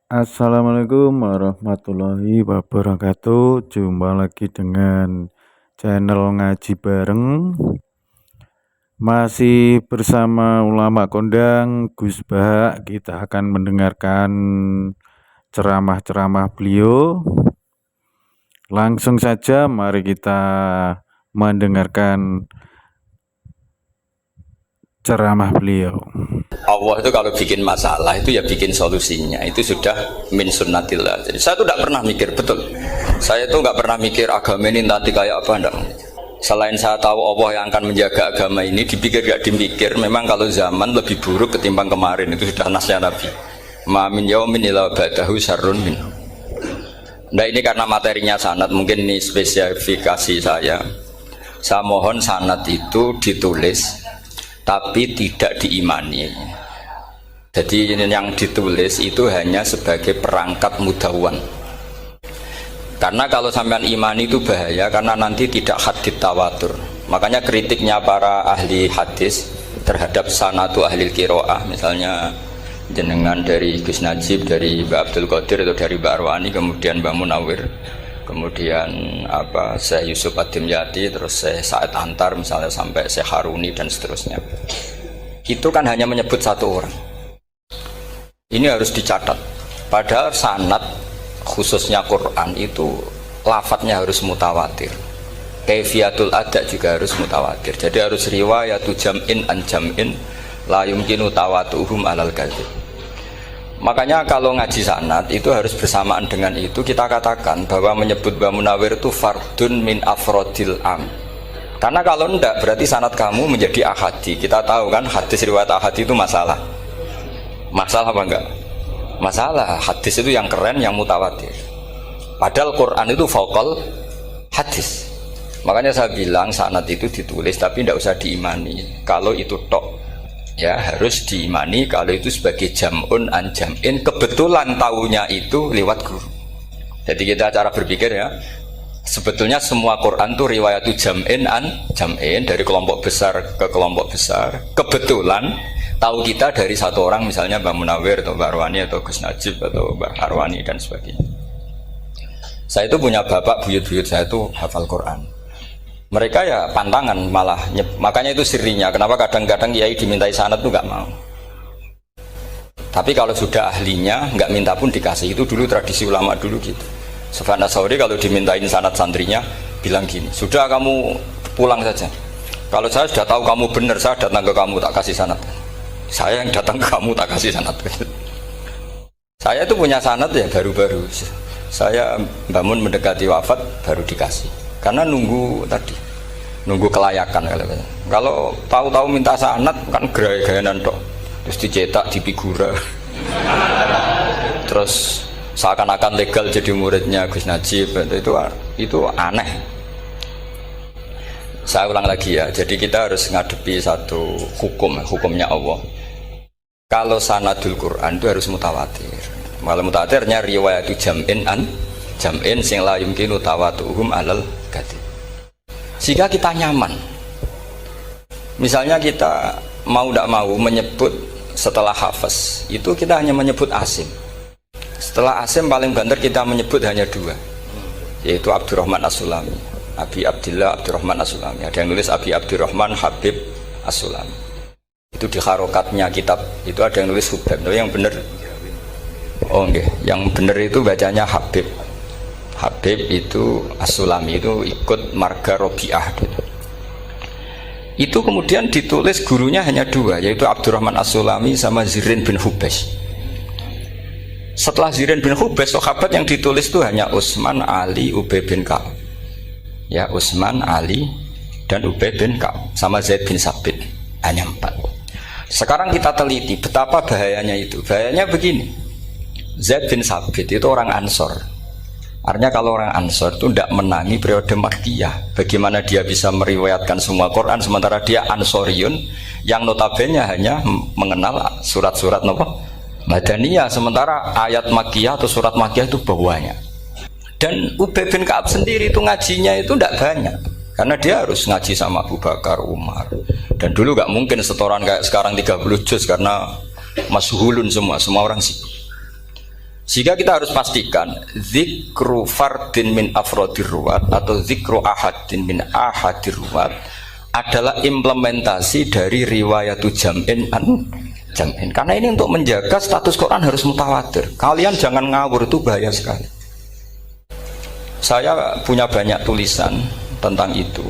Assalamualaikum warahmatullahi wabarakatuh. Jumpa lagi dengan channel ngaji bareng. Masih bersama ulama kondang Gus Bah. Kita akan mendengarkan ceramah-ceramah beliau. Langsung saja mari kita mendengarkan ceramah beliau. Allah itu kalau bikin masalah itu ya bikin solusinya, itu sudah min sunnatillah. Jadi saya tuh tidak pernah mikir, betul, saya tuh nggak pernah mikir agama ini nanti kayak apa, enggak. Selain saya tahu Allah yang akan menjaga agama ini, dipikir gak dipikir, memang kalau zaman lebih buruk ketimbang kemarin, itu sudah nasnya Nabi. Ma min yaumin illa ba'dahu syarrun min. Nah ini karena materinya sanad, mungkin ini spesifikasi saya. Saya mohon sanad itu ditulis tapi tidak diimani. Jadi yang ditulis itu hanya sebagai perangkat mudawwan. Karena kalau sampean imani itu bahaya, karena nanti tidak hadits tawatur. Makanya kritiknya para ahli hadis terhadap sanatu ahli qiraah, misalnya jenengan dari Gus Najib, dari Mbak Abdul Qadir atau dari Mbak Arwani, kemudian Mbak Munawir, kemudian Syekh Yusuf Ad-Dimyati, terus Syekh Sa'id Antar misalnya, sampai Syekh Haruni dan seterusnya. Itu kan hanya menyebut satu orang. Ini harus dicatat. Padahal sanad khususnya Quran itu lafadznya harus mutawatir. Kaifiyatul ada juga harus mutawatir. Jadi harus riwayatu jam'in an jam'in la yumkinu tawatuhum alal kadzib. Makanya kalau ngaji sanad itu harus bersamaan dengan itu kita katakan bahwa menyebut Mbah Munawir itu fardun min afrodil am. Karena kalau enggak berarti sanad kamu menjadi ahadi. Kita tahu kan hadis riwayat ahadi itu masalah. Masalah apa enggak? Masalah. Hadis itu yang keren, yang mutawatir. Padahal Quran itu fauqal hadis. Makanya saya bilang sanad itu ditulis tapi enggak usah diimani. Kalau itu tok, ya harus diimani kalau itu sebagai jam'un an jam'in, kebetulan tahunya itu lewat guru. Jadi kita cara berpikir ya, sebetulnya semua Quran itu riwayatu jam'in an jam'in, dari kelompok besar ke kelompok besar. Kebetulan tahu kita dari satu orang, misalnya Mbak Munawir atau Mbak Arwani atau Gus Najib atau Mbak Arwani dan sebagainya. Saya itu punya bapak, buyut-buyut saya itu hafal Quran. Mereka ya pantangan malah, makanya itu sirinya. Kenapa kadang-kadang kiai dimintai sanad tuh nggak mau. Tapi kalau sudah ahlinya nggak minta pun dikasih. Itu dulu tradisi ulama dulu gitu. Sufyan Ats-Tsauri kalau dimintain sanad santrinya bilang gini, sudah kamu pulang saja. Kalau saya sudah tahu kamu benar, saya datang ke kamu tak kasih sanad. Saya yang datang ke kamu tak kasih sanad. Saya itu punya sanad ya baru-baru. Saya bangun mendekati wafat baru dikasih. Karena nunggu tadi, nunggu kelayakan. Kalau tahu-tahu minta sanad kan gaya-gayanan tok, terus dicetak di figura, terus seakan-akan legal jadi muridnya Gus Najib. Itu aneh. Saya ulang lagi ya, jadi kita harus ngadepi satu hukumnya Allah. Kalau sanadul Quran itu harus mutawatir. Kalau mutawatirnya riwayatu jam'in an jam'in sing la yumkinu tawatuhum alal kadzib. Sehingga kita nyaman. Misalnya kita mau tidak mau menyebut setelah hafaz, itu kita hanya menyebut Asim. Setelah Asim paling banter kita menyebut hanya dua, yaitu Abdurrahman As-Sulami, Abi Abdillah Abdurrahman As-Sulami. Ada yang nulis Abi Abdurrahman Habib As-Sulami. Itu di harokatnya kitab itu ada yang nulis Hubab. Yang benar, oh enggak, yang benar itu bacanya Habib. Habib itu As-Sulami, itu ikut marga Robi'ah gitu. Itu kemudian ditulis gurunya hanya dua, yaitu Abdurrahman As-Sulami sama Zirin bin Hubesh. Setelah Zirin bin Hubesh, sahabat yang ditulis itu hanya Utsman, Ali, Ubay bin Ka'ab. Ya, Utsman, Ali dan Ubay bin Ka'ab sama Zaid bin Sabit, hanya 4. Sekarang kita teliti betapa bahayanya itu. Bahayanya begini, Zaid bin Sabit itu orang Ansor. Artinya kalau orang Ansor itu tidak menangi periode Makkiyah. Bagaimana dia bisa meriwayatkan semua Quran sementara dia Ansoriun yang notabene hanya mengenal surat-surat Madaniyah, sementara ayat Makkiyah atau surat Makkiyah itu bawahnya. Dan Ubay bin Ka'ab sendiri itu ngajinya itu tidak banyak, karena dia harus ngaji sama Abu Bakar, Umar. Dan dulu nggak mungkin setoran kayak sekarang 30 juz, karena masyhulun semua orang sibuk. Sehingga kita harus pastikan zikru fardin min afrodir ruwat atau zikru ahadin min ahadir ruwat adalah implementasi dari riwayatu jam'in an jam'in. Karena ini untuk menjaga status Quran harus mutawatir. Kalian jangan ngawur, itu bahaya sekali. Saya punya banyak tulisan tentang itu,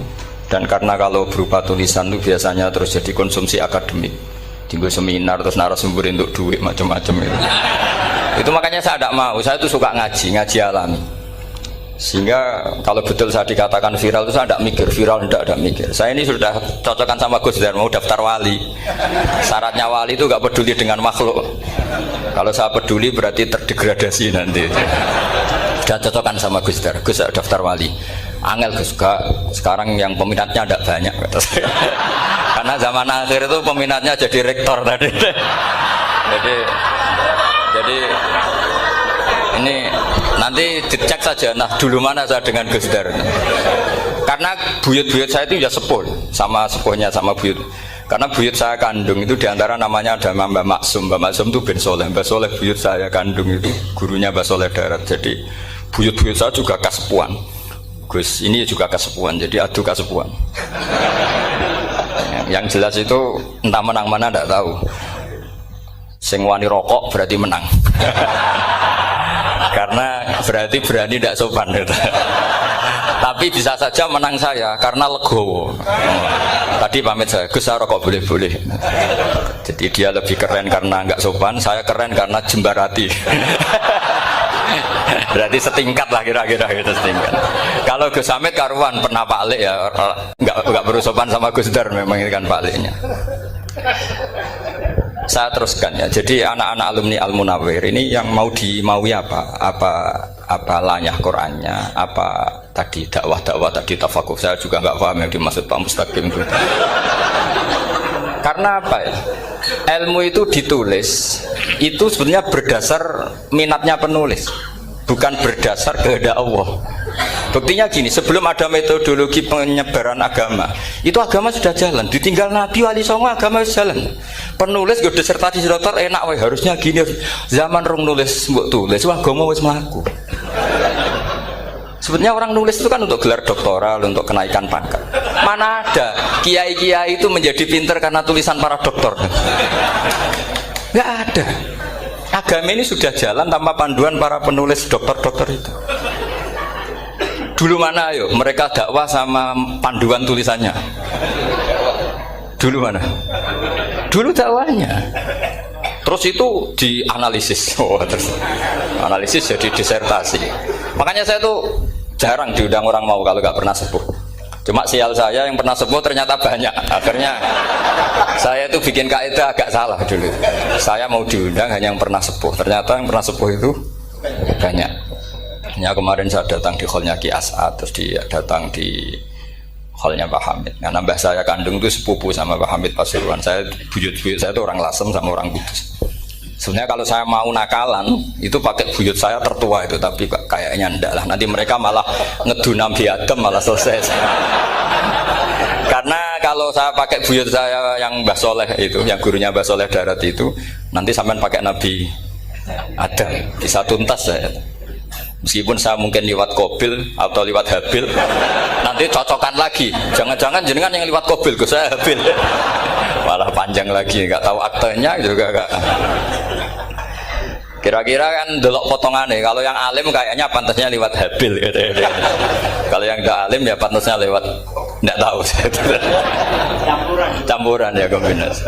dan karena kalau berupa tulisan itu biasanya terus jadi konsumsi akademik, tinggal seminar terus narasumber untuk duit macam-macam itu. Itu makanya saya tidak mau. Saya itu suka ngaji alami. Sehingga kalau betul saya dikatakan viral itu saya tidak mikir, viral tidak mikir. Saya ini sudah cocokkan sama Gus Dar, mau daftar wali. Syaratnya wali itu nggak peduli dengan makhluk. Kalau saya peduli berarti terdegradasi nanti. Sudah cocokkan sama Gus Dar, Gus daftar wali. Angel Gus, sekarang yang peminatnya tidak banyak kata saya. Karena zaman akhir itu peminatnya jadi rektor tadi. Jadi ini nanti dicek saja. Nah dulu mana saya dengan Gus Dar? Karena buyut-buyut saya itu ya sepuh, sama sepuhnya sama buyut. Karena buyut saya kandung itu diantara namanya ada Mbak Maksum. Mbak Maksum itu bin Soleh. Mbak Soleh buyut saya kandung itu gurunya Mbak Soleh Darat. Jadi buyut-buyut saya juga kasepuan. Gus ini juga kasepuan. Jadi adu kasepuan. Yang jelas itu entah menang mana tidak tahu. Sing wani rokok berarti menang. Karena berarti berani tidak sopan gitu. Tapi bisa saja menang saya karena legowo. Tadi pamit saya, Gus saya rokok boleh-boleh. Jadi dia lebih keren karena nggak sopan, saya keren karena jembarati. Berarti setingkat lah kira-kira gitu, setingkat. Kalau Gus Hamid karuan pernah Pak Lek ya, nggak perlu sopan sama Gus Dar, memang ini kan Pak Leknya. Saya teruskan ya. Jadi anak-anak alumni Al Munawwir ini yang mau dimaui apa lanyah Qurannya, apa tadi dakwah tadi tafakuh. Saya juga nggak paham yang dimaksud Pak Mustaqim itu. Karena apa ya? Ilmu itu ditulis itu sebenarnya berdasar minatnya penulis, bukan berdasar kehendak Allah. Buktinya gini, sebelum ada metodologi penyebaran agama, itu agama sudah jalan. Ditinggal Nabi Wali Songo agama sudah jalan. Penulis gue disertasi dokter enak, weh harusnya gini. Zaman rong nulis mbok tulis, wah agama wis mlaku. Sebenarnya orang nulis itu kan untuk gelar doktoral, untuk kenaikan pangkat. Mana ada kiai-kiai itu menjadi pinter karena tulisan para doktor? Nggak ada. Agama ini sudah jalan tanpa panduan para penulis dokter-dokter itu. Dulu mana ayo mereka dakwah sama panduan tulisannya? Dulu mana? Dulu dakwahnya. Terus itu dianalisis. Terus analisis jadi disertasi. Makanya saya tuh jarang diundang orang mau kalau nggak pernah sepuh. Cuma sial saya yang pernah sepuh ternyata banyak. Akhirnya saya itu bikin kaidah agak salah dulu. Saya mau diundang hanya yang pernah sepuh. Ternyata yang pernah sepuh itu banyak. Ya kemarin saya datang di hallnya Ki As'ad, terus dia datang di hallnya Pak Hamid. Karena mbah saya kandung itu sepupu sama Pak Hamid Pasuruan. Saya buyut-buyut saya itu orang Lasem sama orang Kudus. Sebenarnya kalau saya mau nakalan itu pakai buyut saya tertua itu, tapi kayaknya enggak lah. Nanti mereka malah ngedu Nabi Adam malah selesai. Karena kalau saya pakai buyut saya yang Mbah Soleh itu, yang gurunya Mbah Soleh Darat itu, nanti sampean pakai Nabi Adam bisa tuntas saya. Meskipun saya mungkin lewat Kobil atau lewat Habil, nanti cocokkan lagi. Jangan-jangan jenengan yang lewat Kobil, saya Habil. Malah panjang lagi, nggak tahu aktenya juga nggak. Kira-kira kan delok potongannya. Kalau yang alim kayaknya pantasnya lewat Habil. Gitu. Kalau yang nggak alim ya pantasnya lewat nggak tahu. Campuran ya kombinasi.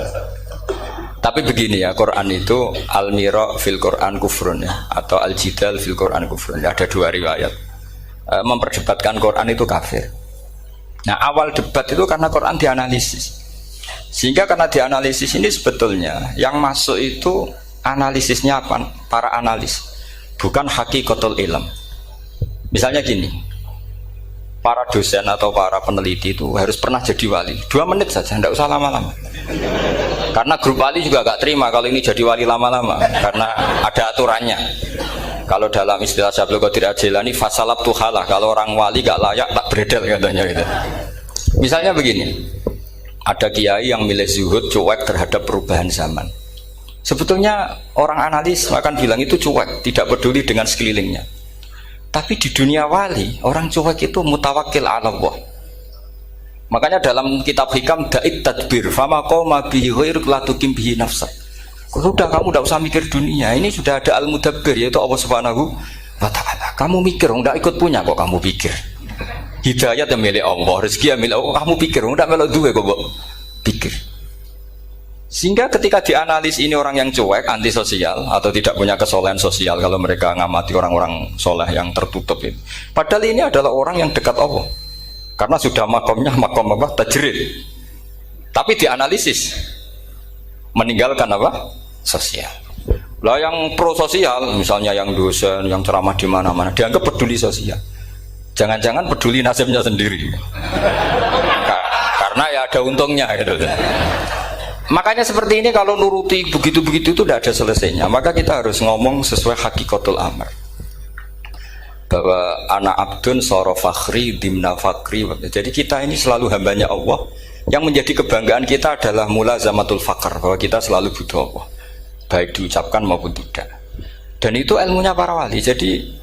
Tapi begini ya, Quran itu al-mira fil Quran kufrun ya, atau al-jidal fil Quran kufrun ya, ada dua riwayat. Memperdebatkan Quran itu kafir. Nah awal debat itu karena Quran dianalisis. Sehingga karena dianalisis ini sebetulnya yang masuk itu analisisnya apa? Para analis, bukan hakikatul ilm. Misalnya gini, para dosen atau para peneliti itu harus pernah jadi wali. 2 menit saja, tidak usah lama-lama. Karena grup wali juga gak terima kalau ini jadi wali lama-lama, karena ada aturannya. Kalau dalam istilah Syaikhul Qadir Al-Jilani fasalab tuhalah, kalau orang wali gak layak tak beredel katanya gitu. Misalnya begini, ada kiai yang milih zuhud cuek terhadap perubahan zaman. Sebetulnya orang analis akan bilang itu cuek, tidak peduli dengan sekelilingnya. Tapi di dunia wali, orang cuek itu mutawakkil ala Allah. Makanya dalam kitab hikam da'it tadbir fama qoma bihi ghairuk la tuqim bihi nafsak. Sudah kamu tidak usah mikir dunia, ini sudah ada al-mudabbir yaitu Allah Subhanahu wa ta'ala. Kamu mikir, tidak ikut punya kok kamu pikir. Hidayat yang milik Allah, rezeki yang milik Allah, kamu pikir, tidak melok duwe kok pikir. Sehingga ketika dianalisis ini orang yang cuek, antisosial atau tidak punya kesolehan sosial, kalau mereka ngamati orang-orang soleh yang tertutup itu. Padahal ini adalah orang yang dekat Allah. Karena sudah makomnya makom apa? Tajrid. Tapi dianalisis meninggalkan apa? Sosial. Lah yang pro sosial, misalnya yang dosen, yang ceramah di mana-mana, dianggap peduli sosial. Jangan-jangan peduli nasibnya sendiri. Karena ya ada untungnya gitu. Makanya seperti ini kalau nuruti begitu-begitu itu tidak ada selesainya. Maka kita harus ngomong sesuai hakikatul amr. Bahwa anak abdun soro fakhri dimna fakri. Jadi kita ini selalu hambanya Allah. Yang menjadi kebanggaan kita adalah mulazamatul fakr, bahwa kita selalu butuh Allah, baik diucapkan maupun tidak. Dan itu ilmunya para wali. Jadi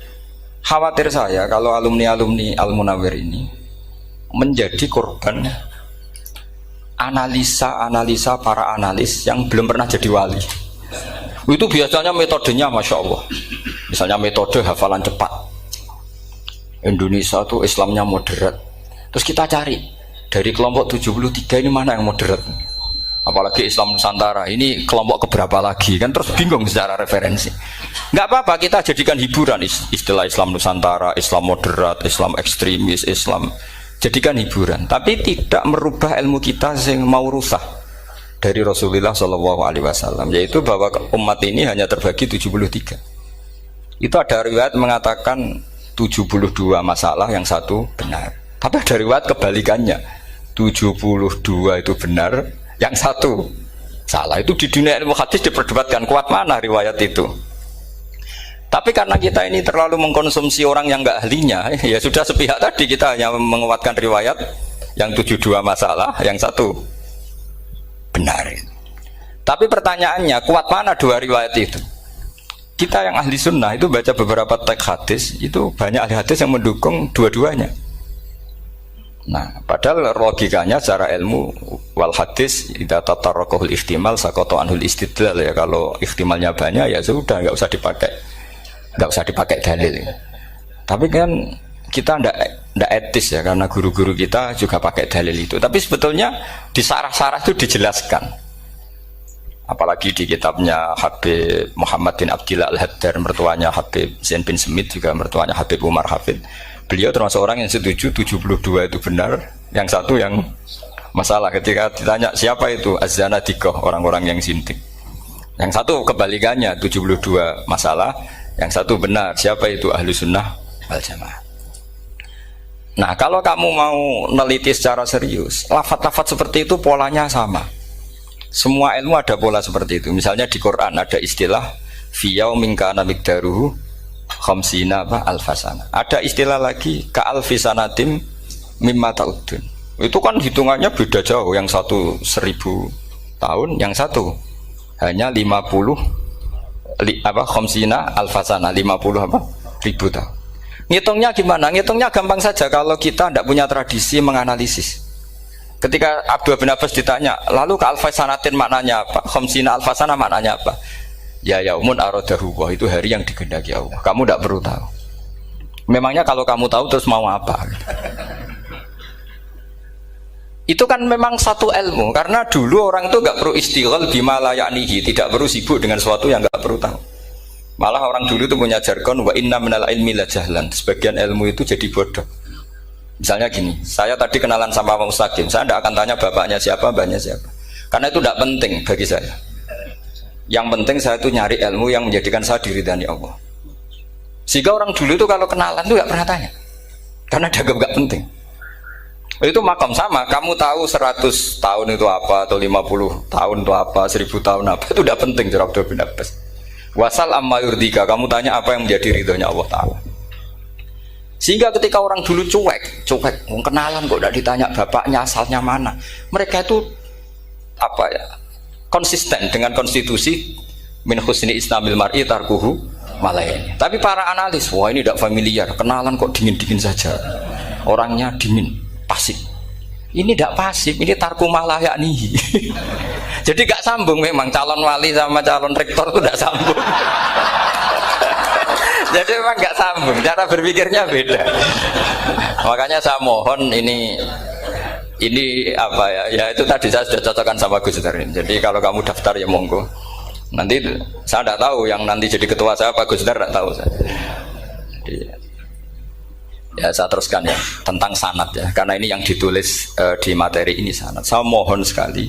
khawatir saya kalau alumni-alumni Al-Munawwir ini menjadi korban analisa para analis yang belum pernah jadi wali. Itu biasanya metodenya Masya Allah. Misalnya metode hafalan cepat. Indonesia tuh Islamnya moderat. Terus kita cari dari kelompok 73 ini mana yang moderat. Apalagi Islam Nusantara ini kelompok keberapa lagi, kan terus bingung secara referensi. Nggak apa-apa, kita jadikan hiburan istilah Islam Nusantara, Islam moderat, Islam ekstremis, Islam, jadikan hiburan, tapi tidak merubah ilmu kita yang mau rusak dari Rasulullah SAW, yaitu bahwa umat ini hanya terbagi 73. Itu ada riwayat mengatakan 72 masalah, yang satu benar. Tapi ada riwayat kebalikannya, 72 itu benar, yang satu salah. Itu di dunia ilmu hadis diperdebatkan kuat mana riwayat itu. Tapi karena kita ini terlalu mengkonsumsi orang yang nggak ahlinya, ya sudah sepihak tadi, kita hanya menguatkan riwayat yang 72 masalah, yang satu benar. Tapi pertanyaannya, kuat mana dua riwayat itu? Kita yang ahli sunnah itu baca beberapa teks hadis, itu banyak ahli hadis yang mendukung dua-duanya. Nah, padahal logikanya secara ilmu wal hadis idza tatarraqahul ihtimal saqata anhul istidlal, ya kalau ihtimalnya banyak ya sudah nggak usah dipakai dalil. Tapi kan kita ndak etis ya, karena guru-guru kita juga pakai dalil itu. Tapi sebetulnya di sarah-sarah itu dijelaskan. Apalagi di kitabnya Habib Muhammad bin Abdillah Al-Haddar, mertuanya Habib Zain bin Smith, juga mertuanya Habib Umar Hafid. Beliau termasuk orang yang setuju 72 itu benar, yang satu yang masalah. Ketika ditanya siapa itu Az-Zanadiqah, orang-orang yang sintik. Yang satu kebalikannya, 72 masalah, yang satu benar, siapa itu Ahlu Sunnah wal Jamaah. Nah, kalau kamu mau neliti secara serius, lafaz-lafaz seperti itu polanya sama. Semua ilmu ada pola seperti itu. Misalnya di Quran ada istilah fi yaumin kana miqdaruhu khamsina alfasana. Ada istilah lagi ka alfisanatim mimma ta'udun. Itu kan hitungannya beda jauh, yang satu 1000 tahun, yang satu hanya 50 khamsina alfasana, 50 ribu tahun. Ngitungnya gimana? Ngitungnya gampang saja kalau kita tidak punya tradisi menganalisis. Ketika Abdul bin Abbas ditanya, lalu ke alfasanatin maknanya apa? Khamsina alfasana maknanya apa? Ya yaumun aradahu, itu hari yang dikehendaki Allah. Kamu tidak perlu tahu. Memangnya kalau kamu tahu terus mau apa? Itu kan memang satu ilmu, karena dulu orang itu nggak perlu istighal bima la ya'nihi, tidak perlu sibuk dengan sesuatu yang nggak perlu tahu. Malah orang dulu itu punya jargon wa inna minal ilmi la jahlan. Sebagian ilmu itu jadi bodoh. Misalnya gini, saya tadi kenalan sama Pak Mustaqim, saya tidak akan tanya bapaknya siapa, mbaknya siapa, karena itu tidak penting bagi saya. Yang penting saya itu nyari ilmu yang menjadikan saya diridani Allah. Sehingga orang dulu itu kalau kenalan itu nggak pernah tanya, karena dianggap nggak penting. Itu makam sama, kamu tahu 100 tahun itu apa, atau 50 tahun itu apa, 1000 tahun apa, itu tidak penting. Jawab Abdul bin Abbas. Wasal amma yurdika, kamu tanya apa yang menjadi ridhonya Allah Ta'ala. Sehingga ketika orang dulu cuek, kenalan kok tidak ditanya bapaknya asalnya mana, mereka itu apa ya, konsisten dengan konstitusi min husni islamil mar'i tarkuhu malayan. Tapi para analis, wah ini tidak familiar, kenalan kok dingin-dingin saja. Orangnya dingin, pasif. Ini tidak pasif, ini tarku malah yaknihi. Jadi gak sambung memang calon wali sama calon rektor itu gak sambung. Jadi memang gak sambung, cara berpikirnya beda. Makanya saya mohon ini apa ya? Ya itu tadi saya sudah cocokkan sama Gus Dur. Jadi kalau kamu daftar ya monggo. Nanti saya tidak tahu yang nanti jadi ketua saya Pak Gus Dur tidak tahu saya. Jadi, ya saya teruskan ya tentang sanad ya, karena ini yang ditulis di materi ini sanad. Saya mohon sekali,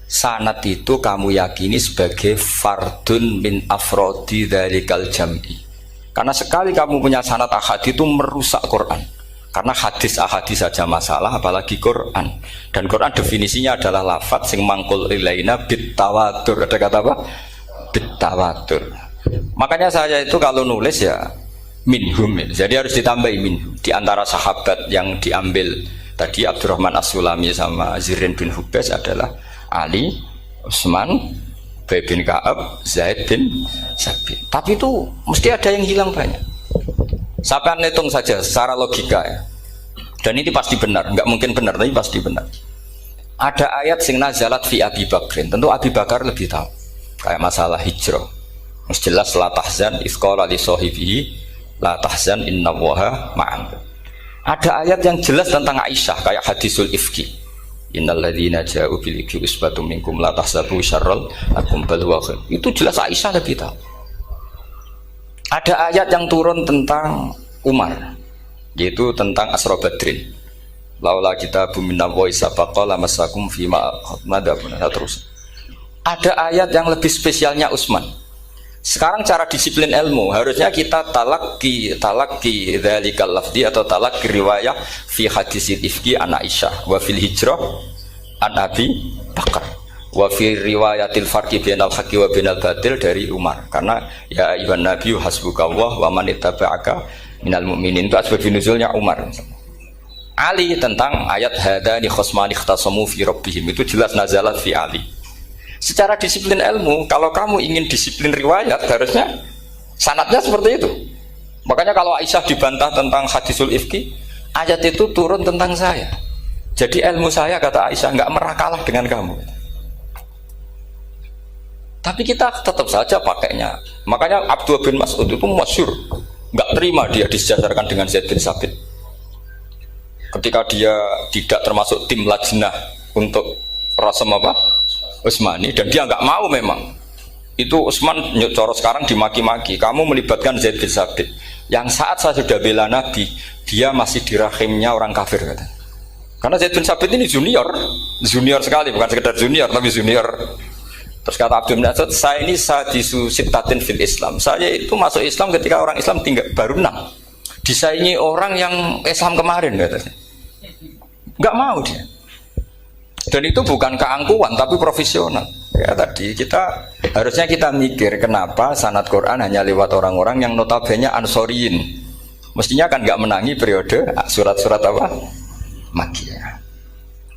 sanad itu kamu yakini sebagai fardun min afrodi dzalikal jam'i. Karena sekali kamu punya sanad ahad itu merusak Quran. Karena hadis ahadis saja masalah, apalagi Quran. Dan Quran definisinya adalah lafadz sing mangkul ilaina bit tawatur. Ada kata apa? Bit tawatur. Makanya saya itu kalau nulis ya minhum, jadi harus ditambahi minhum. Di antara sahabat yang diambil tadi Abdurrahman As-Sulami sama Zirin bin Hubes adalah Ali, Utsman, Ubay bin Ka'ab, Zaid bin Sabit. Tapi itu mesti ada yang hilang banyak. Sampai hitung saja secara logika ya. Dan ini pasti benar, nggak mungkin benar tapi pasti benar. Ada ayat sing nazalat fi Abi Bakrin. Tentu Abi Bakar lebih tahu. Kayak masalah hijrah. Mesti jelas la tahzan isqala li sahibihi la tahzan innallaha ma'an. Ada ayat yang jelas tentang Aisyah kayak hadisul ifki. Innal ladzina ja'u bil ifki usbatum minkum la tahsabu syarral lakum bal huwa khair. Itu jelas Aisyah lebih tahu. Ada ayat yang turun tentang Umar, yaitu tentang Asra Badrin. Laula kita bumina wa isabaqa lamasakum fima madabun. Terus ada ayat yang lebih spesialnya Utsman. Sekarang cara disiplin ilmu harusnya kita talaqi dzalikal lafzi atau talaqi riwayah fi hadisil ifki an Aisyah wa fil hijrah an Abi Bakar wa fi riwayatil farqi bainal haqqi wa bainal batil dari Umar. Karena ya ayyuhan nabiyyu hasbukallah wa man ittaba'aka minal mu'minin, itu asbab nuzulnya Umar. Ali tentang ayat hadani khosmani ikhtasamu fi rabbihim, itu jelas nazalat fi Ali. Secara disiplin ilmu, kalau kamu ingin disiplin riwayat harusnya sanadnya seperti itu. Makanya kalau Aisyah dibantah tentang hadisul ifki, ayat itu turun tentang saya. Jadi ilmu saya, kata Aisyah, nggak merah kalah dengan kamu. Tapi kita tetap saja pakainya. Makanya Abdullah bin Mas'ud itu masyhur, nggak terima dia disejajarkan dengan Zaid bin Sabit. Ketika dia tidak termasuk tim lajnah untuk rasam apa? Utsmani, dan dia nggak mau memang. Itu Utsman coro sekarang dimaki-maki, kamu melibatkan Zaid bin Sabit. Yang saat saya sudah bela Nabi, dia masih di rahimnya orang kafir kata. Karena Zaid bin Sabit ini junior sekali, bukan sekedar junior tapi junior. Terus kata Abdul Nasir, saya ini sadisu sittatin fil Islam. Saya itu masuk Islam ketika orang Islam tinggal baru 6. Disaingi orang yang Islam kemarin katanya. Enggak mau dia. Dan itu bukan keangkuhan tapi profesional. Ya tadi harusnya kita mikir kenapa sanad Quran hanya lewat orang-orang yang notabene ansoriyin. Mestinya kan enggak menangi periode surat-surat apa? Makkiyah.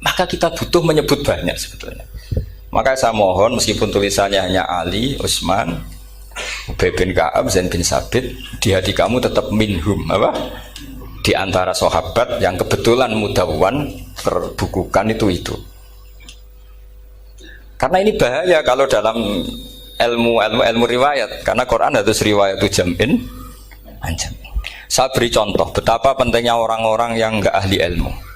Maka kita butuh menyebut banyak sebetulnya. Maka saya mohon meskipun tulisannya hanya Ali, Utsman, Ubay bin Ka'ab, Zaid bin Sabit, di hati kamu tetap minhum apa? Di antara sahabat yang kebetulan mudawwan terbukukan itu. Karena ini bahaya kalau dalam ilmu riwayat, karena Quran harus riwayat itu jam'in anjam. Saya beri contoh betapa pentingnya orang-orang yang enggak ahli ilmu.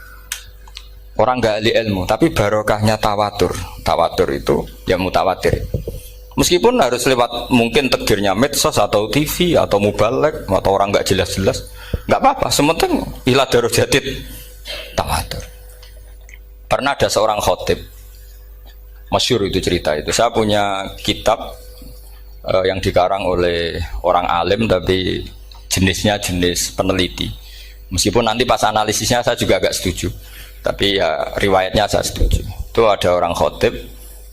Orang nggak ahli ilmu, tapi barokahnya tawatur. Tawatur itu ya mutawatir. Meskipun harus lewat mungkin takdirnya medsos atau TV atau mubalek atau orang nggak jelas-jelas, nggak apa-apa. Sementing ila darajatid tawatur. Pernah ada seorang khotib, masyhur itu cerita itu. Saya punya kitab yang dikarang oleh orang alim tapi jenisnya jenis peneliti. Meskipun nanti pas analisisnya saya juga agak setuju. Tapi ya riwayatnya saya setuju. Itu ada orang khotib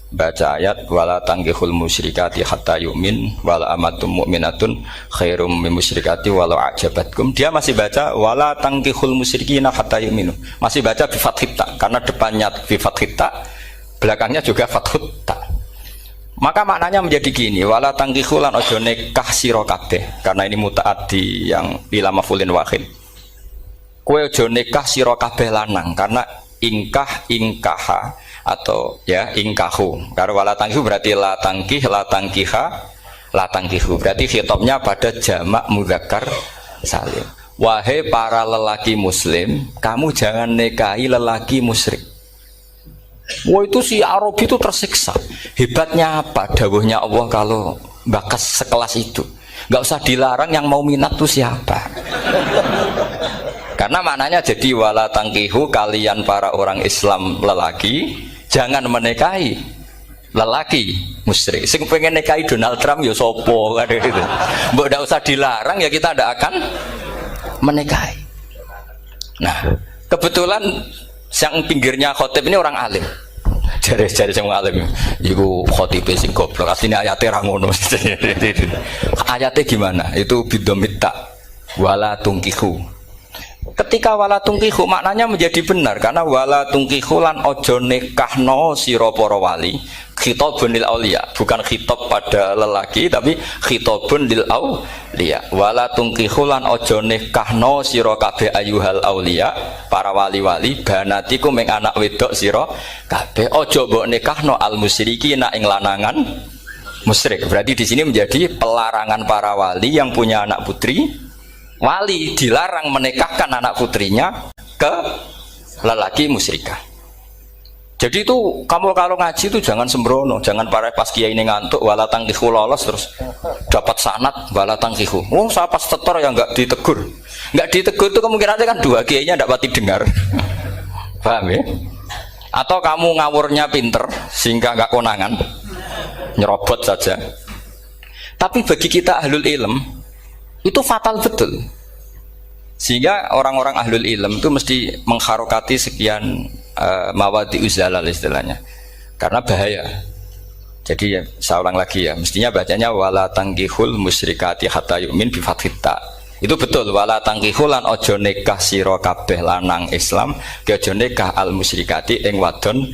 baca ayat wala tangkihul musyrikati hatta yu'min wala amatum mu'minatun khairum min musyrikati walau ajabatkum. Dia masih baca wala tangkihul musyrikina hatta yu'minu. Masih baca bi fathit ta karena depannya bi fathit ta, belakangnya juga fathut ta. Maka maknanya menjadi gini, wala tangkihu lan ojo nikah sira kabeh. Karena ini mutaaddi yang ila mafulin wahid. Kowe ojo nikah sira kabeh lanang karena ingkaha atau ya ingkahu. Karena wala tangkihu berarti la tangkiha, la tangkihu. Berarti khitabnya pada jamak mudzakkar salim. Wahai para lelaki muslim, kamu jangan nikahi lelaki musyrik. Wah itu si Arabi itu tersiksa. Hebatnya apa? Dawuhnya Allah kalau bakas sekelas itu. Gak usah dilarang, yang mau minat tuh siapa? Karena maknanya jadi wala tangkihu, kalian para orang Islam lelaki jangan menikahi lelaki musyrik. Sing pengen nikahi Donald Trump ya sopo kan gitu. Mbok ndak usah dilarang ya kita ndak akan menikahi. Nah, kebetulan yang pinggirnya khotib ini orang alim. Jari-jari yang alim iku khotib sing goblok. Asline ayate ra ngono. Ayate gimana? Itu bidomita wala tungkihu. Ketika wala tungkihu maknanya menjadi benar karena wala tungkihu lan ojo nikahno sira para wali. Khitabun lil auliya, bukan khitab pada lelaki tapi khitabun lil auliya. Wala tungkihu lan ojo nikahno sira kabeh ayuhal auliya, para wali-wali banatiku ming anak wedok sira kabeh. Ojo mbok nikahno al musyrikina ing lanangan musyrik. Berarti di sini menjadi pelarangan para wali yang punya anak putri. Wali dilarang menikahkan anak putrinya ke lelaki musyrikah. Jadi itu kamu kalau ngaji itu jangan sembrono, jangan pas kiai ini ngantuk wala tangkihu lolos terus dapat sanad wala tangkihu. Oh saya pas setor yang nggak ditegur itu kemungkinannya kan dua kiainya tidak pati dengar. Paham ya? Atau kamu ngawurnya pinter sehingga nggak konangan, nyerobot saja. Tapi bagi kita ahlul ilm itu fatal betul. Sehingga orang-orang ahlul ilm itu mesti mengharokati sekian mawadi uzalal istilahnya. Karena bahaya. Jadi ya, saya ulang lagi ya, mestinya bacanya wala tangkihul musyrikati hatta yu'min bi fathit ta. Itu betul, wala tangkihul lan ojo nikah sira kabeh lanang Islam, ke ojo nikah al musyrikati ing wadon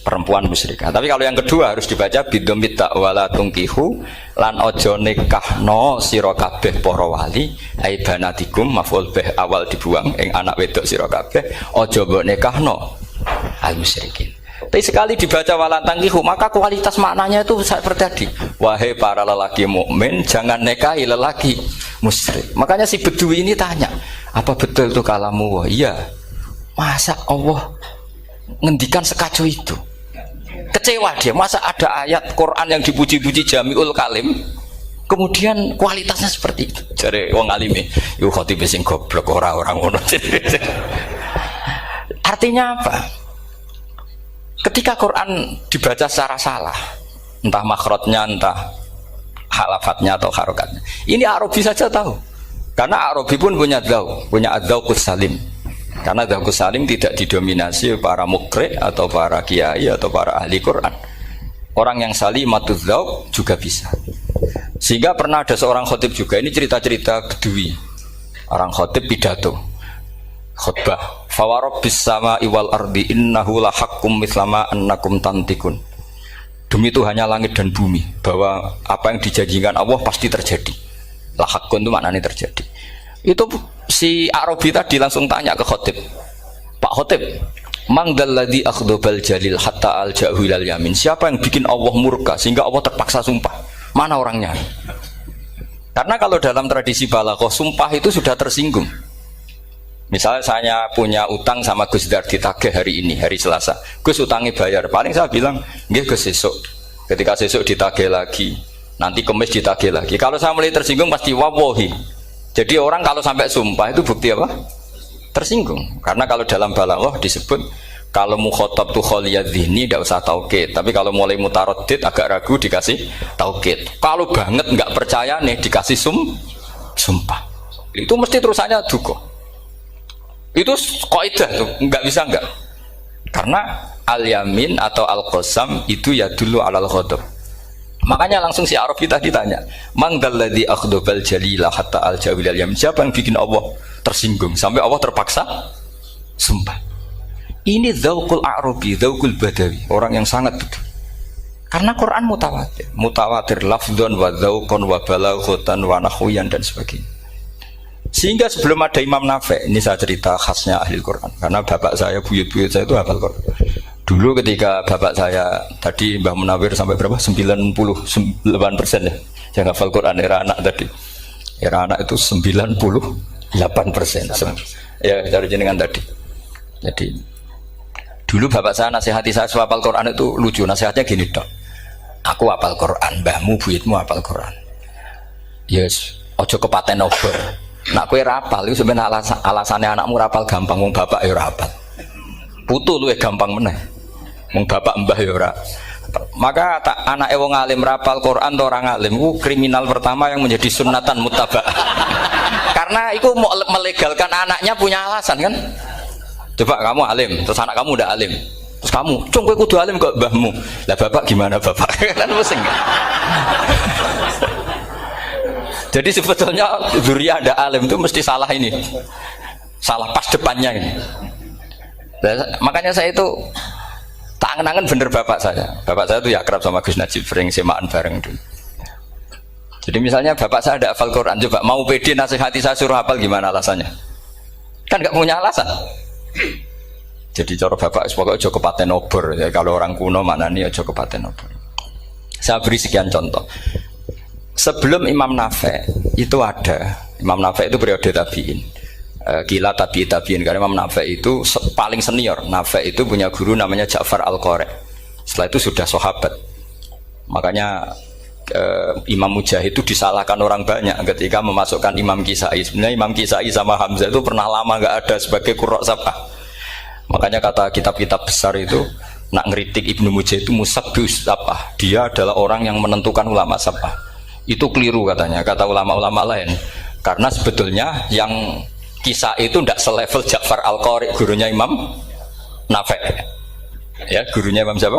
perempuan musyrikah. Tapi kalau yang kedua harus dibaca bidomit ta wala tungkihu lan ojo nikahno sira kabeh para wali ai banatikum maf'ul bih awal dibuang ing anak wedok sira kabeh ojo mbok nikahno al musyrikin. Tapi sekali dibaca wala tangkihu maka kualitas maknanya itu seperti tadi. Wahai para lelaki mukmin jangan nikahi lelaki musyrik. Makanya si Bedui ini tanya, apa betul itu kalamu? Iya. Masa Allah ngendikan sekacau itu? Kecewa dia, masa ada ayat Quran yang dipuji-puji Jamiul Kalim kemudian kualitasnya seperti itu. Jare wong alime, yo khotib sing goblok orang ngono. Artinya apa? Ketika Quran dibaca secara salah, entah makhrajnya, entah halafatnya atau harokatnya, ini Arabi saja tahu. Karena Arabi pun punya adzauqus salim. Karena dzauqus salim tidak didominasi para mukri atau para kiai atau para ahli Quran. Orang yang salimatuz dzauq juga bisa. Sehingga pernah ada seorang khotib juga, ini cerita-cerita Bedui. Orang khotib pidato khutbah, fawarabbis samaa'i wal ardi innahu lahaqqum mislama annakum tantikun. Demi Tuhannya langit dan bumi, bahwa apa yang dijanjikan Allah pasti terjadi. Lahaqqun itu maknanya terjadi. Itu si Arabi tadi langsung tanya ke khotib, Pak khotib, mangdalladzi akhdobal jalil hatta al-ja'hu ilal yamin. Siapa yang bikin Allah murka sehingga Allah terpaksa sumpah? Mana orangnya? Karena kalau dalam tradisi balaghah sumpah itu sudah tersinggung. Misalnya saya punya utang sama Gus Dar ditagih hari ini, hari Selasa. Gus utangnya bayar. Paling saya bilang, nggih Gus sesuk. Ketika sesuk ditagih lagi, nanti Kamis ditagih lagi. Kalau saya mulai tersinggung pasti wawahi. Jadi orang kalau sampai sumpah itu bukti apa? Tersinggung. Karena kalau dalam balaghah disebut kalau mukhatab tuh khaliyadz dzihni tidak usah taukid, tapi kalau mulai mutaraddid agak ragu dikasih taukid. Kalau banget nggak percaya nih dikasih sumpah. Itu mesti terusannya duga. Itu kaidah tuh, nggak bisa nggak. Karena al-yamin atau al-qasam itu ya dulu alal ghadab. Makanya langsung si Arabi tadi tanya, mangdalladzi akhdobal jalila hatta al-jawil al-yamin. Siapa yang bikin Allah tersinggung sampai Allah terpaksa sumpah? Ini dzauqul Arabi, dzauqul Badawi, orang yang sangat betul. Karena Quran mutawatir lafdzon wa dzauqan wa balaghatan wa nahwiyan dan sebagainya. Sehingga sebelum ada Imam Nafi', ini saya cerita khasnya ahli Quran, karena bapak saya, buyut-buyut saya itu hafal Quran. Dulu ketika bapak saya tadi Mbah Munawir sampai berapa? 98% ya. Yang hafal Quran era anak tadi. Era anak itu 98%. Ya, dari jenengan tadi. Jadi dulu bapak saya nasihati saya hafal Quran itu lucu, nasihatnya gini, Dok. Aku hafal Quran, mbahmu buyutmu hafal Quran. Yes, ojo kepaten obor. Nak kowe rapal itu sebenarnya alasannya anakmu rapal gampang, wong bapak ya rapal. Putu luwih gampang meneh. Wong bapak mbah ya ora. Maka anak wong alim rapal Quran atau orang alim itu kriminal pertama yang menjadi sunnatan muttaba. Karena itu mau melegalkan anaknya punya alasan kan. Coba kamu alim, terus anak kamu udah alim. Terus kamu, cung kowe kudu alim kok mbahmu. Lah bapak gimana bapak? Kan pusing. Jadi sebetulnya dzurriyyah ada alim itu mesti salah ini. Salah pas depannya ini. Makanya saya itu tak angen-angen bener bapak saya. Bapak saya itu ya akrab sama Gus Najib, sering semaan bareng dulu. Jadi misalnya bapak saya ada hafal Quran, coba mau pede nasihati saya suruh hafal gimana alasannya? Kan nggak punya alasan. Jadi cara bapak pokoknya ojo kepaten obor. Ya, kalau orang kuno mana nih ojo kepaten obor. Saya beri sekian contoh. Sebelum Imam Nafi' itu ada. Imam Nafi' itu periode tabi'in. Gila tabi'in karena Imam Nafi' itu paling senior. Nafi' itu punya guru namanya Ja'far Al-Qari. Setelah itu sudah sahabat. Makanya Imam Mujahid itu disalahkan orang banyak ketika memasukkan Imam Kisai. Sebenarnya Imam Kisai sama Hamzah itu pernah lama nggak ada sebagai qurra' sab'ah. Makanya kata kitab-kitab besar itu nak ngeritik Ibnu Mujahid itu musabbius sab'ah. Dia adalah orang yang menentukan ulama sab'ah. Itu keliru katanya, kata ulama-ulama lain. Karena sebetulnya yang Kisah itu tidak selevel Ja'far Al-Qari, gurunya Imam Nafi'. Ya, gurunya Imam siapa?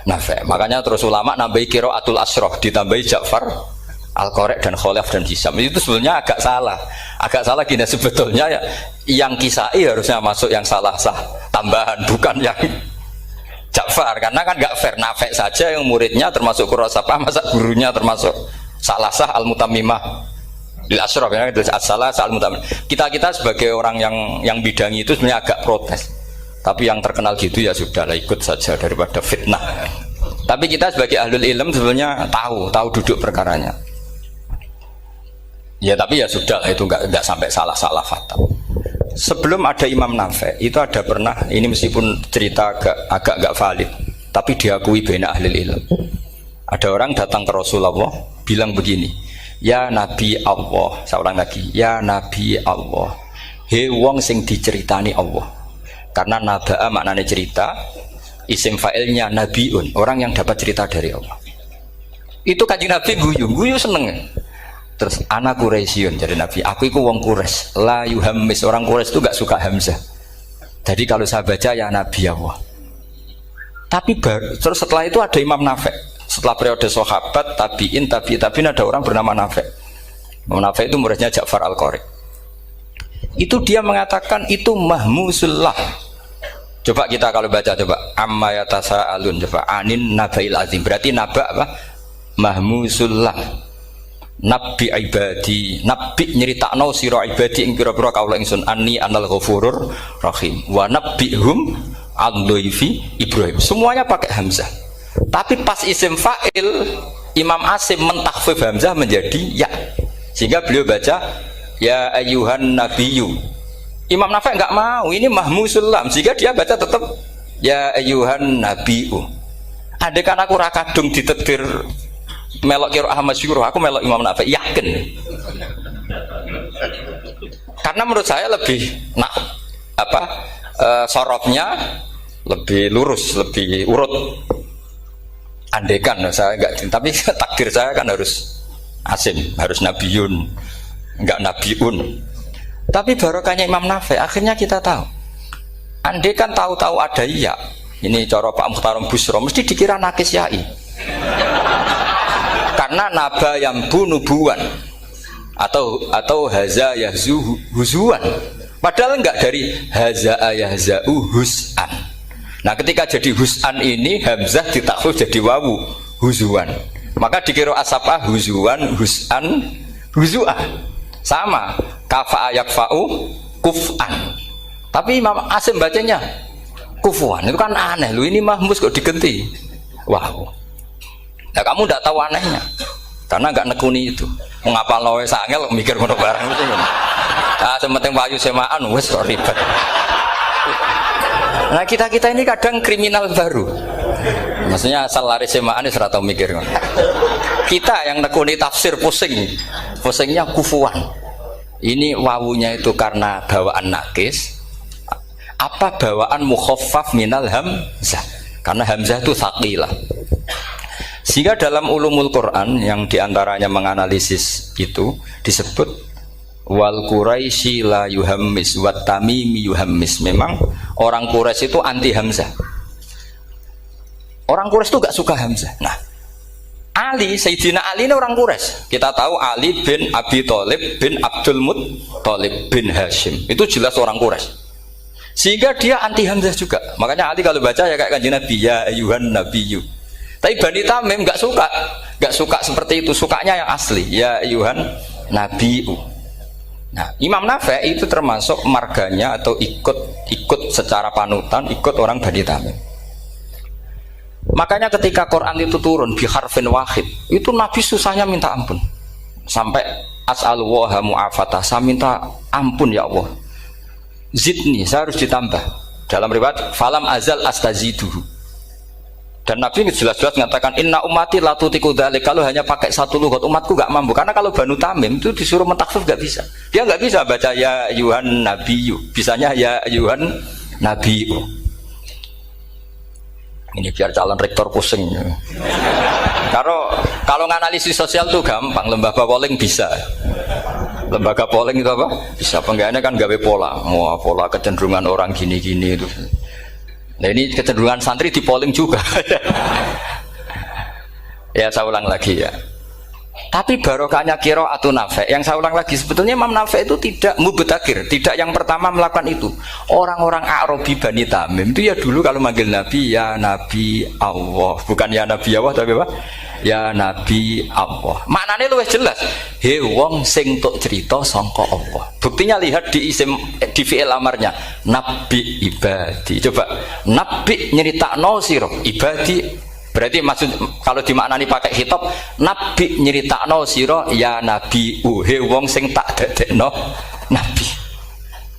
Nafi'. Makanya terus ulama nambahi qiraatul asroh, ditambahi Ja'far Al-Qari dan Khalaf dan Hisam. Itu sebenarnya agak salah. Agak salah gini, sebetulnya ya, yang Kisah harusnya masuk yang salah sah tambahan, bukan yang Ja'far. Karena kan nggak fair, Nafi' saja yang muridnya termasuk qurra sab'ah, masa gurunya termasuk salah sah al-mutammimah lil asyraf ya, as-salah sah al-mutammimah. Kita sebagai orang yang bidangi itu sebenarnya agak protes. Tapi yang terkenal gitu ya sudahlah, ikut saja daripada fitnah. Tapi kita sebagai ahlul ilm sebenarnya tahu duduk perkaranya. Ya tapi ya sudah, itu enggak sampai salah fatal. Sebelum ada Imam Nafi' itu ada pernah, ini meskipun cerita agak enggak valid, tapi diakui baina ahlul ilm. Ada orang datang ke Rasulullah bilang begini, ya Nabi Allah, seorang lagi, ya Nabi Allah, he wong sing diceritani Allah. Karena naba'a maknanya cerita, isim fa'ilnya nabiun, orang yang dapat cerita dari Allah. Itu Kanjeng Nabi guyu seneng. Terus anak Quraisyun, jadi Nabi, aku itu wong Quraisy, la yuhammis, orang Quraisy itu gak suka hamzah. Jadi kalau saya baca ya Nabi Allah. Tapi terus setelah itu ada Imam Nafi'. Setelah periode sahabat, tabi'in ada orang bernama Nafi'. Imam Nafi' itu muridnya Ja'far Al-Qari. Itu dia mengatakan itu mahmusullah. Coba kita kalau baca coba amma yatasaalun, coba anin nabail azim. Berarti naba apa? Mahmusullah. Nabi ibadi, nabi nyeritakno sira ibadi ing pira-pira kaula ingsun anni anal ghafurur rahim wa nabbihum al-dhaifi Ibrahim. Semuanya pakai hamzah. Tapi pas isim fa'il Imam Asim mentakhfif hamzah menjadi ya, sehingga beliau baca ya ayyuhan nabiyyu. Imam Nafi' enggak mau, ini mahmusul lam, sehingga dia baca tetap ya ayyuhan nabiyyu. Andai kan aku ra kadung ditetir melok qiraah masyhur, aku melok Imam Nafi' yakin. Karena menurut saya lebih sorofnya lebih lurus, lebih urut. Andekan saya enggak, tapi takdir saya kan harus Asim, harus Nabiun, enggak Nabiun. Tapi barokahnya Imam Nafi' akhirnya kita tahu. Andekan tahu-tahu ada iya, ini cara Pak Mukhtarom Busro mesti dikira nakis yai. Karena naba yang bunubuan atau haza yahzu huzuan. Padahal enggak dari haza yahza'u hus'an. Nah ketika jadi hus'an ini hamzah ditakhfif jadi wawu huzuan. Maka dikira asapa huzuan, hus'an, huzu'ah. Sama kafa yakfa'u kuf'an. Tapi Imam Asim bacanya kufuan. Itu kan aneh. Lu ini mahmus kok digenti. Wow. Nah kamu tidak tahu anehnya. Karena nggak nekuni itu. Mengapa lawe sangel mikir ngono barang itu. Ah sementing wayu semaan wis kok ribet. Nah kita ini kadang kriminal baru. Maksudnya asal lari semaan wis ora tau mikir ngono. Kita yang nekuni tafsir pusing. Pusingnya kufuan. Ini wawunya itu karena bawaan nakis. Apa bawaan mukhaffaf minal hamzah? Karena hamzah itu tsaqilah. Sehingga dalam ulumul Quran yang diantaranya menganalisis itu disebut wal Quraisy la yuhammis wat tamimi yuhammis. Memang orang Quraisy itu anti hamzah. Orang Quraisy itu gak suka hamzah. Nah, Ali, Sayyidina Ali ini orang Quraisy. Kita tahu Ali bin Abi Thalib bin Abdul Muttalib bin Hashim. Itu jelas orang Quraisy. Sehingga dia anti hamzah juga. Makanya Ali kalau baca ya kayak Kanjeng Nabi ya ayyuhan nabiyyu. Tapi Bani Tamim nggak suka seperti itu, sukanya yang asli ya ayyuhan nabiyyu. Nah, Imam Nafi' itu termasuk marganya atau ikut secara panutan ikut orang Bani Tamim. Makanya ketika Quran itu turun bi harfin wahid, itu Nabi susahnya minta ampun. Sampai as'alullaha mu'afatah, saya minta ampun ya Allah. Zidni, saya harus ditambah. Dalam riwayat falam azal astaziduhu. Dan Nabi jelas-jelas mengatakan inna ummati la tutiku dzalik. Kalau hanya pakai satu lughat umatku gak mampu. Karena kalau Banu Tamim itu disuruh mentakhfif gak bisa. Dia gak bisa baca ya ayyuhan nabiyyu. Bisanya ya ayyuhan nabiyyu. Ini biar calon rektor pusing. Kalau nganalisis sosial tuh gampang, lembaga polling bisa. Lembaga polling itu apa? Bisa. Penggawaannya kan gawe pola. Pola kecenderungan orang gini-gini itu. Nah ini kecenderungan santri di polling juga. Ya saya ulang lagi ya. Tapi barokahnya qiraatun Nafi'. Yang saya ulang lagi sebetulnya Imam Nafi' itu tidak mubtagir, tidak yang pertama melakukan itu. Orang-orang Arabi Bani Tamim itu ya dulu kalau manggil Nabi ya Nabi Allah, bukan ya Nabi Allah tapi apa? Ya Nabi Allah. Maknanya luwih jelas. He wong sing tok cerita sangka Allah. Buktinya lihat di isim di fi'il amarnya Nabi ibadi. Coba Nabi nyeritakno sira ibadi. Berarti maksud kalau dimaknani pakai khitab Nabi nyeritakno sira ya Nabi he wong sing tak dadekno Nabi.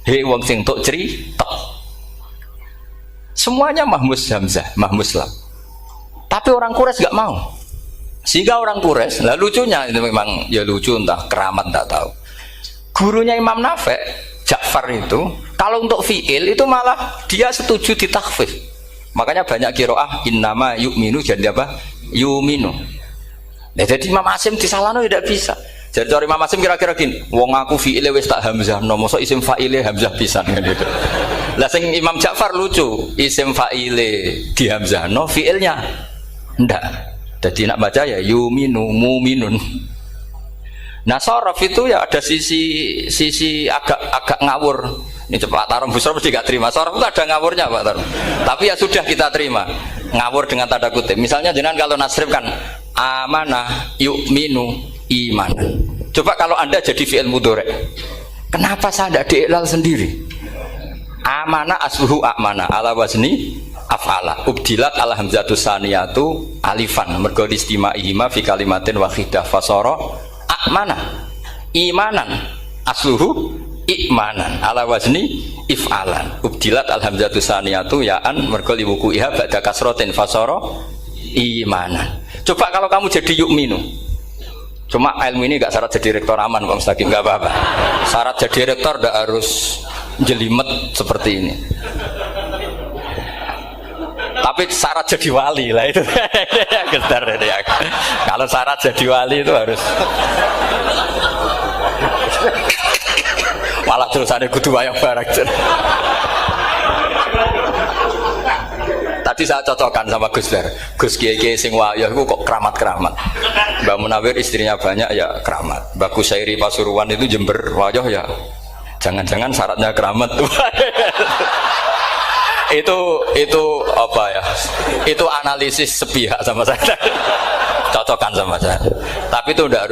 He wong sing tok cerita. Semuanya mahmus hamzah, mahmus lam. Tapi orang Quraisy gak mau. Sehingga orang Quraisy, lah lucunya itu memang ya lucu entah keramat tak tahu. Gurunya Imam Nafi' Ja'far itu kalau untuk fi'il itu malah dia setuju ditakhfif. Makanya banyak qiraah innama yu'minu jadi apa? Yu'minu. Nah, jadi Imam Asim disalahno tidak bisa. Jadi cara Imam Asim kira-kira gini, wong aku fi'ile wis tak hamzah, no mosok isim fa'ile hamzah pisan gitu. Lah sing Imam Ja'far lucu, isim fa'ile di hamzah, no fi'ilnya ndak. Jadi nak baca ya yuminu muminun. Nah sorof itu ya ada sisi agak ngawur. Ini Pak Tarum Busro mesti gak terima. Sorof itu ada ngawurnya Pak Tarum. Tapi ya sudah kita terima. Ngawur dengan tanda kutip. Misalnya jangan kalau nasrif kan amanah yu'minu imanan. Coba kalau Anda jadi fi'il mudhari'. Kenapa saya tidak diiklal sendiri? Amanah asluhu amana ala wazni af'ala ubdilat al hamzatu saniyatu alifan mergo istimaihima fi kalimatin wahidah fasara amana imanan asluhu imanan ala wazni if'alan ubdilat al hamzatu saniyatu ya'an mergo liwuku'iha ba'da kasratin fasara imanan. Coba kalau kamu jadi yu'minu. Cuma ilmu ini gak syarat jadi rektor aman Pak Mustaqim, gak apa-apa. Syarat jadi rektor gak harus jelimet seperti ini. Tapi syarat jadi wali lah itu. Kalau syarat jadi wali itu harus malah terusannya kudu wayang barang. Tadi saya cocokkan sama Gus Dar. Gus Kiai sing wayah itu kok keramat-keramat. Mbak Munawir istrinya banyak ya keramat. Mbak Kusairi Pasuruan itu Jember wayah ya. Jangan-jangan syaratnya keramat tuh. itu apa ya? Itu analisis sepihak sama saya. Cocokan sama saya. Tapi itu ndak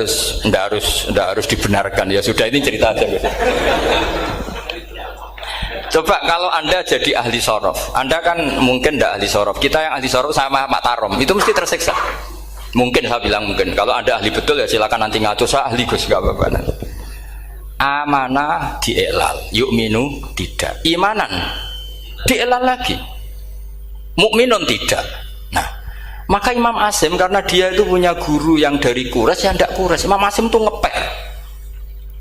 harus dibenarkan. Ya sudah, ini cerita aja. Coba kalau Anda jadi ahli sorof, Anda kan mungkin ndak ahli sorof. Kita yang ahli sorof sama Pak Tarom itu mesti tersiksa. Mungkin saya bilang mungkin. Kalau Anda ahli betul ya silakan nanti ngaco, saya ahli Gus, enggak apa-apa. Amanah dielal, yu'minu tidak. Imanan dielal lagi. Mukminun tidak. Nah, maka Imam Asim karena dia itu punya guru yang dari Quraisy, yang ndak Quraisy. Imam Asim tuh ngepek.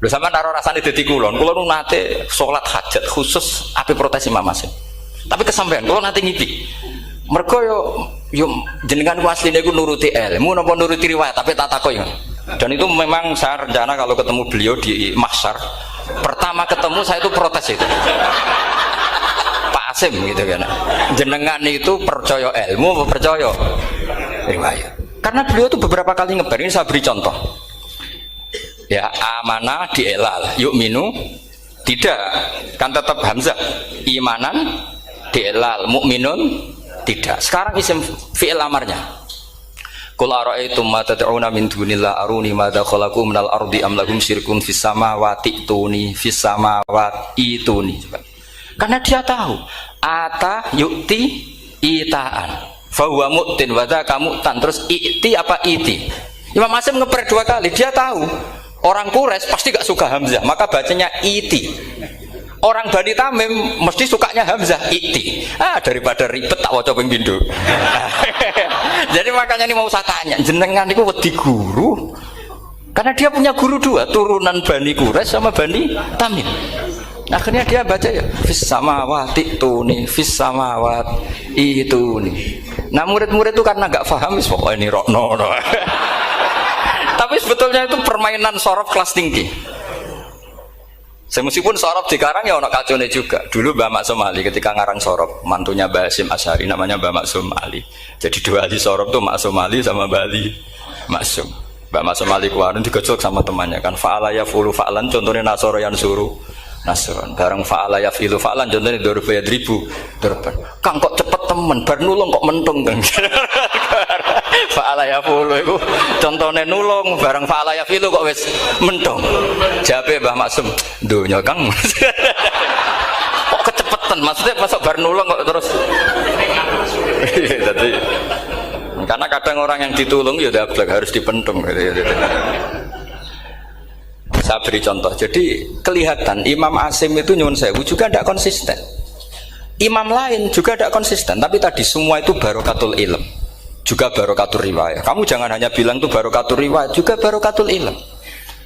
Lho sampean karo rasane dadi kulon nate salat hajat khusus ape protes Imam Asim. Tapi kesampean kula nate ngipi. Mergo yo jenengan ku asline ku nuruti ilmu napa nuruti riwayat, tapi tak takoki. Dan itu memang saya rencana kalau ketemu beliau di mahsyar, pertama ketemu saya itu protes itu. Pak Asim gitu kan. Jenengan itu percaya ilmu apa percaya riwayat? Karena beliau itu beberapa kali ngebar, ini saya beri contoh. Ya, amanah dielal, yu'minu tidak, kan tetap hamzah. Imanan dielal, mukminun tidak. Sekarang isim fi'il amarnya. Qul ara'aytum ma tad'una min dunillah aruni madza khalaqu minal ardi am lahum syirkun fis samawati tuni fis samawati tuni. Karena dia tahu ata yu'ti itaan fa huwa mu'tin wa dzaka mu'tan, terus i'ti apa iti. Imam Asim ngeper dua kali, dia tahu orang Quraisy pasti gak suka hamzah, maka bacanya iti. Orang Bani Tamim mesti sukanya hamzah, iti. Daripada ribet tak waca ping pindho. Jadi makanya ini mau saya tanya, jenengan niku wedi guru? Karena dia punya guru dua, turunan Bani Quraisy sama Bani Tamim. Akhirnya dia baca ya fis samawati tuni fis samawati tuni. Nah murid-murid itu karena gak paham, pokoknya ini rokno. Tapi sebetulnya itu permainan sorof kelas tinggi. Meskipun sorof di karang ya ono kacone juga. Dulu Mbak Maksum Ali ketika ngarang sorof, mantunya Mbak Hasyim Asy'ari namanya Mbak Maksum Ali. Jadi dua ahli sorof tuh Maksum Ali sama Mbak Ali Maksum. Mbak Maksum Ali kemarin digojok sama temannya kan. Fa'ala yafulu fa'lan, contohnya nasoro yang suruh nasron. Bareng fa'ala yafilu fa'lan, contohnya dorba yadribu dorban. Kang kok cepet temen, bar nulung kok mentung kan. Fa'ala yafulu itu contohnya nulung, bareng fa'ala yafilu kok wis mentung. Jawabe Mbah Maksum, donya Kang. Kok kecepetan, maksudnya masuk bar nulung kok terus. Jadi karena kadang orang yang ditulung ya dablek harus dipentung gitu. Saya beri contoh. Jadi kelihatan Imam Asim itu nyuwun sewu juga tidak konsisten. Imam lain juga tidak konsisten. Tapi tadi semua itu barokatul ilm, juga barokatul riwayat. Kamu jangan hanya bilang itu barokatul riwayat, juga barokatul ilm.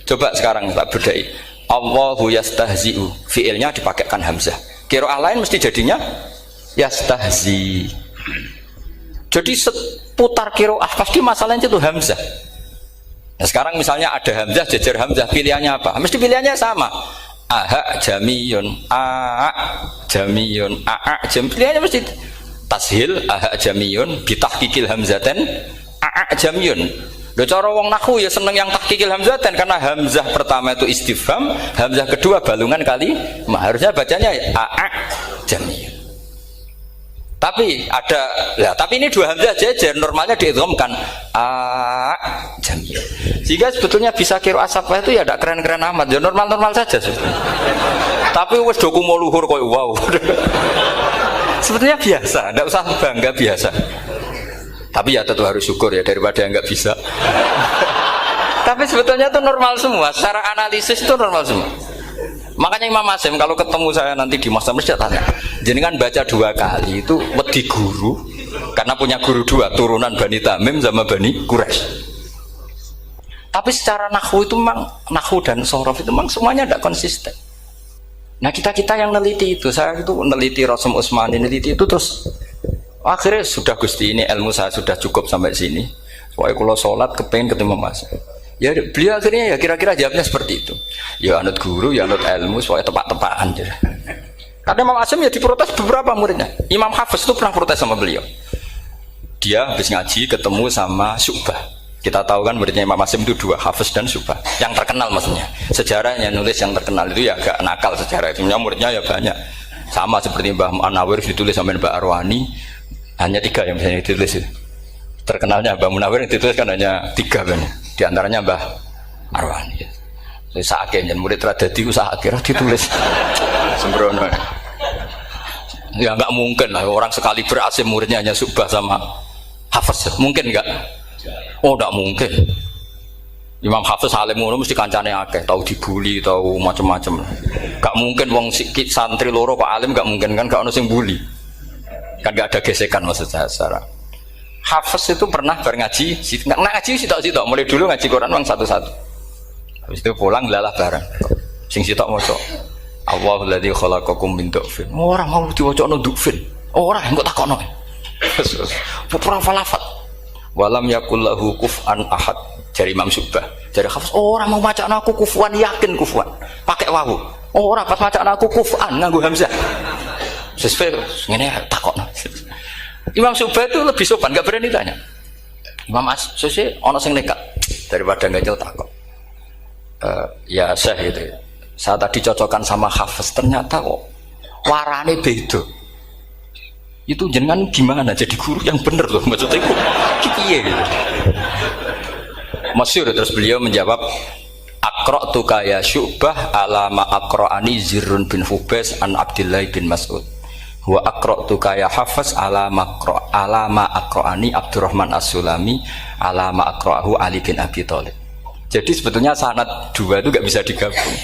Coba sekarang tak bedai. Allahu yastahzi'u, fiilnya dipakaikan hamzah. Qiraah lain mesti jadinya yastahzi. Jadi seputar qiraah pasti masalahnya itu hamzah. Nah sekarang misalnya ada hamzah, jejer hamzah, pilihannya apa? Mesti pilihannya sama. Aha jamiyun, a jamiyun, a jam. Pilihannya mesti tashil, aha jamiyun, bitahqiqil hamzaten, a jamiyun. Lho cara wong nahwu ya seneng yang tahqiqil hamzaten karena hamzah pertama itu istifham, hamzah kedua balungan kali, harusnya bacanya a jamiyun. Tapi ada, ya, tapi ini dua hamzah jejer, normalnya diidghamkan a jamiyun. Sehingga sebetulnya bisa qiraah safah itu ya tidak keren-keren amat, ya normal-normal saja sebetulnya. Tapi wis doku mau luhur koyo wow. Sebetulnya biasa, tidak usah bangga, biasa. Tapi ya tentu harus syukur ya daripada yang nggak bisa. Tapi sebetulnya itu normal semua, secara analisis itu normal semua. Makanya Imam Asim kalau ketemu saya nanti di masa masjid tanya, jenengan baca dua kali itu wedi guru, karena punya guru dua, turunan Bani Tamim sama Bani Quraisy. Tapi secara nahwu itu memang, nahwu dan sorof itu memang semuanya tidak konsisten. Nah kita yang neliti itu, saya itu neliti Rasul Utsmani, neliti itu terus akhirnya sudah Gusti ini ilmu saya sudah cukup sampai sini. Soalnya kalau sholat kepengen ketemu Mas. Ya beliau akhirnya ya kira-kira jawabnya seperti itu. Ya anut guru, ya anut ilmu, soalnya tepak-tepakan. Karena Imam Asim ya diprotes beberapa muridnya. Imam Hafiz itu pernah protes sama beliau. Dia habis ngaji ketemu sama Syu'bah. Kita tahu kan muridnya Imam Asim itu dua, Hafiz dan Syu'bah. Yang terkenal maksudnya. Sejarahnya nulis yang terkenal itu ya agak nakal sejarah itu. Muridnya ya banyak. Sama seperti Mbah Munawir ditulis sama Mbak Arwani, hanya 3 yang bisa ditulis. Terkenalnya Mbah Munawir yang ditulis kan hanya 3 kan. Di antaranya Mbah Arwani. Saya sakit, dan murid radadi usaha akhirnya ditulis. Sembrono. Ya nggak mungkin lah orang sekali berhasil muridnya hanya Subah sama Hafiz. Mungkin nggak? Oh nggak mungkin. Imam Hafiz alim ngono mesti kancane akeh, tahu dibully, tahu macam-macam. Gak mungkin wong sikit santri loro kok alim, gak mungkin kan, gak ono sing bully. Kan gak ada gesekan maksud saya secara. Hafiz itu pernah ngaji, nggak ngaji sitok-sitok, mulai dulu ngaji Quran wong satu-satu. Habis itu pulang lalah bareng. Sing sitok maca. Allahul ladzi khalaqakum min du'fin. Ora mau diwacana du'fin. Ora engko takokno. Pura falafat. Walam yakul lahu kuf'an ahad. Dari Imam Subah, dari Hafiz, orang mau macam aku kufuan, yakin kufuan, pakai wawu. Orang pas macam aku kufuan, nganggu hamzah. Sesuai, ini takut. Imam Subah itu lebih sopan, nggak berani tanya. Imam As-Susi, ono sing nekat daripada nggak jauh takut. Ya Syekh itu, saya tadi cocokkan sama Hafiz, ternyata kok warane beda. Itu jenengan gimana jadi guru yang bener loh, maksudnya itu, kipiye gitu. Masyhur terus beliau menjawab Aqra'tu ya Syu'bah ala ma aqra'ani Zirrun bin Hubais an Abdullah bin Mas'ud wa aqra'tu ya Hafiz ala ma aqra'ani Abdurrahman As-Sulami ala ma aqra'ahu Ali bin Abi Thalib. Jadi sebetulnya sanad dua itu gak bisa digabung.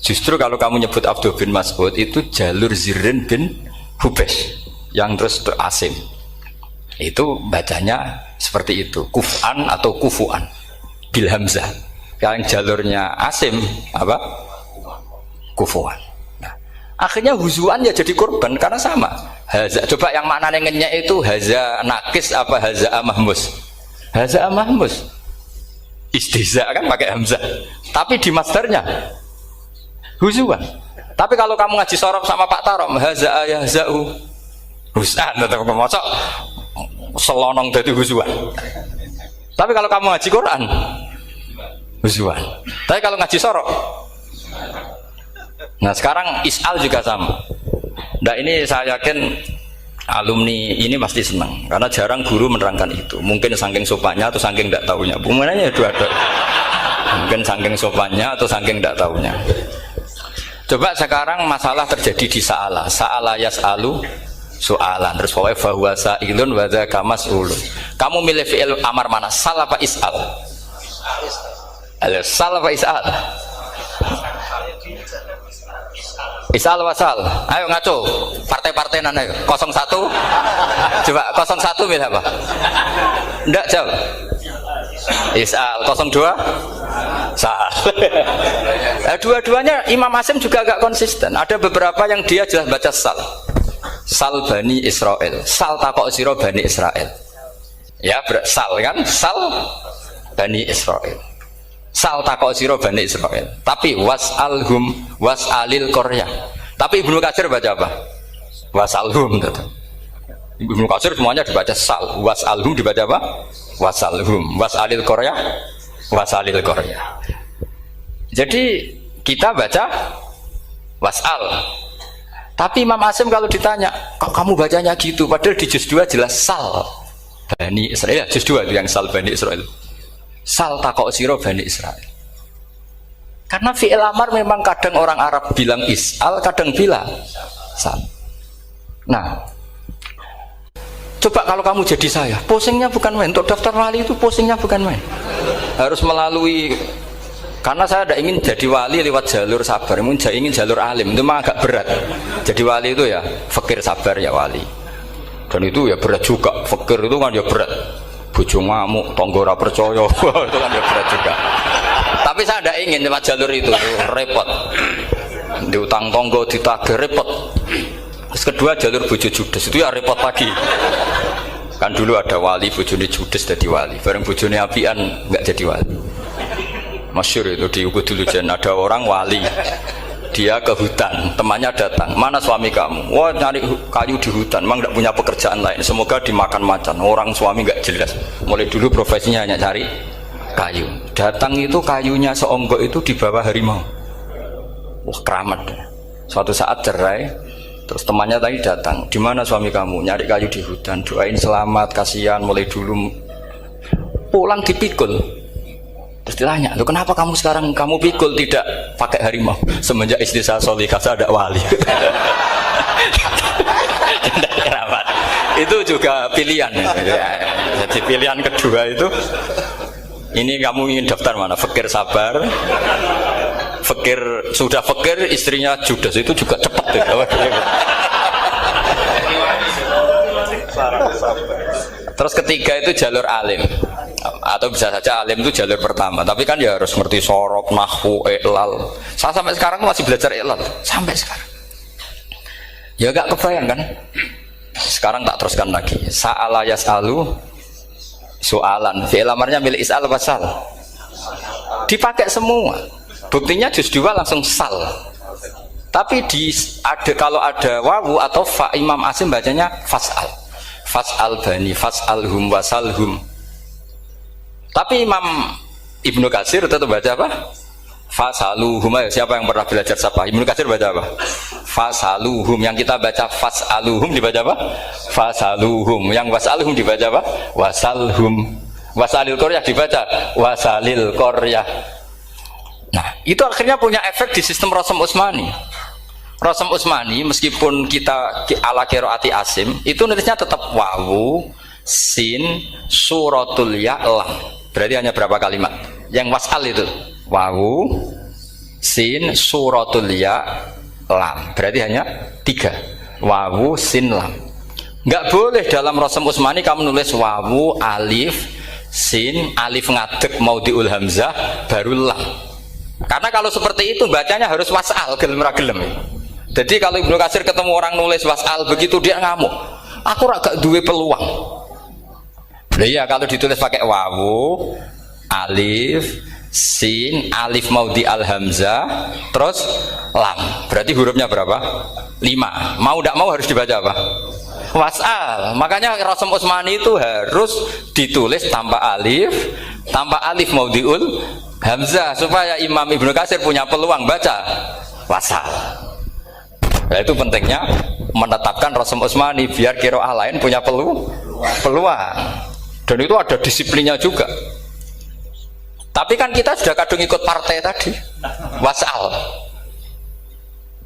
Justru kalau kamu nyebut Abdul bin Mas'ud itu jalur Zirrun bin Hubais yang terus Asim. Itu bacanya seperti itu, kuf'an atau kufu'an bil hamzah. Yang jalurnya Asim apa? Kufuan. Nah, akhirnya huzuan ya jadi korban karena sama. Haza, coba yang maknanya ngenyek itu haza nakis apa haza mahmus? Haza mahmus. Istihza kan pakai hamzah. Tapi di masdarnya huzuan. Tapi kalau kamu ngaji sorof sama Pak Tarom haza ayahza'u husan atau mosok selonong dari huzuan. Tapi kalau kamu ngaji Quran huzuan. Tapi kalau ngaji sorok. Nah sekarang is'al juga sama. Nah ini saya yakin alumni ini pasti senang karena jarang guru menerangkan itu. Mungkin saking sopannya atau saking tidak tahunya. Bagaimana dua-dua. Mungkin saking sopannya atau saking tidak tahunya. Coba sekarang masalah terjadi di Sa'ala yas'alu soalan terus pokoknya fahuwa sa'ilun wa dzaka mas'ulun. Kamu milih fi'il amar mana? Sal apa is'al? Sal apa is'al? Is'al wa sal. Ayo ngaco. Partai-partai nana ayo. 01. Coba 01 milih apa? Enggak jawab. Is'al. 02 sal. Dua-duanya Imam Asim juga agak konsisten. Ada beberapa yang dia jelas baca sal. Sal Bani Israel, sal takok sira Bani Israel. Ya, sal kan? Sal Bani Israel. Sal takok sira Bani Israel. Tapi was'alhum was'alil Korea. Tapi Ibnu Katsir baca apa? Was'alhum tetap. Ibnu Katsir semuanya dibaca sal, was'alhum dibaca apa? Was'alhum, was'alil Korea, was'alil Korea. Jadi kita baca was'al. Tapi Imam Asim kalau ditanya, kok kamu bacanya gitu? Padahal di juz 2 jelas sal Bani Israel. Juz 2 itu yang sal Bani Israel. Sal takok siro Bani Israel. Karena fi'il amar memang kadang orang Arab bilang is'al, kadang bilang sal. Nah, coba kalau kamu jadi saya, pusingnya bukan main. Untuk daftar wali itu pusingnya bukan main. Harus melalui. Karena saya tidak ingin jadi wali lewat jalur sabar, ingin jalur alim, itu memang agak berat. Jadi wali itu ya fakir sabar ya wali. Dan itu ya berat juga, fakir itu kan ya berat. Bojo ngamuk, tangga ora percaya, itu kan ya berat juga. Tapi saya tidak ingin lewat jalur itu repot. Diutang tangga ditagih repot. Terus kedua jalur bojo judes itu ya repot lagi. Kan dulu ada wali bojone judes jadi wali, bareng bojone apian nggak jadi wali. Masyhur itu di Ukudulujan ada orang wali, dia ke hutan, temannya datang, mana suami kamu? Wah nyari kayu di hutan, memang tidak punya pekerjaan lain, semoga dimakan macan. Orang suami nggak jelas, mulai dulu profesinya hanya cari kayu. Datang itu kayunya seonggok itu di bawah harimau. Wah keramat. Suatu saat cerai, Terus temannya tadi datang, di mana suami kamu? Nyari kayu di hutan, doain selamat, kasihan, mulai dulu. Pulang dipikul. Terus ditanya, loh kenapa kamu sekarang kamu pikul tidak pakai harimau? Semenjak istri saya solihah, saya ada wali. Itu juga pilihan. Jadi pilihan kedua itu, ini kamu ingin daftar mana? Fakir sabar, fakir sudah fakir, istrinya judes, itu juga cepat. Terus ketiga itu jalur alim, atau bisa saja alim itu jalur pertama. Tapi kan ya harus ngerti sorok, nahwu, i'lal. Saya sampai sekarang masih belajar i'lal sampai sekarang. Ya gak kebayang kan? Sekarang tak teruskan lagi. Sa'ala yas'alu soalan. Fi'il amarnya milik is'al apa sal? Dipakai semua. Buktinya juz 2 langsung sal. Tapi kalau ada wawu atau fa, Imam Asim bacanya fas'al. Fas'al bani, fas'alhum wasalhum. Tapi Imam Ibnu Katsir tetap baca apa? Fasaluhum. Siapa yang pernah belajar siapa? Ibnu Katsir baca apa? Fasaluhum. Yang kita baca fasaluhum dibaca apa? Fasaluhum. Yang wasaluhum dibaca apa? Wasalhum. Wasalil qaryah dibaca wasalil qaryah. Nah, itu akhirnya punya efek di sistem Rasm Utsmani. Rasm Utsmani meskipun kita ala qiraati Asim, itu nulisnya tetap wawu, sin, suratul ya, lam. Berarti hanya berapa kalimat? Yang wasal itu wawu, sin, suratul ya, lam. Berarti hanya 3. Wawu, sin, lam. Enggak boleh dalam Rasm Utsmani kamu nulis wawu, alif, sin, alif ngadeg maudhi'ul hamzah, baru lam. Karena kalau seperti itu bacanya harus wasal, gelem ra gelem. Jadi kalau Ibnu Katsir ketemu orang nulis wasal begitu dia ngamuk. Aku agak duwe peluang. Nah iya kalau ditulis pakai wawu, alif, sin, alif maudhi al hamzah, terus lam. Berarti hurufnya berapa? 5. Mau tidak mau harus dibaca apa? Wasal. Makanya Rasm Utsmani itu harus ditulis tanpa alif maudhiul hamzah supaya Imam Ibnu Katsir punya peluang baca wasal. Nah, itu pentingnya menetapkan Rasm Utsmani biar qiraah lain punya peluang. Dan itu ada disiplinnya juga. Tapi kan kita sudah kadung ikut partai tadi, wasal.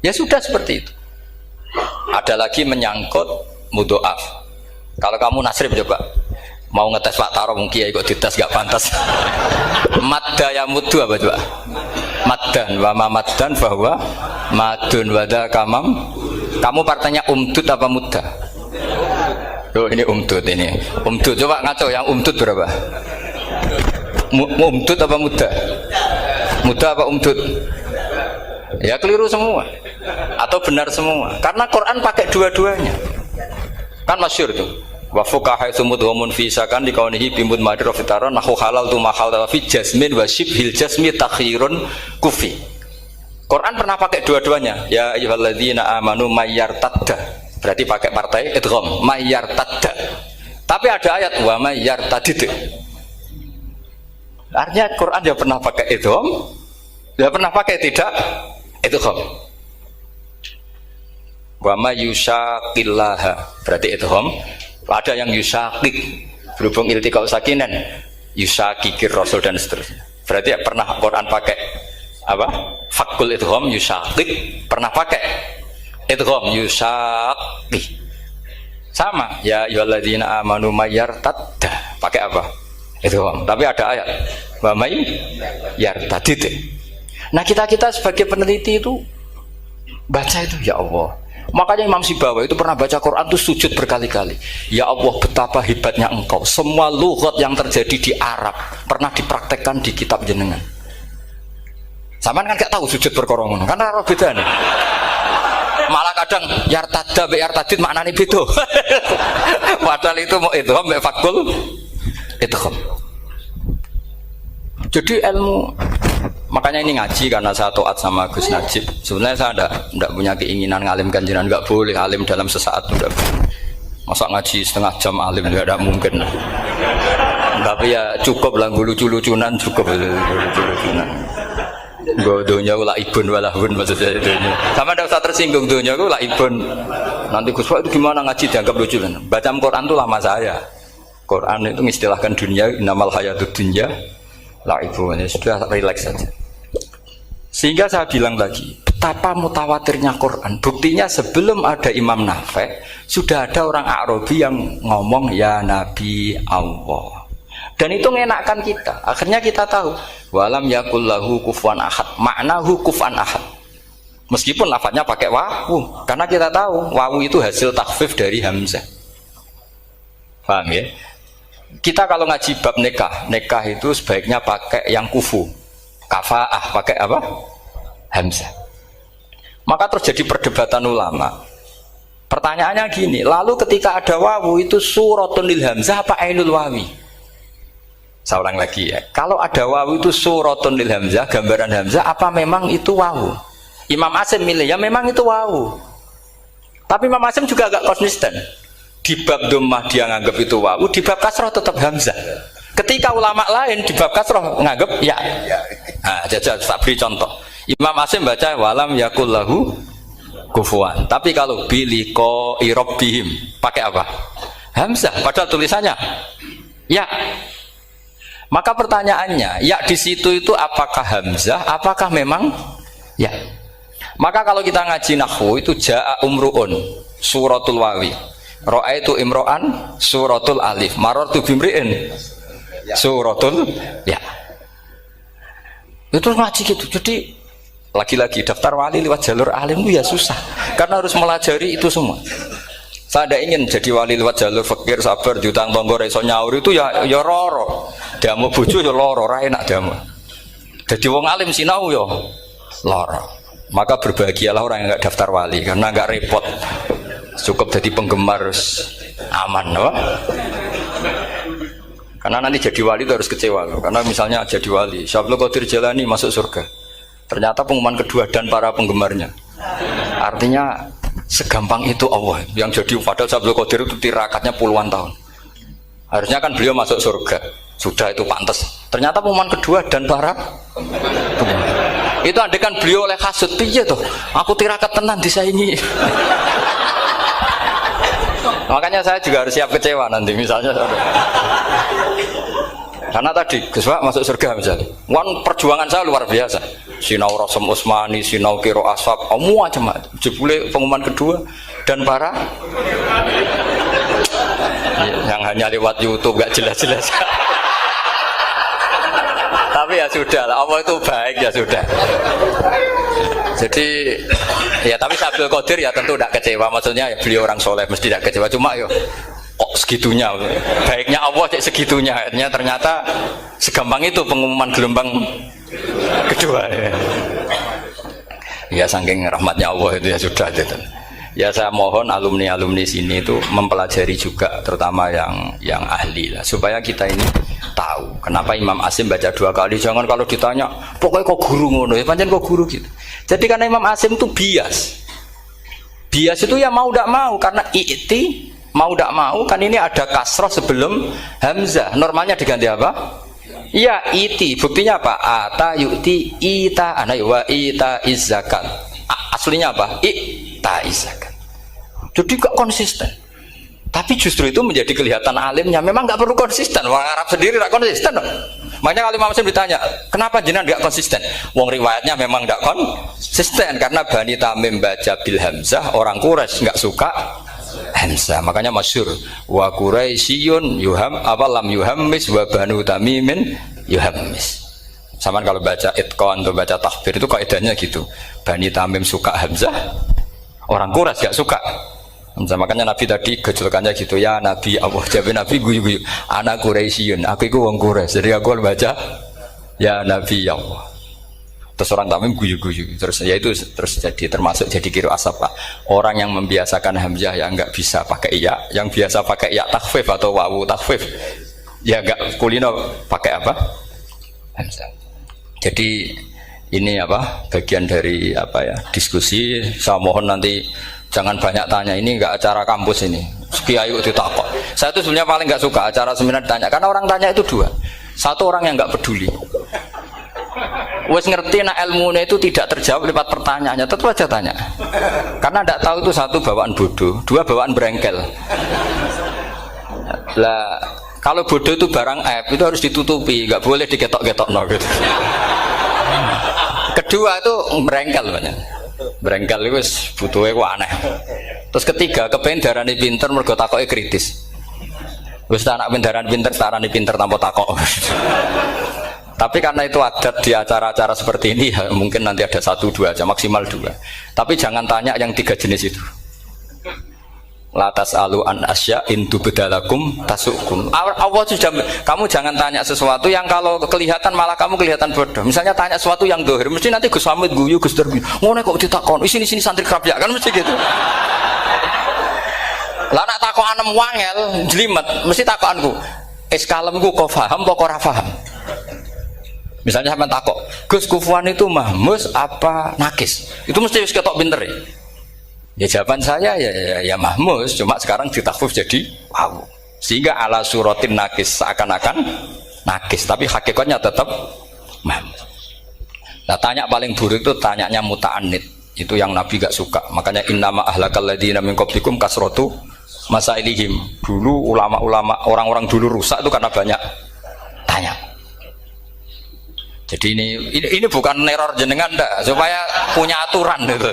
Ya sudah seperti itu. Ada lagi menyangkut mudhoaf. Kalau kamu nasrib coba, mau ngetes Pak Taro mungkin ya ikut dites gak pantas. Madda ya mudhu apa coba? Maddan wa ma maddan bahwa madun wada kamam. Kamu partainya umdud apa mudda? Loh ini umdud ini. Umdud coba ngaco yang umdud berapa? Umdud apa mudda? Mudda apa umdud? Ya keliru semua. Atau benar semua. Karena Quran pakai dua-duanya. Kan masyhur tuh. Wa fuqaha sumudhumun fi sakan di kaunihi bimud madra fitaran nahu halal tu mahal fi jasmin wa shibhil jasmi takhirun kufi. Quran pernah pakai dua-duanya. Ya ayyuhalladzina amanu mayyartadda. Berarti pakai partai idgham mayyartadda. Tapi ada ayat wa mayyartadid. Artinya Quran dia pernah pakai idgham, dia pernah pakai tidak idgham. Wa mayyushaqillaha. Berarti idgham. Ada yang yusakik berhubung iltiqau sakinan yusakikir rasul dan seterusnya. Berarti pernah Quran pakai apa? Fakul idgham yusakik, pernah pakai idgham yusakik. Sama ya ayyuhalladzina amanu mayyartadda. Pakai apa? Idgham. Tapi ada ayat wa may yartadid. Nah, kita sebagai peneliti itu baca itu ya Allah. Makanya Imam Sibawa itu pernah baca Quran itu sujud berkali-kali. Ya Allah betapa hebatnya engkau. Semua lughat yang terjadi di Arab pernah dipraktekkan di kitab jenengan. Saman kan gak tahu sujud berkorongan karena Arab beda nih. Malah kadang yartada be yartadid maknanya beda. Padahal itu mau idgham be fakul idgham. Jadi ilmu. Makanya ini ngaji karena saya taat sama Gus Najib. Sebenarnya saya tidak punya keinginan ngalimkan jenengan, nggak boleh alim dalam sesaat itu. Masa ngaji setengah jam alim nggak mungkin. Tapi ya cukup lah lucu-lucunan cukup lucu-lucunan. Gue dunia gue laibun walahun maksudnya dunia. Sama ndak usah tersinggung dunia gue laibun. Nanti Gus Pak itu gimana ngaji dianggap lucu kan? Baca Quran tuh lama saya. Quran itu mengistilahkan dunia innamal hayatud dunya laibun. Ya sudah relax saja. Sehingga saya bilang lagi, betapa mutawatirnya Quran. Buktinya sebelum ada Imam Nafi' sudah ada orang Arabi yang ngomong ya Nabi Allah. Dan itu mengenakkan kita. Akhirnya kita tahu walam yakul lahu kufuwan ahad. Maknahu kufuwan ahad. Meskipun lafadznya pakai wawu, karena kita tahu wawu itu hasil takhfif dari hamzah. Paham ya? Kita kalau ngaji bab nikah itu sebaiknya pakai yang kufu. Kafaah pakai apa? Hamzah. Maka terjadi perdebatan ulama. Pertanyaannya gini, lalu ketika ada wawu itu suratun lil hamzah apa ainul wawi? Saya ulang lagi ya. Kalau ada wawu itu suratun lil hamzah, gambaran hamzah, apa memang itu wawu? Imam Asim milih ya memang itu wawu. Tapi Imam Asim juga agak konsisten. Di bab dhammah dia nganggap itu wawu, di bab kasroh tetap hamzah. Ketika ulama lain di bab kasroh nganggap ya. Nah, jajal tak beri contoh. Imam Asim baca walam yakul lahu kufuwan. Tapi kalau biliko irobihim pakai apa? Hamzah. Padahal tulisannya ya. Maka pertanyaannya, ya di situ itu apakah hamzah, apakah memang ya? Maka kalau kita ngaji nahwu itu jaa umruun suratul wawi, ra'aitu imro'an suratul alif, marartu bimri'in suratul ya. Itu ngaji gitu. Jadi lagi-lagi daftar wali lewat jalur alim itu ya susah, karena harus melajari itu semua. Saya tidak ingin jadi wali lewat jalur fakir sabar diutang tonggo reso nyaur itu ya roro. Damu bojo ya loro, ora enak damu. Jadi wong alim sinau ya loro. Maka berbahagialah orang yang enggak daftar wali karena enggak repot. Cukup jadi penggemar aman, apa? Karena nanti jadi wali itu harus kecewa loh. Karena misalnya jadi wali, Syabul Qadir Jalani masuk surga. Ternyata pengumuman kedua dan para penggemarnya. Artinya segampang itu Allah yang jadi padahal Syabul Qadir itu tirakatnya puluhan tahun. Harusnya kan beliau masuk surga. Sudah itu pantas. Ternyata pengumuman kedua dan para itu andekan beliau oleh hasud piye tuh. Aku tirakat tenan disaingi. Makanya saya juga harus siap kecewa nanti misalnya. Karena tadi Gus Pak masuk surga misalnya. Perjuangan saya luar biasa. Sinau Rasul Utsmani, sinau Kiro Asab, semua macam-macam. Jebule pengumuman kedua dan para yang hanya lewat YouTube gak jelas-jelas. Tapi ya sudah lah, Allah itu baik ya sudah. Jadi ya tapi Syabul Qadir ya tentu tidak kecewa. Maksudnya ya, beliau orang soleh mesti tidak kecewa. Cuma yo kok segitunya baiknya Allah cek segitunya. Ternyata segampang itu pengumuman gelombang kedua ya saking rahmatnya Allah itu ya sudah gitu. Ya saya mohon alumni-alumni sini itu mempelajari juga terutama yang ahli lah supaya kita ini tahu kenapa Imam Asim baca 2 kali. Jangan kalau ditanya pokoknya kok guru ngono ya pancen kok guru gitu. Jadi karena Imam Asim itu bias itu ya mau tidak mau karena i'ti mau tidak mau kan ini ada kasroh sebelum hamzah normalnya diganti apa? Iya iti, buktinya apa? Ata yu'ti ita ana wa ita izzakat. Aslinya apa? Ita izzakat. Jadi gak konsisten. Tapi justru itu menjadi kelihatan alimnya. Memang gak perlu konsisten. Orang Arab sendiri gak konsisten. Makanya kalau Imam Muslim ditanya, kenapa jenengan gak konsisten? Wong riwayatnya memang gak konsisten karena Bani Tamim baca bil hamzah, orang Quraisy gak suka hamzah. Makanya masyhur wa Quraisyun yuham apa lam yuhammis wa Banu Tamimin yuhammis. Sama kalau baca itqan atau baca tahbir itu kaidahnya gitu. Bani Tamim suka hamzah, orang Quraisy gak suka hamzah. Makanya Nabi tadi gejolkannya gitu ya Nabi Allah jawab Nabi guyu-guyu anak Quraisyun aku itu wong Quraisy jadi aku baca ya Nabi Allah. Terus orang Tamim guyu-guyu terus ya itu terus jadi termasuk jadi kiro asap Pak. Orang yang membiasakan hamzah yang enggak bisa pakai ya, yang biasa pakai ya takhfif atau wawu takhfif ya enggak kulino pakai apa? Hamzah. Jadi ini apa? Bagian dari apa ya? Diskusi. Saya mohon nanti jangan banyak tanya, ini enggak acara kampus ini. Kiai itu takut. Saya itu sebenarnya paling enggak suka acara seminar tanya karena orang tanya itu dua. Satu orang yang enggak peduli. Wes ngerti nak ilmunya itu tidak terjawab lewat pertanyaannya, tetap aja tanya. Karena tidak tahu itu satu bawaan bodoh, dua bawaan berengkel. Lah kalau bodoh itu barang aib itu harus ditutupi, nggak boleh diketok-ketok no gitu. Kedua itu berengkel banyak. Berengkel itu butuhnya kok aneh. Terus ketiga kepengen darani pinter mergo takoke kritis. Wis anak pendaran pinter, darani pinter tanpa takok. Tapi karena itu adat di acara-acara seperti ini ya, mungkin nanti ada 1-2 aja, maksimal 2. Tapi jangan tanya yang 3 jenis itu. Latas alu an asya intu bedalakum tasukum. Allah sudah, kamu jangan tanya sesuatu yang kalau kelihatan malah kamu kelihatan bodoh. Misalnya tanya sesuatu yang dohir, mesti nanti Gus Hamid guyu, Gus Darbi. Ngono kok ditakon, sini santri kerap ya kan mesti gitu. Lah nak takon anem wangel, jelimet, mesti takonku. Kalemku kok paham apa ora paham? Misalnya sampean takok, Gus kufuan itu mahmus apa nakis? Itu mesti wis ketok pinter ya. Ya jawaban saya ya mahmus, cuma sekarang ditakhfif jadi wow. Sehingga ala suratin nakis seakan-akan nakis, tapi hakikatnya tetap mahmus. Nah, tanya paling buruk itu tanyanya muta'annid. Itu yang Nabi gak suka. Makanya innama ahlakal ladzina min qablikum kasratu masailihim. Dulu ulama-ulama orang-orang dulu rusak itu karena banyak tanya. Jadi ini bukan neror jenengan dah, supaya punya aturan gitu.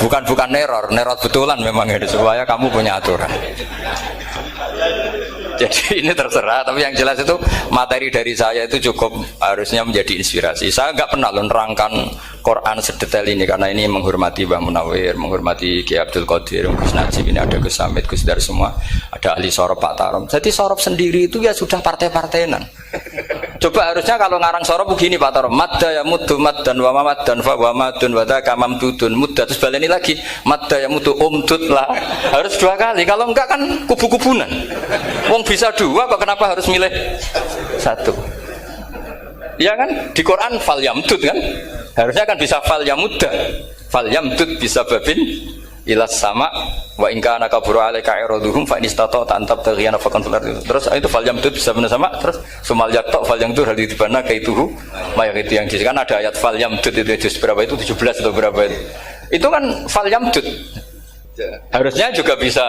Bukan neror betulan memang itu supaya kamu punya aturan. Jadi ini terserah, tapi yang jelas itu materi dari saya itu cukup harusnya menjadi inspirasi. Saya nggak pernah nerangkan Quran sedetail ini karena ini menghormati Mbah Munawir, menghormati Ki Abdul Qadir, Gus Najib, ini ada Gus Hamid, Gus Dar semua, ada ahli sorop Pak Tarom. Jadi sorop sendiri itu ya sudah partai-partainan. Coba harusnya kalau ngarang sorop begini Pak Tarom, madda ya muddu maddan wa mamaddan fa wa madun wa dzaka mamdudun mudda, terus baleni lagi madda ya muddu umdud lah. Harus 2 kali, kalau enggak kan kubu-kubunan. Wong bisa 2 kok kenapa harus milih 1? Ya kan di Quran fal yamdud kan, harusnya kan bisa fal yamudda, fal yamdud bisa babin ilas sama wa in kana kaburu alaika iraduhum fa in istata'ta an tabtaghiyana faqan fil ardi. Terus itu fal yamdud bisa benar sama, terus sumal yaqta fal yamdud hal dibana kaituhu mayang itu yang kan ada ayat fal yamdud itu juz berapa itu 17 atau berapa itu. Itu kan fal yamdud. Harusnya juga bisa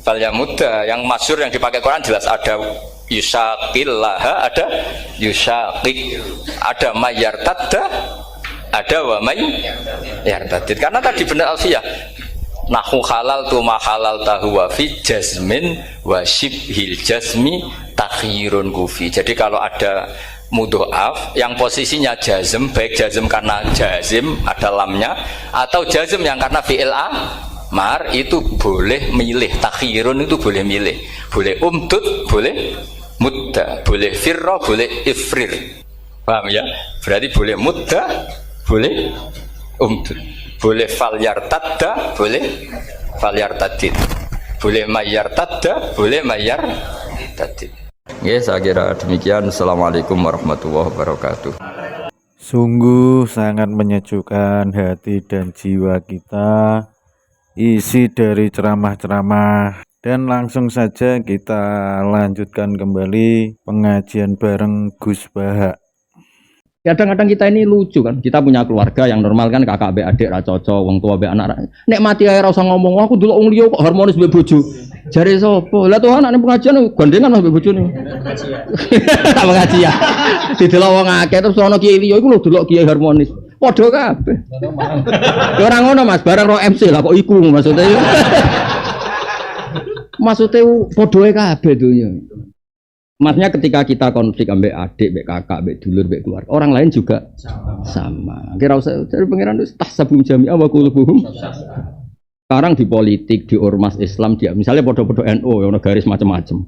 fal yamudda. Yang masyhur yang dipakai Quran jelas ada yusaqillaha, ada yusaqik, ada mayyartadda, ada wa may yartadid. Karena tadi benar alfiyah nahu halal tu ma halal tahu wa fi jazmin wa shibhil jazmi takhirun kufi. Jadi kalau ada mudhoaf yang posisinya jazm, baik jazm karena jazim ada lamnya atau jazm yang karena fi'il amar, itu boleh milih. Takhirun itu boleh milih, boleh umdud, boleh mudda, boleh firra, boleh ifrir. Paham ya? Berarti boleh mudda, boleh umdud, boleh fal yartadda, boleh fal yartadid, boleh mayyartadda, boleh mayyartadid. Nggih, saya kira demikian. Assalamualaikum warahmatullahi wabarakatuh. Sungguh sangat menyejukkan hati dan jiwa kita isi dari ceramah-ceramah. Dan langsung saja kita lanjutkan kembali pengajian bareng Gus Baha. Kadang-kadang kita ini lucu kan, kita punya keluarga yang normal kan, kakak be adik ra cocok, wong tua be anak. Nek mati ae ora usah ngomong, aku delok wong liya kok harmonis be bojo. Jare sapa? Lah Tuhan nek pengajian gandengan mas be bojone. Tak pengajian. Didelok wong akeh terus ana kiai liya iku lho delok kiai harmonis. Padha kabeh. Ya ora ngono Mas, barang ro MC lah kok iku maksudnya. Maksudnya padha kabeh donya. Maksudnya ketika kita konflik ambek adik, ambek kakak, ambek dulur, ambek keluarga, orang lain juga sama. Kira usah cari pangeran itu tasabum jami'ah wa qulubuhum. Sekarang di politik, di ormas Islam, dia misalnya podo-podo NU, ono garis macam-macam.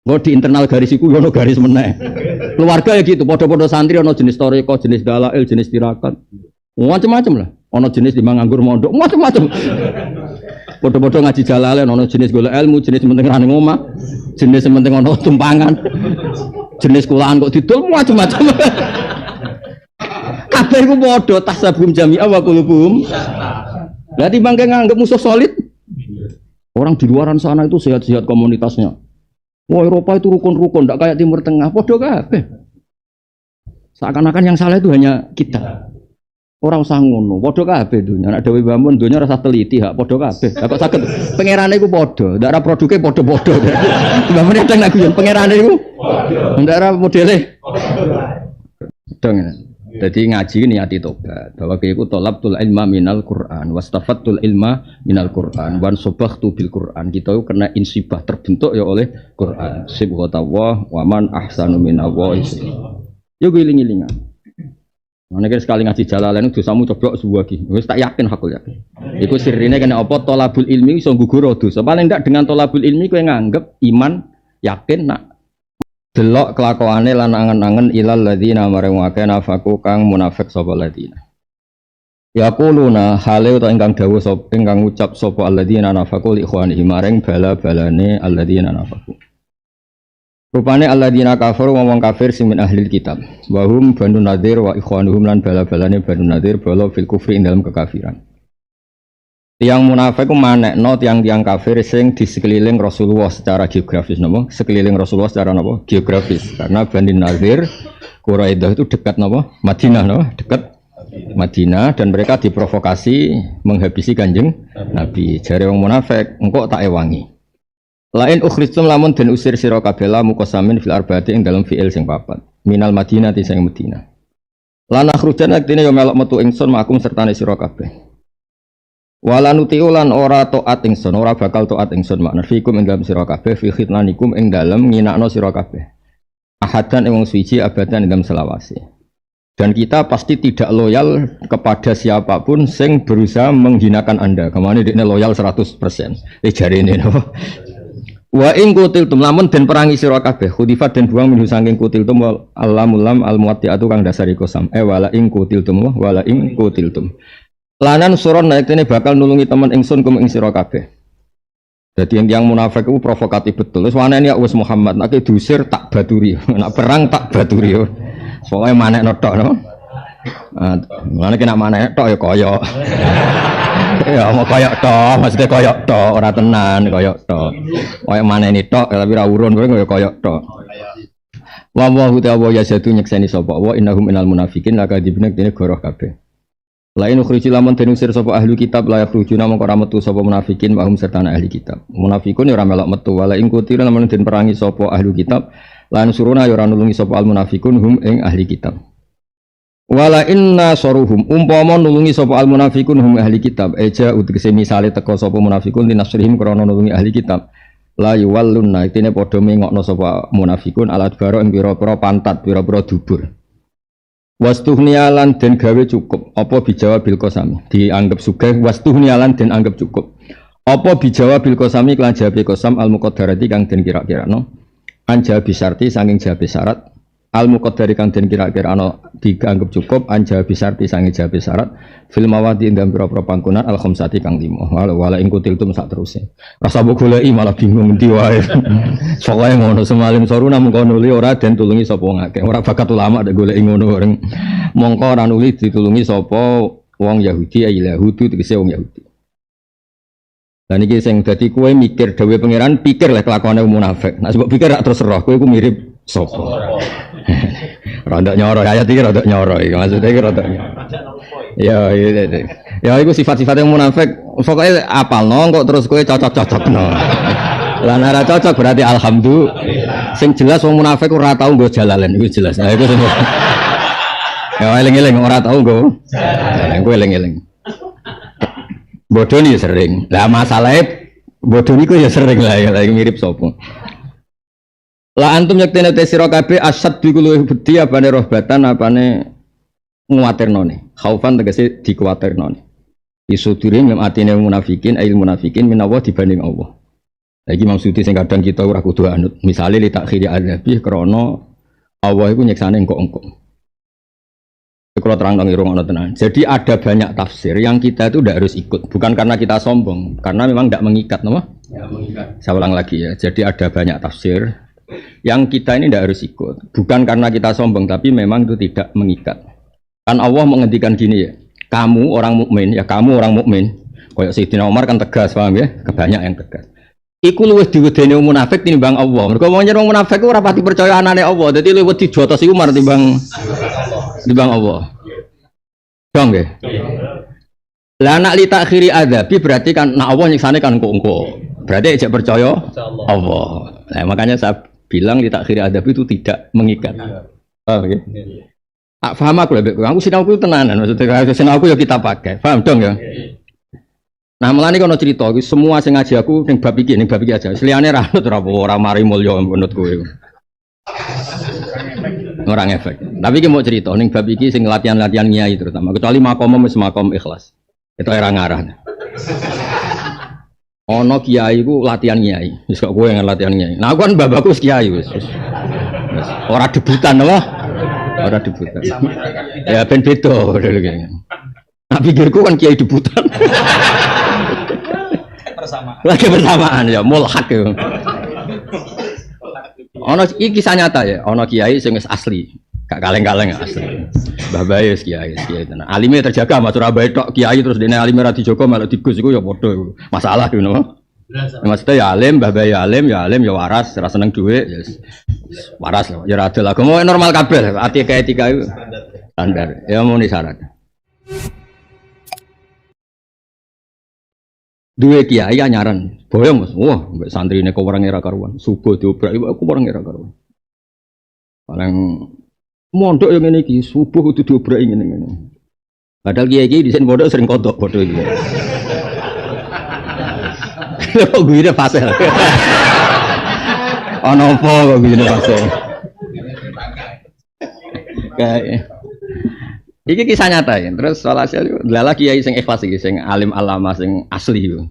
Kok di internal garis iku ono garis meneh. Keluarga ya gitu, podo-podo santri ono jenis toriko, jenis dalail, jenis tirakat. Macam-macam lah. Ono jenis di manganggur mondok, macam-macam. Podo-podo ngaji jalalain, ono jenis golek ilmu, jenis penting rane ngomah, jenis penting ono tumpangan, jenis kulaan kok didol, macam-macam. Kabeh iku podo tasabum jami'ah wa qulubuhum. Lah timbang nganggep musuh solid. Orang di luaran sana itu sehat-sehat komunitasnya. Wah, Eropa itu rukun-rukun, ndak kayak Timur Tengah, podo kabeh. Seakan-akan yang salah itu hanya kita. Orang usah ngono, padha kabeh dunya. Nek dhewe bangun dunya rasa teliti hak padha kabeh. Lah kok saged pangerane iku padha, ndak ora produke padha-padha. Mbamune teng nek guyon pangerane iku padha. Ndak ora modele dong. Jadi ngaji niati tobat. Bahwa iku thalabtul ilma minal Qur'an, wastafattul ilma minal Qur'an, wan subakhtu bil Qur'an. Kita kena insibah terbentuk ya oleh Qur'an. Sibghatullah wa man ahsanu minallahi. Yo giling-gilingan. Mana kira sekali ngaji Jalalain dosamu coblok suwagi. Wis tak yakin hakul yakin. Iku sirine kena apa thalabul ilmi iso nggugur dosa. Paling ndak dengan thalabul ilmi kowe nganggep iman yakin nak delok kelakuane lan angen-angen ilal ladzina marang akeh nafaku kang munafik sapa ladzina. Ya quluna hale utawa ingkang dawuh sapa ingkang ngucap sapa alladzina nafaku li ikhwanihi maring bala-balane alladzina nafaku. Rupane alladzina kafaru wong kafir sing min ahlil kitab. Wa hum Banu Nadir wa ikhwanuhum lan bala-balane Banu Nadir bala fil kufri ing dalam kekafiran. Tiang munafik ku manekno tiang-tiang kafir sing di sekeliling Rasulullah secara geografis napa? Sekeliling Rasulullah secara napa? Geografis. Karena Bani Nadir Quraidah itu dekat napa? Madinah napa? Dekat Madinah dan mereka diprovokasi menghabisi Kanjeng Nabi. Jare wong munafik, engko tak ewangi. Lain ukhrijtum lamun den usir sira kabeh la muqasamin fil arbaati ing dalam fi'il sing papat. Minal Madinah ti sing Madinah. Lan akhrujan aktine yo melok metu ingsun makum sertane sira kabeh. Wala nutiu lan ora taat ingsun, ora bakal taat ingsun makna fikum ing dalam sira kabeh fi khitnanikum ing dalam nginakno sira kabeh. Ahadan ing wong suci abadan ing dalam selawase. Dan kita pasti tidak loyal kepada siapapun sing berusaha menghinakan Anda. Kemana dia loyal 100%. Jari ini no. Wa ing kutiltum lamun den perangi sira kabeh khudifat den buang minhu saking kutiltum alamulam almuwatti'atu kang dasari kosam wala ing kutiltum wala ing kutiltum lanan suron naikne bakal nulungi teman ingsun kum ing sira kabeh. Jadi yang munafik itu provokatif betul. Wis wanene wis Muhammad nek diusir tak baturi nek perang tak baturi soalnya manekno tok no. Mulane kena manekno tok ya kaya ya mau koyok tok, maksudnya koyok tok, ora tenan koyok tok. Koyok maneni tok, tapi ra urun kowe koyok tok. Wa ta'ala yasatu nyekseni sapa wa innahum minal munafiqin laka dibnek dene goroh kabeh. Lain ukhriji lamun den usir sapa ahli kitab la yakhrujuna mongko ora metu sapa munafikin wa hum serta ahli kitab. Munafikun ya ora melok metu wala ing kutira lamun den perangi sapa ahli kitab lan suruna ya ora nulungi sapa al munafikun hum ing ahli kitab. Wala inna saruhum umpama nulungi sapa al munafikun hum ahli kitab eja utegese misale teko sapa munafikun linasrihim krana nulungi ahli kitab la yuwallunna itine padha mengokno sapa munafikun alat baro ing pira-pira pantat pira-pira dubur wastuhnialan den gawe cukup apa bijawab bil qasami dianggap sugih wastuhnialan den anggap cukup apa bijawab bil qasami kelan jawabe qasam al muqaddarati kang den kira-kirano anja bisarti saking jawabe syarat al muqaddari kang den kira-kira ana dianggap cukup anja bisarti sange jabe syarat fil mawadi ndang pira-pira pangkunan al khamsati kang 5 wala ing kutiltum sak teruse rasa mbok goleki malah bingung endi wae soalé ngono semalim soruna mengko nuli ora den tulungi sapa ngakeh ora bakat ulama nek goleki ngono bareng mongko ora nuli ditulungi sapa wong Yahudi ya Yahudi tegese wong Yahudi. Lan iki sing dadi kowe mikir dhewe pangeran pikir lek kelakuane munafik nek sebab pikir rak terus roh kowe ku mirip sapa. Rodok nyoro ayat iki rodok nyoro iki maksudnya iki rodok ya ya iku sifat-sifat yang munafik pokoknya apalno kok terus kowe cocok-cocokno lan ora cocok berarti alhamdulillah sing jelas wong munafik ora tau nggo Jalalain iku jelas nah iku ya eling-eling ora tau nggo Jalalain kowe eling-eling bodoh nih sering lah masalahnya bodoh niku ya sering lah mirip sapa. La antum yaktene te sira kabeh asad bikulu bedi apane rohbatan apane nguwatirnone. Khaufan tegese dikuwatirnone. Isudure ngem atine munafikin ail munafikin minawa dibanding Allah. Lagi maksudnya sing kadang kita ora kudu anut. Misale li takhiri adabi krana Allah iku nyeksane engko-engko. Kalau terang ngono tenan. Jadi ada banyak tafsir yang kita itu tidak harus ikut. Bukan karena kita sombong, karena memang tidak mengikat, nama? Tidak mengikat. Saya ulang lagi ya. Jadi ada banyak tafsir yang kita ini tidak harus ikut, bukan karena kita sombong, tapi memang itu tidak mengikat. Kan Allah menghentikan gini ya, kamu orang mukmin ya kamu orang mukmin. Kayak Sayyidina Umar kan tegas, paham ya? Kebanyak yang tegas. Iku luwih diwedeni wong munafik tinimbang Allah. Mergo wong wong munafik ora pati percaya anane Allah. Dadi luwih wedi jotos iku mar timbang Allah. Dong nggih. Lah nak li takhiri adabi berarti kan nak Allah nyiksane kan engko. Berarti ejek percaya Allah. Nah, makanya saya bilang li takhiri adabi itu tidak mengikat. Paham nggih? Paham aku lho, aku sinauku tenanan. Maksudnya sinauku ya kita pakai. Paham dong ya? Nah, mulane kono cerita semua sing ngaji aku ning bab iki aja. Seliyane ra ora mari mulya menurut kowe. Orang efek. Tapi iki mau cerita ning bab iki sing latihan-latihan nyai terutama kecuali makom wis makom ikhlas. Itu era ngarah. Ono kiai ku latihan nyai. Wis kok kowe yang latihan nyai. Nah, aku kan bapakku kiai wis. Ora debutan apa? Ora debutan. Ya ben beda dulu kayaknya. Nah, pikirku kan kiai debutan. Lagi bersamaan ya, mulhak ya. Ono iki kisah nyata ya, ono kiai sing asli, gak kaleng-kaleng asli. Mbah Bae kiai tenan. Alime terjaga Mas Surabaya tok kiai terus dene alime ra dijogo malah digus iku ya padha iku. Masalah iku no. Maksudnya ya alim, Mbah Bae ya alim ya waras, ra seneng dhuwit ya waras ya ra adil. Agama normal kabeh, etika iku standar. Ya muni syarat. Dua kiai anyaran, boyong mas, wah, mbak santri ini kau orang era karuan, subuh diobrak, aku orang era karuan. Paling mondok yang ini ki, subuh itu diobrak ini. Padahal kiai di sini bodoh sering kodok bodoh ini. Kok gue udah pasel. Ono apa kok gue udah pasel. Kayak. Iki kisah nyata ya. Terus walhasil lala kiai sing ikhlas iki sing alim alama sing asli yo.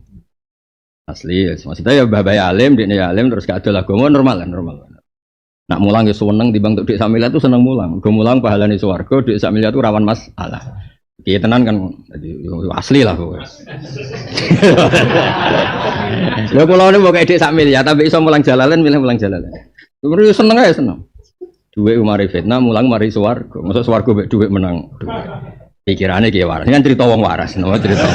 Asli, maksudnya ya babai alim, dekne alim terus gak ada agama normal. Nak mulang ya seneng timbang untuk dik sak miliar itu seneng mulang. Go mulang pahalane swarga, dik sak miliar itu rawan masalah. Kiai tenan kan asli lah kok. Lha kula niku kok dik sak miliar tapi iso mulang jalalan, milih mulang jalalan. Terus seneng ae seneng. Duit mari fitnah, mulang mari swarga. Masuk swarga mek duit menang. Pikirane ki waras. Kan cerita wong waras, no cerita.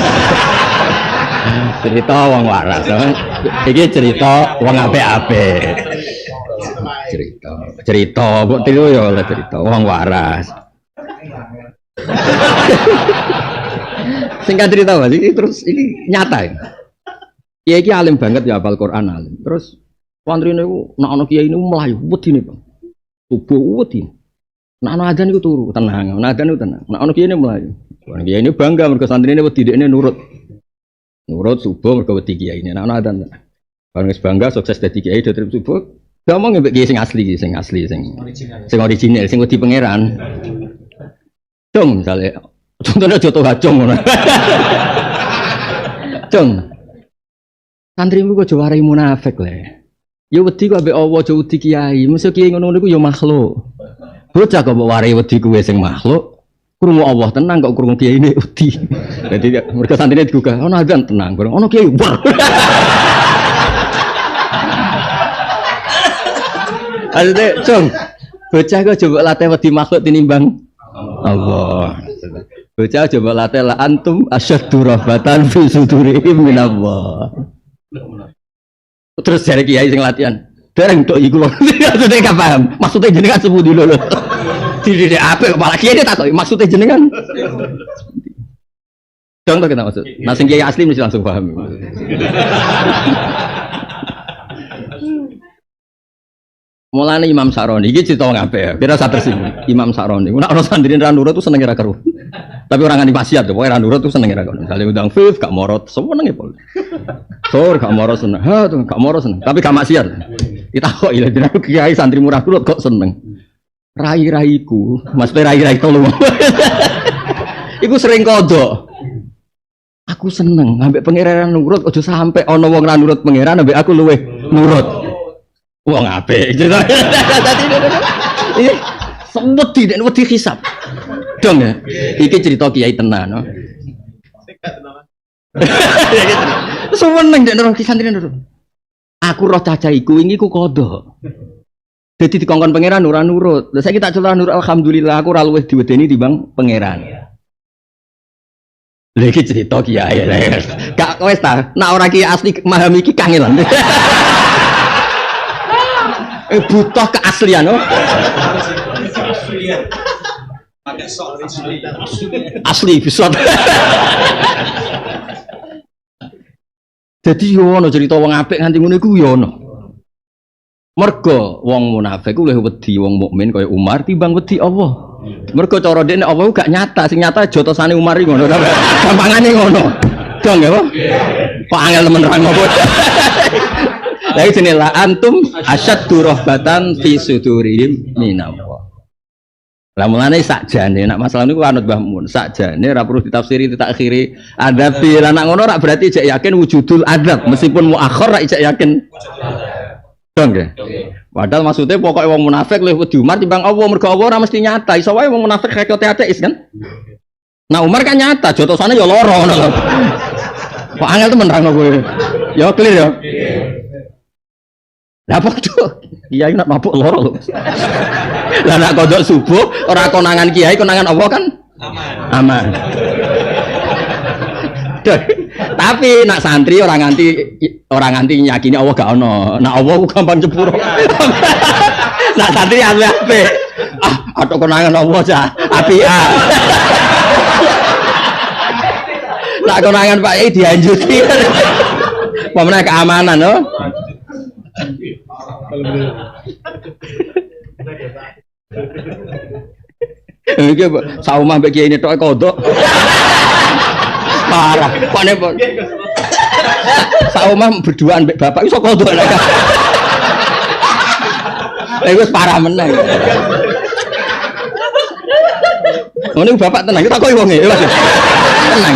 Cerita wong waras. Iki cerita wong apik-apik. Cerita, mbok tiru ya oleh cerita wong waras. Singkat cerita Mas, ini terus ini nyata ya. Kiai iki alim banget ya hafal Quran alim. Terus santrine niku nek ana kiai niku mlayu wedine, Bang. Subuh wedi. Nek ana adzan iku turu, tenang. Nek adzan iku tenang. Nek ana kiai mlayu. Kiai ini bangga mergo santrine wedi dekne nurut. Nurut subuh mergo wedi kiai ini. Nek ana adzan. Bareng wis bangga sukses dadi kiai do trip subuh. Ngomong mbek kiai sing asli, sing original, sing wedi pangeran. Cung misale contohnya joto hacung ngono. Cung. Santrimu kok jawari munafik le. Ya wedi kok ambek Allah aja wedi kiai. Mesti kiai ngono niku ya makhluk. Bocah kok wari wedi kuwe sing makhluk. Krungu Allah tenang kok krungu kiai ini wedi. Dadi mergo santrine digugah, ono adzan tenang, ono kiai. Aduh, cung. Bocah kok coba latih wedi makhluk tinimbang Allah. Bocah coba latih la antum asyaddu rahbatan fi sudurihim minallah. Terus dari kiai sing latihan, dereng tok iku lho. Maksudnya gak paham. Maksudnya jenengan sebut dulu lho. Dididik apa kepala kiai dia takut. Maksudnya jenengan. Contoh kita maksud. Nah sing kiai asli mesti langsung paham. Mulane Imam Saroni iki cerita ngape ya. Kira sak tersinggung. Imam Saroni. Nek ana santri ra nurut tuh seneng ra karo. Tapi orang ngani maksiat tuh, pokoke ra nurut tuh seneng ra karo. Kali undang Fif gak morot, seneng ya pol. Sor gak morot seneng. Ha tuh gak morot seneng. Tapi gak maksiat. Ditakok ya jeneng kiai santri murah nurut kok seneng. Rai-raiku, maksudnya rai-rai telu. Iku sering kodok. Aku seneng ambek pangeran nurut aja sampe ana wong ra nurut pangeran ambek aku luweh nurut. Wong apik. Iki semedi nek wedi hisab. Dong ya. Iki cerita kiai tenan, no. Seneng nek nurut santri nurut. Aku roh cacah iku wingi ku kodok. Dadi dikongkon pangeran ora nurut. Lah saiki tak celana nurut alhamdulillah aku ora luwih diwedeni timbang pangeran. Lha iki cerita kiai. Gak wis ta, nek ora kiai asli memahami iki kangelan. Butuh keaslian oh. Asli bisa. Jadi yo ono cerita wong apik nganti ngono iku yo ono. Mergo wong munafik ku luwih wedi wong mukmin kaya Umar timbang wedi Allah. Mergo cara dekne Allah gak nyata, sing nyata jotosane Umar iki ngono. Gampangane ngono. Dong ya, Pak. Kok angel temen nerang apa. Lah iki jenenge la antum asyaddu rahbatan fi sudurihim minallah. Lah mulane sakjane nek masalah niku anut Mbah Mun, sakjane ora perlu ditafsiri ditakhiri adabi. Lah nek ngono ora berarti jek yakin wujudul adab, meskipun muakhir ora jek yakin. Dong ya. Padahal maksudnya pokoknya wong munafik luwih wedi Umar timbang Allah, mergo Allah ora mesti nyata. Iso wae wong munafik hakikat ateis kan. Nah Umar kan nyata, jotosane ya lara ngono lho. Kok angel temen nerangno kowe. Ya clear ya. Lah padha kiai nak mabuk lara lho. Lah nak kodok subuh ora konangan kiai, konangan Allah kan aman. Tapi nak santri orang nganti yakini Allah gak ono. Nak Allah ku gampang jebur. Nak santri apik. Atau konangan Allah aja. Apik. Nak konangan Pak Yai dianjuti. Pemene keamanan no. Iki saumah mbek kiai ini tok kodok. Parah, kok nek saumah berduaan mbek bapak iso kodok nek. Lha wis parah meneh. Ngono bapak tenang, kita koki wonge. Tenang.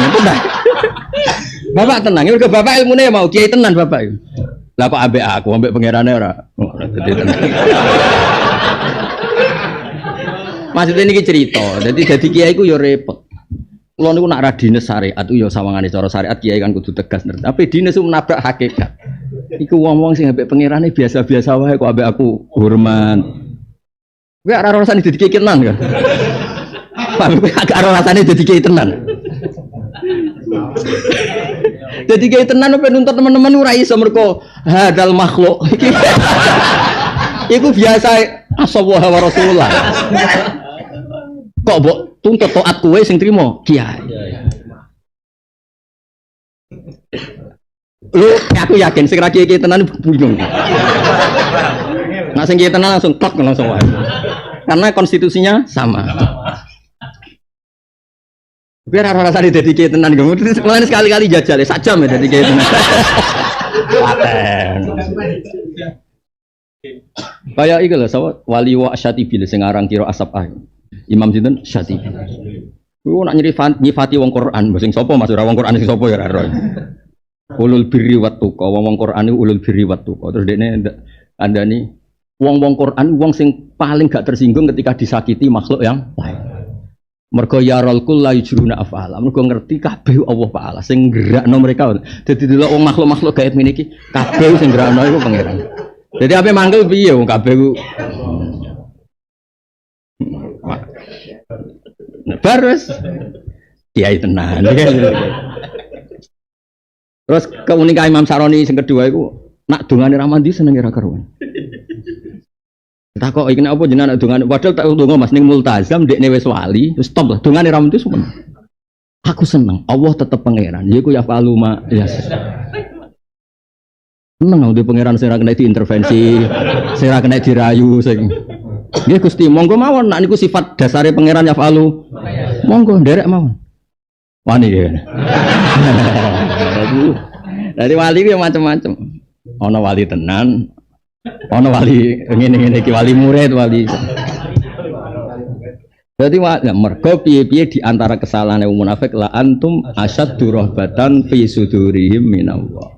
Bapak tenang, mergo bapak ilmune mau kiai tenan bapak iku. Lah kok ambek aku, ambek pangerane ora. Dadi tenang. Maksudnya ini cerita, jadi kiai ku yo repot. Kulo niku nak ra dines syariat yo sawangane cara syariat kiai kan kudu tegas ngerti. Tapi dines menabrak hakikat. Iku wong-wong sing ambek pangerane biasa-biasa wae kok ambek aku hormat. Kowe ora rasane dadi kiai tenan kan. Pak kowe gak ora rasane dadi kiai tenan. Dadi kiai tenan opo nuntut teman-teman ora iso mergo hadal makhluk. Iku biasa asawa wa rasulullah. Kok mbok tuntut taat kowe sing trimo kiai. Lu aku yakin sing ra kiai tenan buyung. Nah sing kiai tenan langsung tok langsung wae. Karena konstitusinya sama. Biar ora rasane dadi kiai tenan nggo. Mulane sekali-kali jajal sak jam ya dadi kiai tenan. Paten. Kayak iki lho sapa wali wa asyatibil sing aran kira asap Imam sinten Syatibi. Kuwi nak nyifati wong Quran, sing sapa Mas ora wong Quran sing sapa ya ora. Ulul birri wat tuqa, wong Quran iku ulul birri wat tuqa. Terus dekne andani wong Quran wong sing paling gak tersinggung ketika disakiti makhluk yang lain. Mergo yarul kull la yujruna af'ala. Mergo ngerti kabeh Allah Ta'ala sing gerakno mereka. Dadi delok wong makhluk-makhluk gaib ngene iki kabeh sing gerakno iku pangeran. Jadi apa manggil piye wong kabeh ku. Baris kiai tenan. Terus keunikan Imam Saroni sing kedua iku nak dongane ra mandi senenge ra karuan. Tak kok iki nek apa jenengan dongane padahal tak donga Mas ning multazam ndekne wis wali, wis stop lah dongane ra mandi sumen. Aku seneng Allah tetep pangeran. Yaiku ya faluma ya. Seneng di pangeran sing ra kena diintervensi, sing ra kena dirayu sing. Nggih Gusti, monggo mawon nek niku sifat dasare pangeran ya falu. Monggo nderek mawon. Wani ya. Dari wali ku macam-macam. Ana wali tenan, ana wali ngene-ngene iki wali murid, wali. Jadi mergo piye-piye di antara kesalahan munafik la antum asyaddu rahbatan fi sudurihim minallah.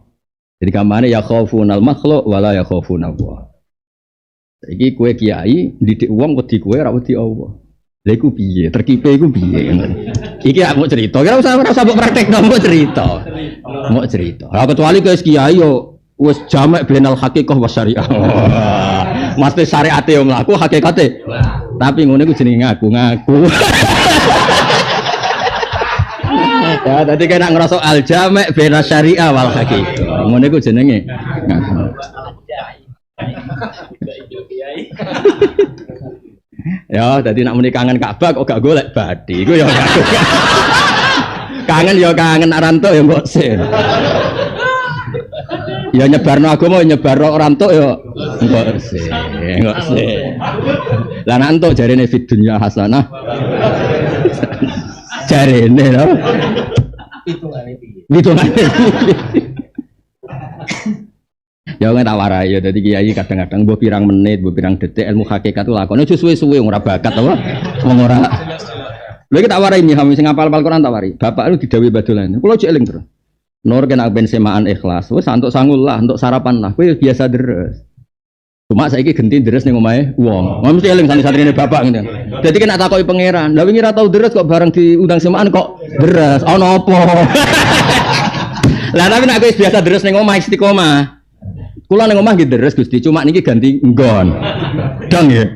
Jadi kamane ya khaufunal makhluk wala ya khaufunallah. Iki kowe kiai didik wong wedi kowe ora wedi Allah. Lha iku piye? Terkipe iku piye? Iki aku mau cerita. Kira usah mbok praktekno mau cerita. Mau cerita. Lah kecuali kowe kiai yo wis jamak benal haqiqah wa syariah. Mesti syariate yo mlaku hakikate. Tapi ngono iku jenenge ngaku-ngaku. Ya tadi kena ngerasa al jamek bena syariah wal haqiqah. Ngono iku jenenge. Ya, tadi nak muni kangen Ka'bah kok gak golek badi. Iku ya kangen ya kangen arantuk ya mbok sih. Ya nyebarno agama nyebarno ora entuk ya mbok sih. Mbok sih. Lah nek entuk jarene fid dunya hasanah. Jarene lho. Hitungane. Ya nggak tawarai ya dari kiai kadang-kadang buat pirang menit, buat pirang detik ilmu hakikat itu lakonnya suwe-suwe ora bakat apa wong ora. Lha iki tak warai nih kami sing ngapal-apal Quran tak warai. Bapak lu didhawuhi badolan. Kulo cek eling terus. Nur kena ben semaan ikhlas. Wis antuk sangul lah, antuk sarapan lah. Kowe biasa deres. Cuma saiki genti deres ning omahe wong. Wong mesti eling santri-santrine bapak ngene. Dadi kena takoki pangeran. Lah wingi ra tau deres kok bareng diundang semaan kok deres. Ono apa? Lah tapi nek kowe biasa deres ning omah istiqomah. Kula ning omah nggih deres Gusti, cuma niki ganti nggon. Dang ya.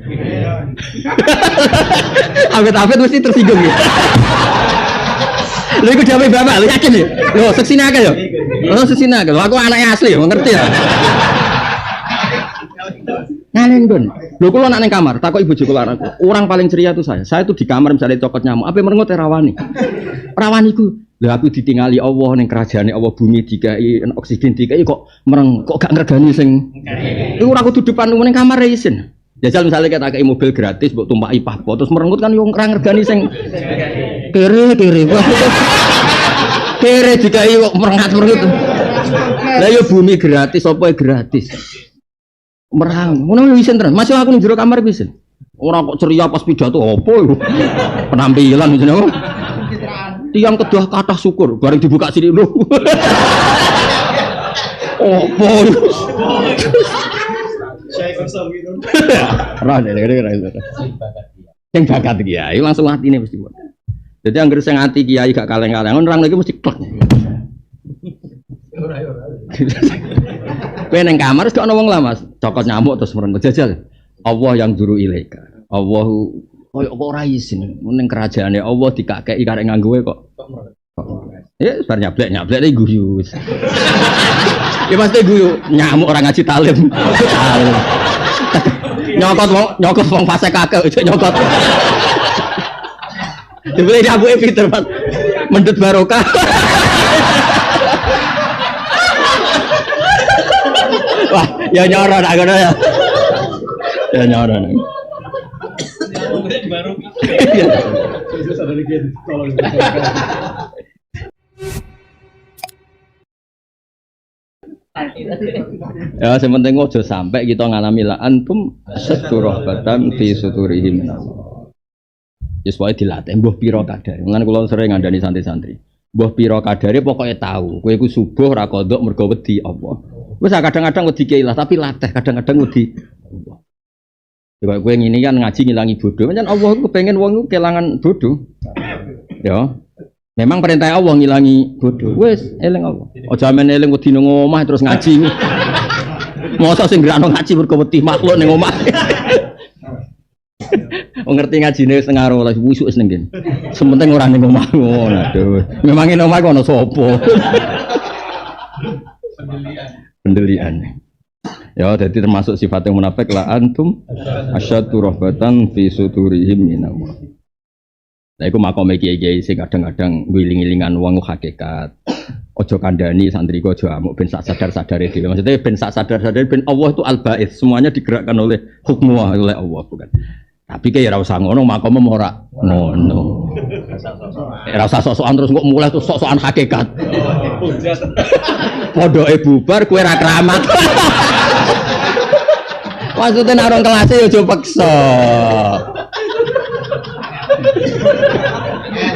Awet-awet mesti tersinggung ya. Lha iku jawab bapak, lu yakin ya? Lho, seksine akeh ya? Oh, seksine akeh. Aku anaknya asli, ngerti ya? Ngalen Gun. Lho kula nak ning kamar, takoki bojo kula anakku. Orang paling ceria itu saya. Saya tuh di kamar misalnya cokot nyamuk, apa merengut rawani. Rawani ku lha aku ditinggali Allah ning kerajaane Allah bumi dikai oksigen dikai kok mereng kok gak ngergani sing iku ora kudu depan ning kamar isin. Jajal misalnya kita kayak mobil gratis buat tumpaki papo terus merengut kan yo ora ngergani sing kere dikai kok merengat-merengut. Lah yo bumi gratis apa gratis. Merang ngono yo isin terus. Masih aku ning jero kamar isin. Ora kok ceria pas pidato apa iku. Penampilan jenenge. Tiang kedah kathah syukur bareng dibuka sini lho. Opo. Saya kosong gitu. Ra sing bakat kiai langsung atine mesti. Jadi anggere sing ati kiai gak kaleng-kaleng orang lagi mesti klek. Kowe ning kamar wis gak ono wong lah Mas. Cokot nyamuk terus merenggut jajal. Allah yang juru ilaika. Allahu koyo kok ora isin ning kerajaane Allah dikakeki karek nganggo kok. Ya bar nyablek iki guyu. Ya pasti guyu nyamuk ora ngaji talim. Nyokot wong fase kakek ojo nyokot. Dibeli abuke pinter Mas. Mendut barokah. Wah, ya nyoro nak ngono ya. Ya nyoro. Ya sementing ojo sampai kita ngalami la antum seturah batam fi suturihim. Wis wae dilatih mbuh pira kadare. Mulane kula sering ngandani santri-santri. Mbuh pira kadare pokoke tahu. Kowe iku subuh ra kodok mergo wedi apa. Wis kadang-kadang wedi kiailah tapi latih kadang-kadang wedi Allah. Coba gue ngini kan ngaji ngilangi bodoh, macam Allah itu pengen wong itu kehilangan bodoh, ya. Memang perintah Allah ngilangi bodoh, wes eling Allah. Ojo amen eling wedi nang omah terus ngaji. Mosok sing gerakno ngaji mergo wedi makhluk ning omah. Wong ngerti ngajine wis tengah 12 wusuk wis ning kene. Sementing ora ning omah ngono. Aduh, memang ning omah kono sapa? Pendelian. Ya, jadi termasuk sifat yang munafik la antum asyaddu rahbatan fi suturihim minallah. Nah, iku makome kiai-kiai sing kadang-kadang ngiling-ngilingan wong hakikat. Ojo kandhani santri ojo amuk ben sak sadar-sadare dhewe. Maksudnya ben sak sadar-sadare ben Allah itu al-ba'its, semuanya digerakkan oleh hukmu oleh Allah bukan. Tapi kayak ora usah ngono makome ora ngono. Ora usah sok-sokan terus kok mulai terus sok-sokan hakikat. Podoke bubar kowe ra keramat. Maksudnya nak orang kelasnya ya coba paksa.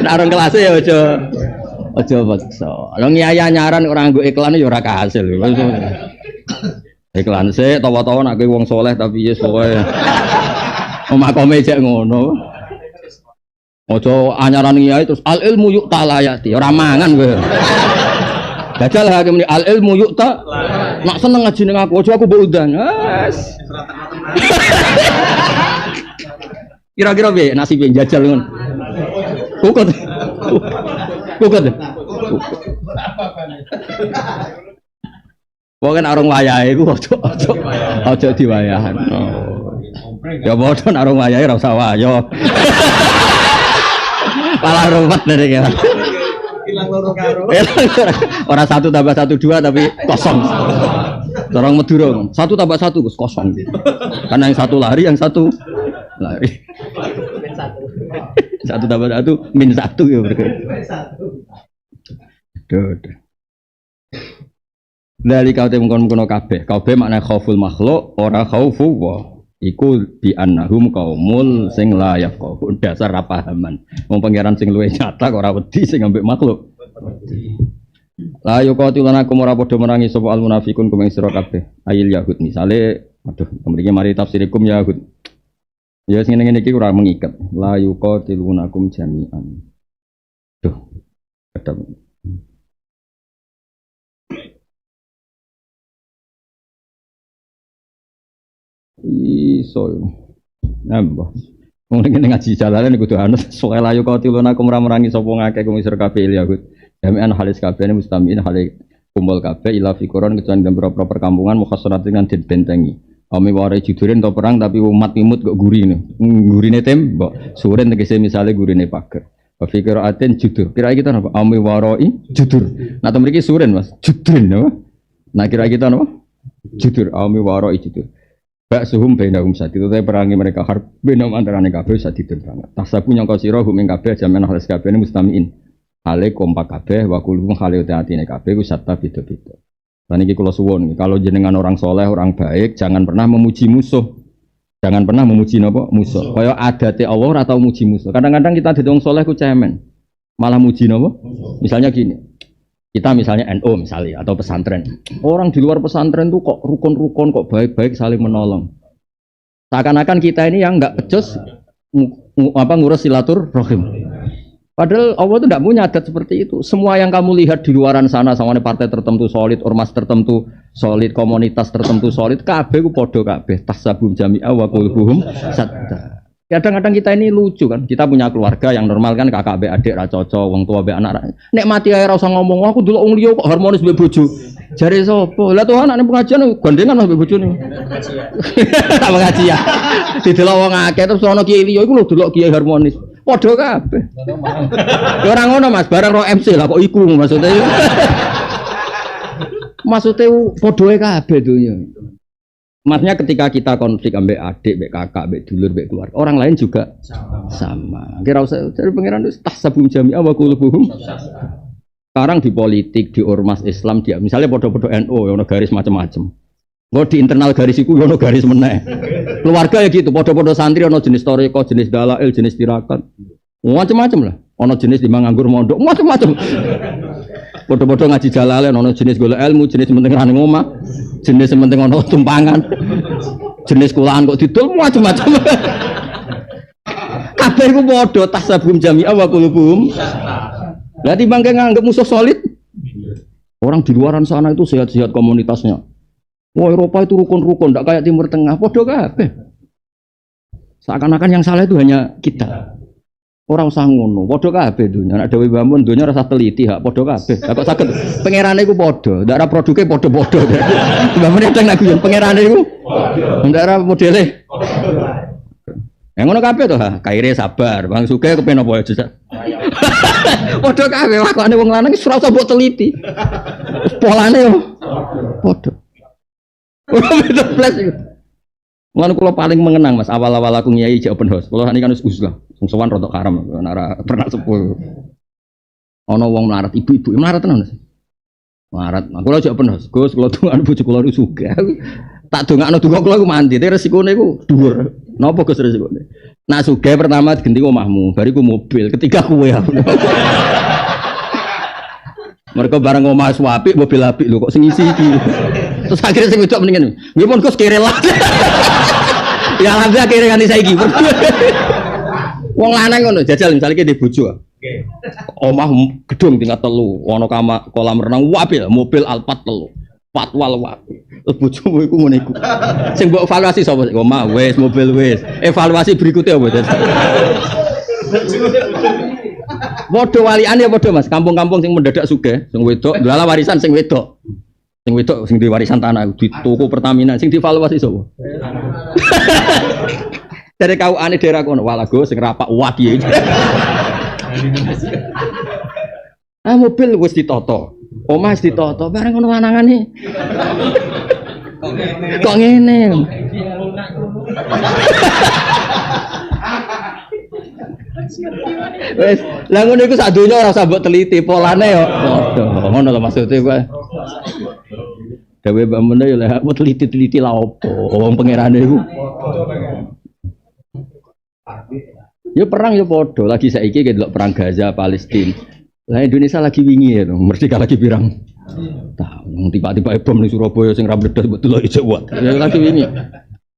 Nak orang kelasnya ya coba paksa. Kalau ngiyaya nyaran orang gue iklan ya ora kasil. Iklan sih tawa-tawa nak gue wong soleh tapi ya soleh. Omah komejek ngono. Ojo anyaran ngiyai terus al ilmu yuk talayati. Orang mangan gue. Dajal hakim ini al ilmu yuk tak nak seneng ngaji ning aku, aku mbok undang. Wes. Kira-kira piye nasib yang jajal ngono. Kukut. Pokoke arung wayahe iku aja diwayahan. Ya padha arung wayahe ora usah wayo. Malah ruwet dari ya. Hilang loro karo. Ora 1 tambah 1 2 tapi kosong. Orang Madura 1 tambah 1 kosong. Karena yang satu lari, yang satu lari. Min 1. 1 tambah 1 min 1 ya berarti. Duh. Dari kau mengkono kabeh makna khauful makhluk ora khaufu wa iku bi annahum qaumul sing la yafqahu dasar ra pahaman wong pangeran sing luwih nyata kok ora wedi sing ambek makhluk la yuqatilanakum ora padha merangi sapa al munafiqun kumeng sira kabeh ayil yahud misale aduh mriki mari tafsirikum yahud ya sing ngene iki ora mengikat la yuqatilunakum jami'an duh kadang iso nambah wong ngene ngaji jalalan kudu anut soal ayo qatiluna kum merangi sapa ngakeh kumisir kabeh Yahud jami'an halis kabeh mustamiin halis kumpul kabeh ila fikuron kecuali dalam beberapa perkampungan mukhasarat dengan dibentengi ame ware judurin to perang tapi umat imut kok gurine tembok suren tegese misale gurine pager fikir aten judur kira kita apa ame waroi judur nah to mriki suren Mas judurin apa nah kira kita apa judur ame waroi judur bak suhum bainahum satu itu perangi mereka harb benam antarane kabeh sadidun banget tasabu nyangka sira hum ing kabeh jaman halis kabeh mustamiin hale kompak kabeh wa kulum hale atine kabeh ku satta beda-beda lan iki kula suwun kalau jenengan orang soleh orang baik jangan pernah memuji musuh jangan pernah memuji napa musuh kaya adate Allah ora tau muji musuh kadang-kadang kita dadi wong soleh ku cemen malah muji napa misalnya gini kita misalnya NU misalnya atau pesantren orang di luar pesantren tuh kok rukun-rukun kok baik-baik saling menolong seakan-akan kita ini yang nggak pecus ngurus silaturahim padahal Allah itu tidak punya adat seperti itu semua yang kamu lihat di luaran sana sama partai tertentu solid ormas tertentu solid komunitas tertentu solid kabeh ku podo kabeh tasabum jami'a wa qulbuhum sadda. Kadang-kadang kita ini lucu kan, kita punya keluarga yang normal kan kakak be adik ra cocok, wong tua be anak. Nek mati ae ora usah ngomong, aku delok wong liya kok harmonis be bojo. Jare sapa? Lah Tuhan nek pengajian gandengan mas be bojone. Tak pengajian. Didelok wong akeh terus ana kiai liya iku lho delok kiai harmonis. Padha kabeh. Ya ora ngono Mas, barang ro MC lah kok iku maksudnya. Maksudnya padha kabeh donya. Maksudnya ketika kita konflik ambek adik, ambek kakak, ambek dulur, ambek keluarga, orang lain juga sama. Kira usah dari pangeran itu tasabum jami'a wa qulubuhum. Sekarang di politik, di ormas Islam dia, misalnya podo-podo NU, yang ada garis macam-macam. Kalau di internal garis itu, yang ada garis meneh. Keluarga ya gitu, podo-podo santri, ada jenis toriko, jenis dalail, jenis tirakat, macam-macam lah. Ada jenis di manganggur mondok, macam-macam. Podo-podo ngaji jalalen, ada jenis golek ilmu, jenis penting rane ngomah. Jenis penting ono tumpangan, jenis kulaan kok didol macam-macam. Kabeh iku padha tasabum jami'a wa qulubuhum. Lah timbang nganggep musuh solid. Orang di luaran sana itu sehat-sehat komunitasnya. Wah Eropa itu rukun-rukun, ndak kayak Timur Tengah, padha kabeh. Seakan-akan yang salah itu hanya kita. Orang usah ngono, padha kabeh dunya. Nek dhewe bangun dunya rasa teliti hak padha kabeh. Lah kok saged pangerane iku padha, ndak ora produke padha-padha. Mbamane teng nek guyon pangerane iku padha. Ndak ora modele. Ya ngono kabeh to ha, kaire sabar, Bang Sugih kepen apa aja. Padha kabeh lakone wong lanang wis ora usah mbok teliti. Polane yo padha. Ora beda blas iku. Lan kula paling mengenang Mas, awal-awal aku ngiyai jek open house. Kula niki kan wis lah. Wong sowan rodok karam, ora pernah sepuh. Ana wong melarat ibu-ibu, melarat tenan Mas. Melarat. Kula jek open house. Gus, kula dongakno bojo kula niku sugih. Tak dongakno donga kula iku mandi, tapi resikone iku dhuwur. Napa Gus resikone? Nah sugih pertama digenti omahmu, bariku mobil, ketiga kowe. Mereka barang omah apik, mobil apik lho kok sing isi iki. Terus akhirnya sing wedok mendingan. Nggih pun Gus kere lah. Ya alhamdulillah kere nganti saiki. Wong lanang ngono, jajal misalnya di bojo. Nggih. Omah gedung tingkat 3, ana kolam renang apik, mobil Alphard 3. Patwal wae. Terus bojomu iku ngene iku. Sing mbok evaluasi sapa? Omah wis, mobil wis. Evaluasi berikutnya apa? Padha waliane ya padha Mas, kampung-kampung sing mendadak sugih, sing wedok, lala warisan sing wedok. Sing wedok sing di warisan tanah di toko Pertamina sing divaluasi sapa? Dari kauane daerah kono, walago sing rapak waki. Mobil wis ditoto. Omah wis ditoto, bareng ngono lanangane. Kok ngene? Wes, lah ngono iku sak donya ora usah mbok teliti, polane yo padha. Ngono lho maksude kowe. Dewe mbak Mene yo lek mbok teliti-teliti lha opo? Wong pangerane iku. Ya perang ya padha, lagi saiki delok perang Gaza, Palestina. Lah Indonesia lagi wingi ya, merdeka lagi pirang. Tahun tiba-tiba bom ning Surabaya sing ra meledos betul iso kuat. Ya lagi wingi.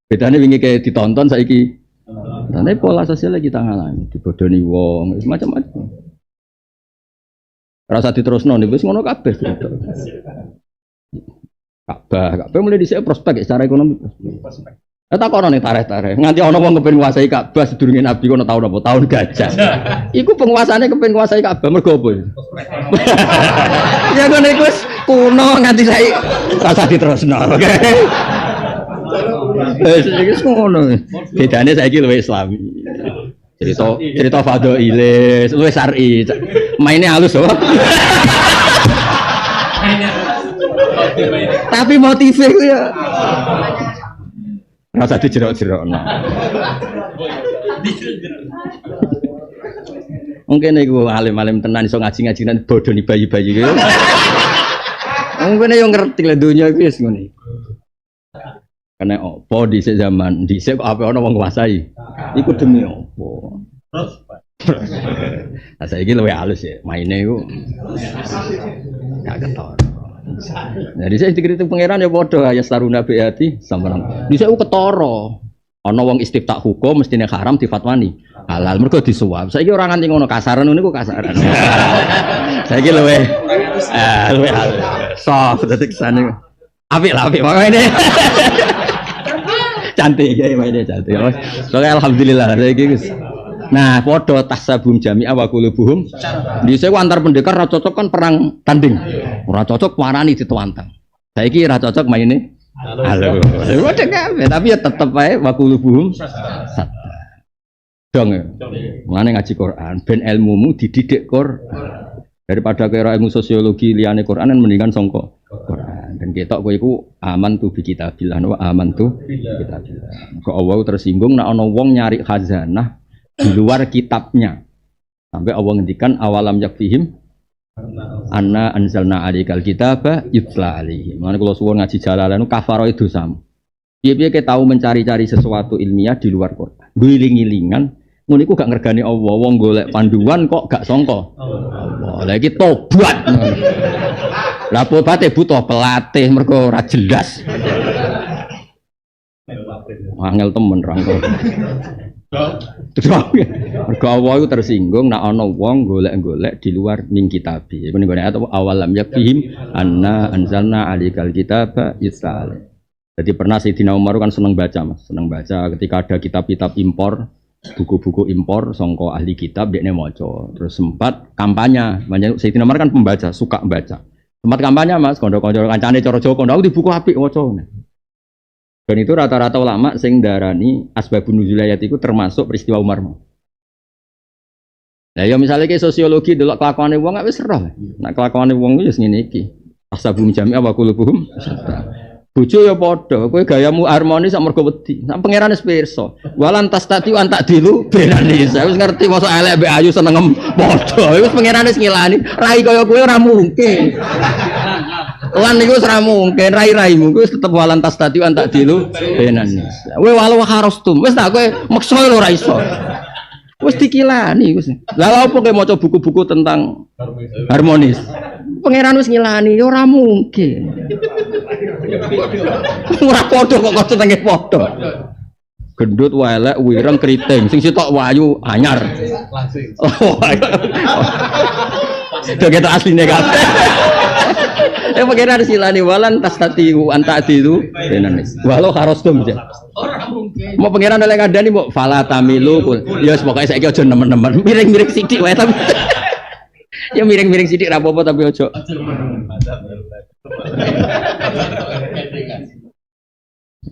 Bedane wingi kayak ditonton saiki. Tapi pola sosial lagi tangan dibodoni wong, macam-macam. Rasa diterusno nih, wis ngono kabeh. Kabeh mulai dhisik prospek secara ekonomi. Tak kono ning tareh-tareh. Nganti ana wong kepengin nguasai Ka'bah sedurunge Nabi kono tahun apa? Tahun gajah. Iku penguasane kepengin nguasai Ka'bah mergo apa? Ya ngono iku wis kuno nganti saiki rasa diterusno. Oke. Wis ngono. Bedane saiki luwih Islami. Cerita fadhaile, luwih syar'i. Maine halus loh. Tapi motive ku ya rasa dijerok-jerokno. Mungkin iku alim-alim tenan iso ngaji-ngaji nang bodoni bayi-bayi iki. Mungkin yo ngerti lah dunya iki wis ngene. Karena opo dhisik zaman dhisik apa ana wong nguasai. Iku demi opo? Nah saiki luwih halus ya, maine iku gak ketor. Jadi saya dikritik pangeran ya padha ya saruna bi hati sampeyan. Dhisik ku ketara. Ana wong istiftah hukum mestine haram difatwani halal mergo disuwap. Saiki ora nganti ngono kasaran niku kasaran. Saiki luwih halus. Soft dadi kesane. Apik makane. Cantik ya mainnya cantik. Soalnya alhamdulillah saiki wis. Nah, padha tasabum jami'a wa qulubuhum. Dhisik antar pendekar ora cocok kan perang tanding. Ora cocok warani ditantang. Saiki ora cocok maine. Halo. Tapi ya tetep ae wa qulubuhum sat. Dong ya. Mulane ngaji Quran ben ilmumu dididik Quran. Daripada kira ilmu sosiologi liyane Quran kan mendingan sangka Quran. Dan ketok kowe iku aman tu bi kitabillah wa aman tu bi kitabillah. Kok Allah tersinggung nek ana wong nyari khazanah di luar kitabnya. Sampai Allah ngendikan awalam yakfihim anna anzalna alaikal kitaba yutla alaihim. Mulane kula suwun ngaji Jalalain kafaro itu sam. Piye-piye ke tahu mencari-cari sesuatu ilmiah di luar Quran. Guling-gilingan ngono iku gak ngergani Allah. Wong golek panduan kok gak sangka Allah. Lah iki tobat. Lah tobaté butuh pelatih mergo ora jelas. Angel temen rangkul. Mergo Allah itu tersinggung nek ana wong golek-golek di luar min kitabi. Ini gone atau awalam yakfihim anna anzalna alaikal kitaba yusal. Jadi pernah Sayyidina Umar kan seneng baca Mas, seneng baca ketika ada kitab-kitab impor, buku-buku impor sangka ahli kitab dekne maca. Terus sempat kampanye. Sayyidina Umar kan pembaca, suka baca. Sempat kampanye Mas, kanca-kanca kancane cara Jawa kono aku di buku apik waca. Dan itu rata-rata ulama sing darani asbabun nuzul ayat itu termasuk peristiwa Umar. Nah ya misalnya kayak sosiologi delok kelakuane wong gak wis roh. Nek kelakuane wong wis ngene iki. Asbabun jami'a wa qulubuhum. Bojo ya padha, kowe gayamu harmonis sak mergo wedi. Nek pangeran wis pirsa. Walan tastati wan tak dilu benane. Saya wis ngerti mosok elek mbek ayu seneng padha. Wis pangeran wis ngilani. Rai kaya kowe ora mungkin. Lan niku ora mungkin rai-raimu kuwi tetep walan tastati antak dilu benan. Kowe walau harostum wis tak kowe meksa lho ora iso. Wis dikilani wis. Lah opo kowe maca buku-buku tentang harmonis? Pangeran wis ngilani ora mungkin. Ora padha kok tenge padha. Gendut welek wireng kriting sing sitok wayu anyar. Oh. Itu kita aslinya kabeh. pengiran silani walan tas tati anta itu benanis. Walau harostum aja. Mau pengiran oleh ngadani mau fala tamilu ya pokoknya saya aja nemen-nemen miring-miring sidik wae tapi ya miring-miring sidik ra apa-apa tapi ojo.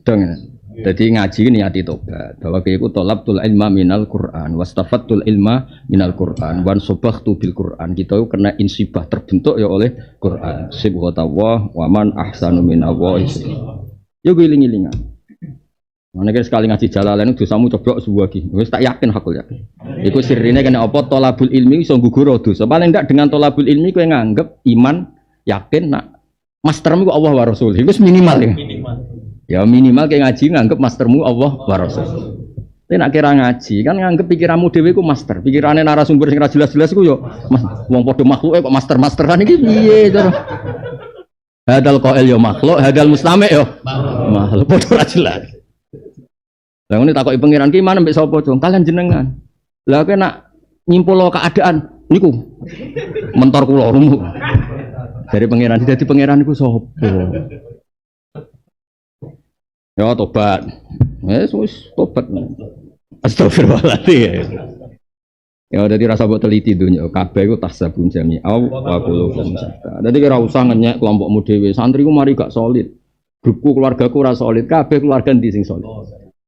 Dong. Jadi ngaji niati tobat bahwa kaiku tolabtul ilma minal Quran wastafattul ilma minal Quran wan sobakhtu bil Quran kita itu kena insibah terbentuk ya oleh Quran sibghatullah wa man ahsanu minallahi yo giling-gilingan mana sekali ngaji Jalalain dosamu coblok sebuah lagi wis tak yakin hakul yakin iku sirine kena apa tolabul ilmi iso nggugur dosa paling enggak dengan tolabul ilmi kowe nganggep iman yakin nak mastermu Allah wa Rasul iku minimal ya ya minimal kayak ngaji nganggep mastermu Allah wa Rasul. Tapi nak kira ngaji kan nganggep pikiranmu dhewe ku master. Pikirane narasumber sing ra jelas-jelas ku yo wong padha makhluke kok master-masteran iki piye to. Hadal qail yo makhluk, hadal mustami' yo makhluk padha ra jelas. Lah ngene takoki pangeran ki mana mbek sapa, Dong? Kalian jenengan. Lah kowe nak nyimpul keadaan niku mentor kula rumu. Dari pangeran dadi pangeran iku sapa? Ya tobat, wis tobat. Astagfirullahaladzim. Ya udah dirasa buat teliti dunia. Kabeh itu tasabun jami. Wa qulubuhum syatta. Dadi kira usah ngenyek kelompokmu dhewe. Santriku mari gak solid. Grupku keluargaku ora solid. Kabeh keluarga ndi sing solid.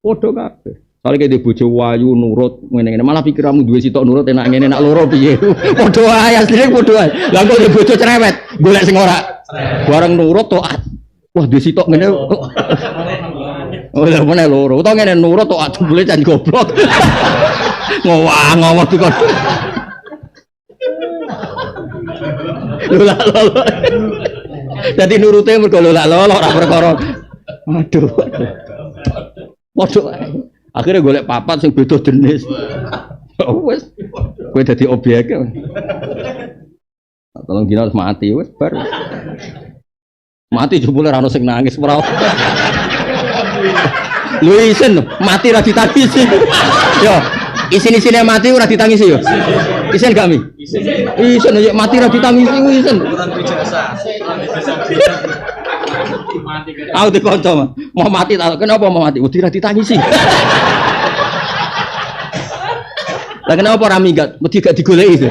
Padha kabeh. Soale kene bojo wayu nurut ngene-ngene malah pikiranmu duwe sitok nurut enak ngene nak loro piye. Padha wae asline padha wae. Lah kok bojo cerewet, golek sing ora. Bareng nurut taat. Wah duwe sitok ngene. Oh, lha meneh loro. Utawa ngene nurut tok adu boleh jan goblok. Ngowah dikon. Lha lolo. Dadi nurute mergo lho lolo ora perkara. Aduh. Waduh. Akhirnya golek papat sing beda jenis. Wes. Kowe dadi objek. Tolong dina harus mati wes bar. Mati jebule ora ono sing nangis ora. Lu isen mati ra ditangisi. Yo, isin-isine mati ora ditangisi yo. Isen gak mi? Isen yo mati ra ditangisi ku isen. Aku dikonco mau mati tak kenapa mau mati? Wedi ra ditangisi. Lah kenapa ora minggat? Wedi gak digoleki.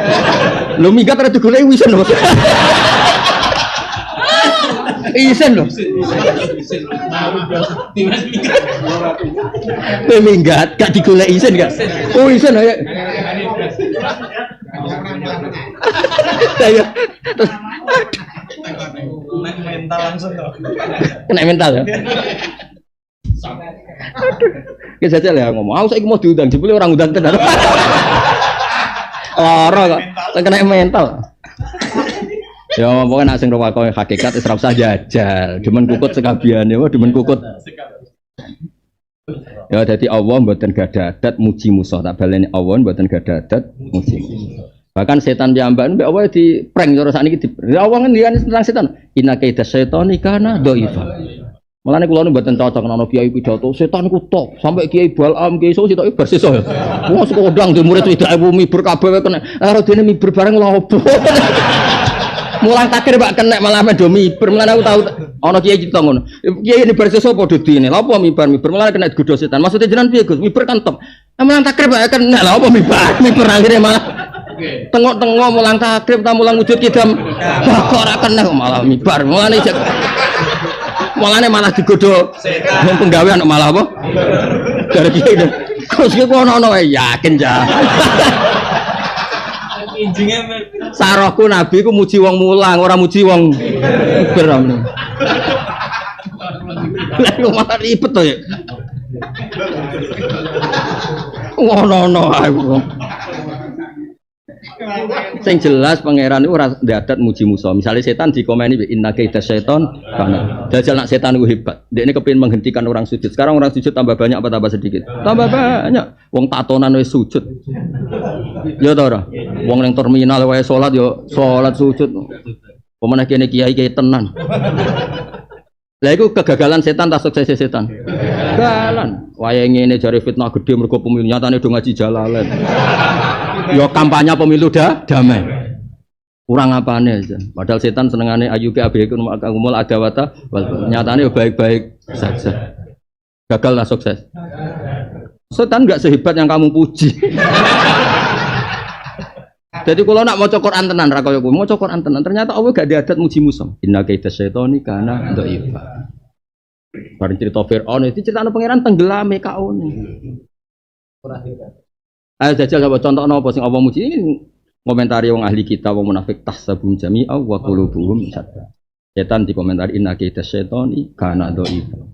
Lu minggat ora digoleki isen lho. Isen lho. Minggat gak digolek isen gak? Oh isen ya. Saya mental langsung toh. Kena mental ya. Aduh. Kita saja lah ngomong. Aku saiki mau diundang, jebule orang undang tenan. Lara kok kena mental. Ya pokoknya nak sing rewakone hakikat wis ora usah jajal. Demen kukut sekabiane, demen kukut. Ya dadi Allah mboten gadah adat muji musuh. Tak baleni Allah mboten gadah adat muji. Bahkan setan piyambak mbek Allah di prank cara sakniki di. Allah ngendikane tentang setan. Inna kaida syaitani kana dhaifa. Mulane kula mboten cocok ana kiai pidato setan ku tok sampai kiai Balam kiai iso sitoke bar sesuk. Wong sekondang di murid wedake mibur kabeh kena. Ora dene mibur bareng lobo. Mulang takir Pak kena malah do miber. Mulane aku tahu ana kiai cerita ngono. Kiai ini bar sesuk padha dine. Lha apa miber mulane kena digodho setan. Maksudnya jenengan piye Gus? Miber kan top. Mulang takir Pak kena. Lha apa miber akhirnya malah tengok-tengok mulang takrib ta mulang wujud kidam. Kok ora kena malah miber. Mulane malah digodho setan. Penggawean malah apa? Dari kiai. Gus ki ono yakin ja. Sarahku Nabi ku muji wong mulang, ora muji wong beram. Lah kok malah ribet to ya. Ngono aku. Sing jelas pangeran iku ora ndadat muji musuh. Misale setan dikomeni inna kaida syaiton kana. Dajal nak setan iku hebat. Dekne kepengin menghentikan orang sujud. Sekarang orang sujud tambah banyak apa tambah sedikit? Tambah banyak. Wong tatonan wis sujud. Ya ta ora? Wong ning terminal wae salat yo salat sujud. Pemene kene kiai-kiai tenan. Lah iku kegagalan setan ta sukses setan? Galan. Wae ngene jare fitnah gede mergo pemilu nyatane do ngaji Jalalain. Yo kampanye pemilu damai. Kurang apane aja. Padahal setan senengane ayyubi abikum akumul adawata wal nyatane baik-baik saja. Gagal lah sukses. Setan enggak sehebat yang kamu puji. Jadi kalau nak mau Quran tenan ra koyo mau Quran tenan ternyata Allah gak ada adat muji musuh. Inna kaita syaitani kana dhaifa. Bareng cerita Firaun itu ceritane pangeran tenggelame kaone. Ayo jajal coba contohno apa sing apa muji ini komentari wong ahli kitab wong munafik tahsabum jami'a wa qulubuhum syadda. Setan di komentar inna kaita syaitani kana dhaifa.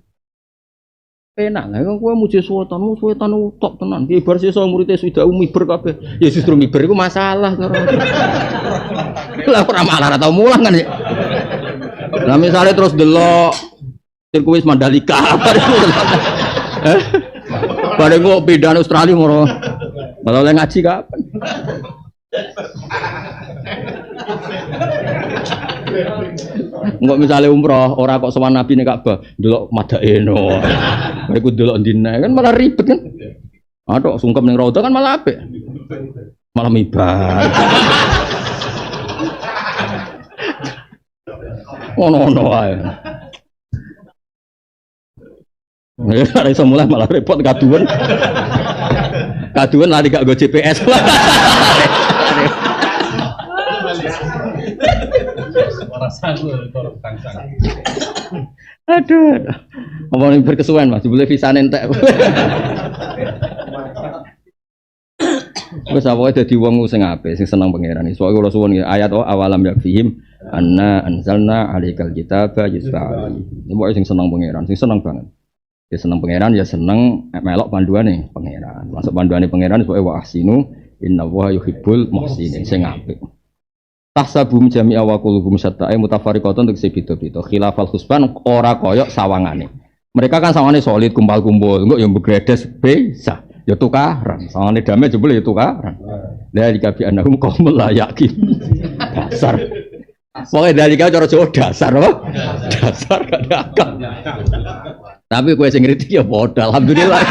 Enak lah, kan kowe muji suwetanmu, suwetan utok tenan. Ki bar sesuk murid sudah miber kabeh. Ya justru miber iku masalah karo. Lah ora malah tau mulang kan ya. Lah misale terus delok sirkuit Mandalika. Bareng kok pindah Australia moro. Malah ngaji kapan? Enggak misalnya umroh, orang kok sowan Nabi ning Ka'bah, delok Madaino. Iku delok ndine kan malah ribet kan. Aduh, sungkem ning Raudhah kan malah apik. Malah mibar. Ono-ono wae. Ya, ora iso mulai malah repot kaduan. Kaduan lari gak go GPS. Aduh, ngomongin berkesuwen mas, boleh visa nentek. Wes awake dadi wong sing apik, sing seneng pangeran. Soale kula suwun ayat awalam yakfihim anna anzalna alaikal kitaba yusfa'ali. Ini sing seneng pangeran, sing seneng banget. Ya seneng pangeran ya seneng melok panduane pangeran. Masuk panduane pangeran soale wa ahsinu innallaha yuhibbul muhsinin, sing apik. Tahsabum jami'a wa qulubuhum syatta'a mutafariqatun untuk beda-beda. Khilafal husban ora koyok sawangane. Mereka kan sawangane solid kumpul-kumpul, engko yang begredes bisa. Ya tukaran, sawangane damai jebul ya tukaran. La dikabi annahum qaumul la yaqin. Dasar. Pokoke dari kau cara Jawa dasar apa? Dasar gak ada akal. Tapi kowe sing ngerti ya padha alhamdulillah.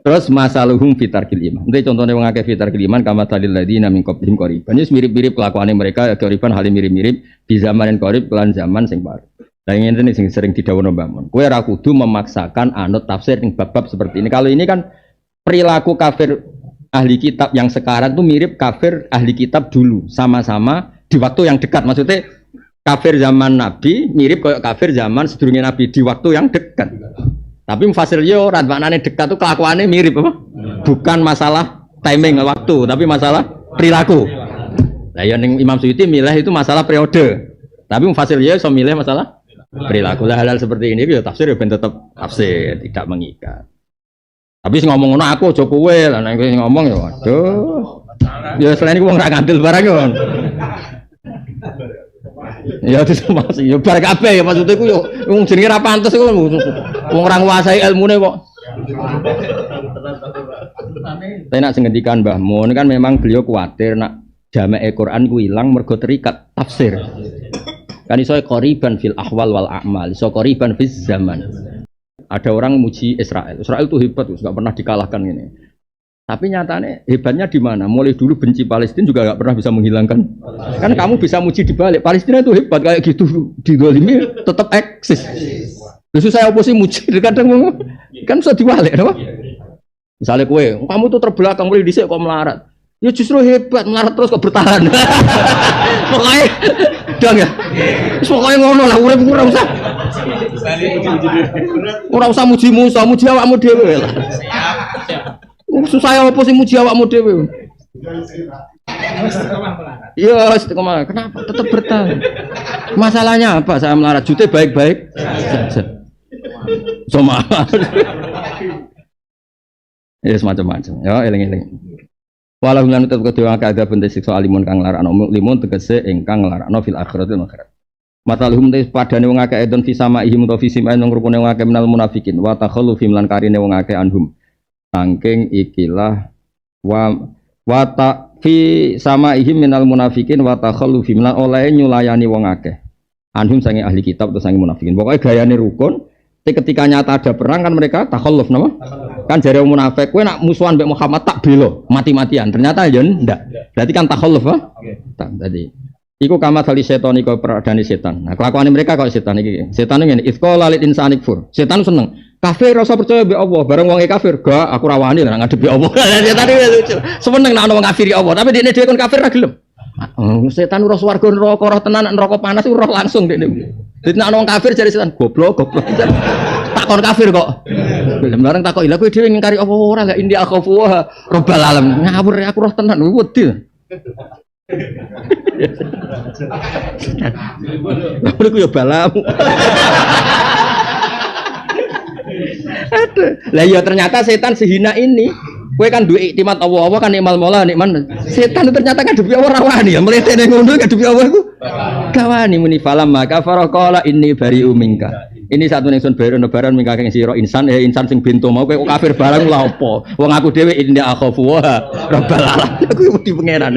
Terus masaluhum fitarkil iman. Nanti contohnya wong akeh fitarkil iman kama talil ladina min qablihim qariban. Ini mirip-mirip kelakuane mereka qariban hal mirip-mirip di zamanin qarib lan zaman sing baru. Lah ngene iki sing sering didhawuhno Mbah Mun. Kowe ora kudu memaksakan anut tafsir ing bab-bab seperti ini. Kalau ini kan perilaku kafir ahli kitab yang sekarang tuh mirip kafir ahli kitab dulu, sama-sama di waktu yang dekat. Maksudnya kafir zaman Nabi mirip kayak kafir zaman sedurunge Nabi di waktu yang dekat. Tapi mufasir yo ora maknane dekat tuh kelakuannya mirip apa? Bukan masalah timing waktu, tapi masalah perilaku. Lah ya ning Imam Suyuti milih itu masalah periode. Tapi mufasir yo iso milih masalah perilaku. Lah hal-hal seperti ini yo tafsir yo ben tetep tafsir, tidak mengikat. Tapi sing ngomong ngono aku aja kowe, lah nek sing ngomong yo aduh. Ya selain iku wong ora ngambil barang yo. Ya itu masih ya bar kabeh ya maksudnya ku yo wong jenenge ra pantes iku wong ora nguasai ilmune kok. Tapi nak sing ngendikan Mbah Mun kan memang beliau kuwatir nak jamae Quran ku ilang mergo terikat tafsir. Kan iso qoriban fil ahwal wal a'mal, iso qoriban fis zaman. Ada orang muji Israel. Israel itu hebat, enggak pernah dikalahkan ini. Tapi nyatanya hebatnya di mana? Mulai dulu benci Palestina juga nggak pernah bisa menghilangkan. Kan kamu bisa muji di balik. Palestina itu hebat kayak gitu didolimi tetap eksis. Justru saya oposisi muji kadang kan bisa diwalik, no? Misalnya kue, kamu tuh terbelakang mulai dhisik kok melarat. Ya justru hebat melarat terus kok bertahan. Pokoknya, dong ya. Pokoknya ngono lah, urip ora usah. Ora usah muji Musa, muji awakmu dhewe lah. Susah apa sih muji awakmu dhewe? Iya, istiqomah. Kenapa? Tetap bertahan. Masalahnya apa? Saya melarat jute baik-baik saja. Sama. Ya semacam-macam. Ya eling-eling. Walau lan tetep kedua kada bentuk siksa alimun kang larakno limun tegese ingkang larakno fil akhiratil akhirat. Matalhum te padane wong akeh edon fi samaihim to fi simain wong rupane wong akeh minal munafikin wa takhallu fi lan karine wong akeh anhum. Sangking ikilah wa ta fi samaihim minal munafikin wa takhallu fi lan oleh nyulayani wong akeh. Anhum sange ahli kitab terus sange munafikin. Pokoke gayane rukun Tapi ketika nyata ada perang kan mereka takhalluf nama. Kan jare munafik kowe nak musuhan mbek Muhammad tak bela mati-matian. Ternyata ya ndak. Berarti kan takhalluf ha? Tak tadi. Iku kama tali setan iku peradani setan. Nah, kelakuan mereka kok setan iki. Setan ngene, "Itsqala lil insani kfur." Setan seneng. Kafir rasa percaya mbek Allah, bareng wong kafir, gak aku rawani lah ngadepi Allah. Setan iki lucu. Seneng nek ana wong kafiri Allah, tapi dekne dhewe kon kafir ra gelem. Setan ora swarga neraka, roh tenan neraka panas roh langsung dekne. Dadi nek ana wong kafir jare setan, goblok. Takon kafir kok. Bareng takok, "Lha kowe dhewe ngingkari apa ora? Lah indi akhafu wa rabbal alamin." Ngawur aku roh tenan wedi. Aku ya balamu. Aduh. Lah ya ternyata setan sehina ini. Kowe kan duwe iktimat Allah kan nikmal mola nikman. Setan itu ternyata kan duwe ora wani ya mlete ning ngono kan duwe Allah iku. Gawani muni falam maka faraqala inni bari'u minka. Ini satu ning sun bayar lebaran mingka keng sira insan insan sing bento mau kowe kafir barang lha apa? Wong aku dhewe inna akhafu wa rabbal alamin. Aku wedi pangeran.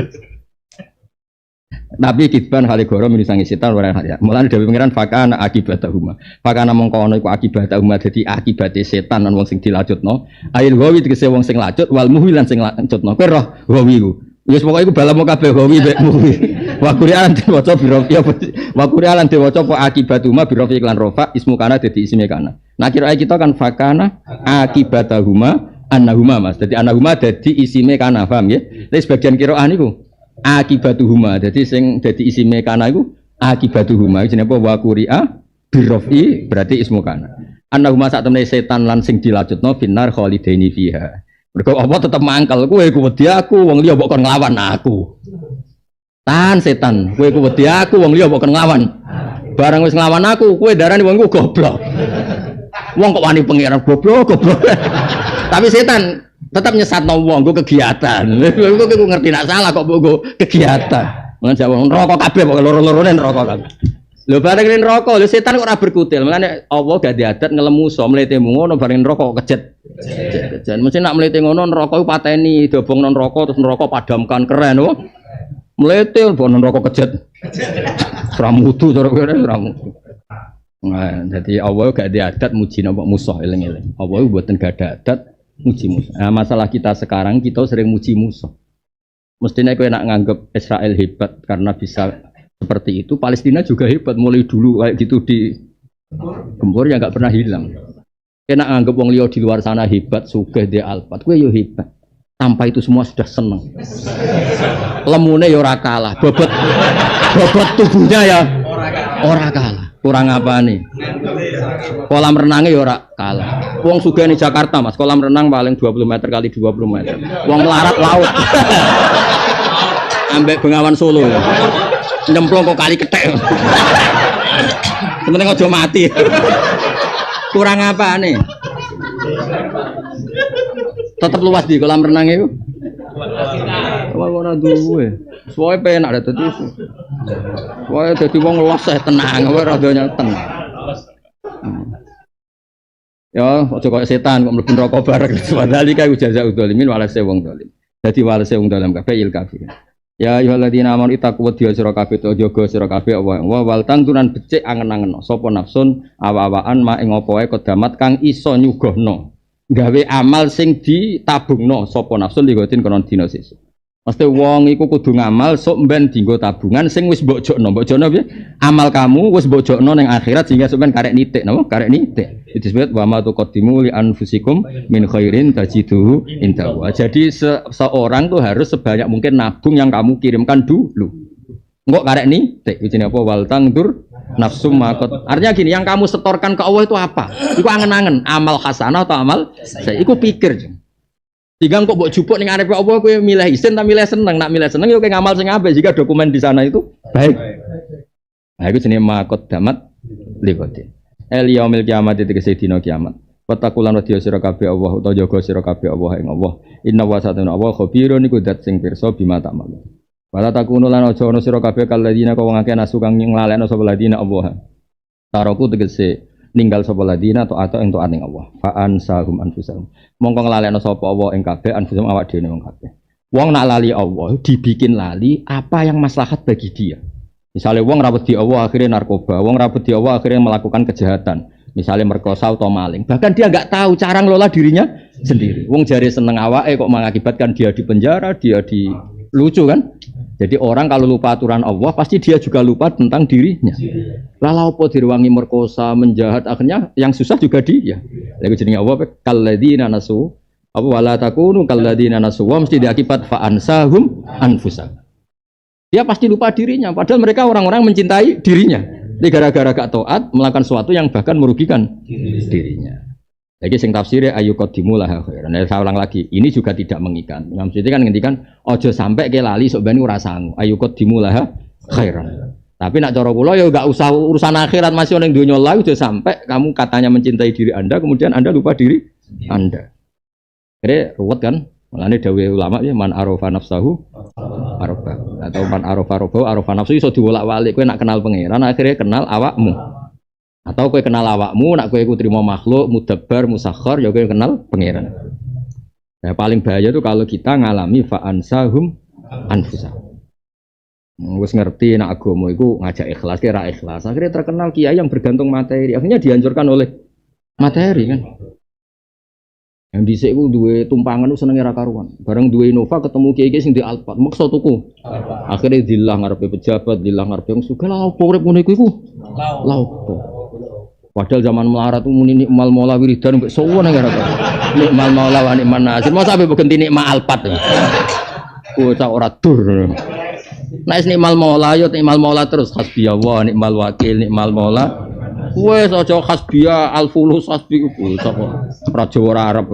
Nabi kitban haligoro minisangi setan ora ya. Mulane dawuh pangeran fakana akibatahuma. Fakana mongko ana iku akibatahuma dadi akibate setan lan wong sing dilajutno. Ail gawi tegese wong sing lajut wal muhwi lan sing lajutno. Kowe roh gawi ku. Wis pokoke iku balamu kabeh gawi mek muhwi. Wa Qur'an diwaca birofi wa Qur'an diwaca apa akibatahuma birofi lan rofa ismu kana dadi isme kana. Nah kira kita kan fakana akibatahuma annahuma Mas. Dadi annahuma dadi isime kana paham ya. Tapi sebagian qiraah niku akibatuhuma jadi sing dadi isime kana iku akibatuhuma jenenge apa wa quri'a birofi berarti ismu kana annahuma sak temene setan lan sing dilajutno finnar khalidaini fiha mergo apa tetep mangkel kowe ku wedi aku wong liya mbok kon nglawan aku tan setan kowe ku wedi aku wong liya mbok kon nglawan barang wis nglawan aku kowe darani wong ku goblok wong kok wani pangeran goblok tapi setan tetap nyesatno wong nggo kegiatan. Aku ngerti nak salah kok nggo kegiatan. Mulane jawab neraka kabeh kok loro-lorone neraka kabeh. Lho bareng ning neraka, lho setan kok ora berkutil. Mulane Allah gak diadat ngelemu so mletemu ngono bareng neraka kejet. Kejet. Mesti nak mlete ngono neraka iku pateni, diobongno neraka terus neraka padamkan keren kok. Mlete bono neraka kejet. Ramutu cara kowe ramutu. Nah, jadi Allah gak diadat muji napa musuh eling-eling. Allah mboten gak ada adat muji musuh. Nah, masalah kita sekarang kita sering muji musuh. Mestinya kowe nak nganggep Israel hebat karena bisa seperti itu, Palestina juga hebat mulai dulu kayak gitu di gembor yang nggak pernah hilang. Kowe nak nganggep wong liya di luar sana hebat, sugih di Alphard, kowe yo hebat. Tanpa itu semua sudah seneng. Lemune ya ora kalah, bobot tubuhnya ya ora kalah. Kurang apa nih? Kolam renangnya ya ora kalah. Wong sugih di Jakarta Mas, kolam renang paling 20 meter kali 20 meter. Wong melarat laut. Ambek Bengawan Solo ya. Nyemplung kok kali kethek. Sementing aja mati. Kurang apa nih? Tetap luas di kolam renang itu. Ora duwe. Soale penak ada dadi. Soale dadi wong los tenang, ora donya tenang. Ya, aja kaya setan kok mlebu neraka bareng. Wadali kae jaza udzalimin walase wong zalim. Dadi walase wong zalim kabeh il kafir. Ya ayyuhalladzina amanu ittaqullaha sira kabeh to jaga sira kabeh Allah. Wa wal tangtunan becik angen-angen sapa nafsun awa-awaan ma ing apa wae kodamat kang iso nyuguhno. Gawe amal sing ditabungno sapa nafsun ligotin kono dina sesuk. Mesti wong iku kudu ngamal sok mben dienggo tabungan sing wis mbok jokno. Mbok jokno piye? Amal kamu wis mbok jokno ning akhirat sehingga sampean karek nitik napa? Karek nitik. Disebut wa ma tuqaddimu li anfusikum min khairin tajiduhu indahu. Jadi seorang tuh harus sebanyak mungkin nabung yang kamu kirimkan dulu. Engko karek nitik jenenge apa? Wal tangdur nafsum makot. Artinya gini, yang kamu setorkan ke Allah itu apa? Iku angen-angen, amal hasanah atau amal saya iku pikir. Jika kok mbok jupuk ning arepe apa kowe milih isin ta milih seneng, nak milih seneng yo kowe ngamal sing apik jika dokumen di sana itu baik. Nah iku jenenge makot damat liwati. El yaumil kiamat tegese dina kiamat. Watakulan wedya sira kabeh Allah utawa jaga sira kabeh Allah ing Allah. Inna wa satana Allah khabirun niku dat sing pirsa bima ta'mal. Wala takunu lan aja ana sira kabeh kaladina kok wong akeh nasu kang nglalekno sapa ladina Allah. Taroku tegese ninggal sapa ladina atau ing taat ning Allah. Fa ansahum anfusahum. Mongko nglalekno sapa Allah ing kabeh anfusahum awak dhewe wong kabeh. Wong nak lali Allah dibikin lali apa yang maslahat bagi dia. Misalnya wong ra wedi Allah akhirnya narkoba, wong ra wedi Allah akhirnya melakukan kejahatan. Misalnya merkosa atau maling. Bahkan dia nggak tahu cara ngelola dirinya sendiri. Wong jari seneng awake kok mengakibatkan dia di penjara, dia di lucu kan? Jadi orang kalau lupa aturan Allah pasti dia juga lupa tentang dirinya. Lalu apa diruangi merkosa, menjahat, akhirnya yang susah juga dia. Lalu jenenge Allah kalladzina nasu apa wala takunu kalladzina nasu wa mesti diakibat fa ansahum anfusahum. Dia pasti lupa dirinya, padahal mereka orang-orang mencintai dirinya. Jadi gara-gara gak taat melakukan sesuatu yang bahkan merugikan dirinya. Jadi sing tafsirnya ayu qaddimu laha khairan. Saya ulang lagi, ini juga tidak mengikat. Maksudnya kan ngendikan ojo sampai ke lali sok ben ora sangu. Ayu qaddimu laha khairan. Tapi nak cara kula ya enggak usah urusan akhirat masih ning donya lae aja sampai kamu katanya mencintai diri Anda kemudian Anda lupa diri Anda. Kira ruwet kan? Mulane dawuh ulama ya man arafa nafsahu arafa atau man arafa rabbahu arafa nafsu iso diwolak-walik. Kowe nak kenal pangeran akhirnya kenal awakmu. Atau kowe kenal awakmu nak kowe iku trimo makhluk mudabbar musakhkhar ya kowe kenal pangeran. Nah, paling bahaya itu kalau kita ngalami fa ansahum anfusahum. Wis ngerti nak agama iku ngajak ikhlas kira ikhlas. Akhirnya terkenal kiai yang bergantung materi. Akhirnya dihancurkan oleh materi kan. Yang dhisik ku duwe tumpangan ku senenge ra karuan. Bareng duwe Innova ketemu kiai-kiai sing di Alphard, maksa tuku. Akhirnya dilah ngarepe pejabat, dilah ngarepe wong sugih lha opo urip ngene iku? Lha opo? Padahal zaman melarat tuh muni nikmal maula wiridan mbek sowo nang ngarepe. Nikmal maula wa nikman nasir. Masa sampe berhenti nikmal Alphard. Bocah ora dur. Nek nikmal maula yo nikmal maula terus hasbiyallah nikmal wakil nikmal maula. Wes aja hasbiya alfulus hasbi ku sapa Raja Arab.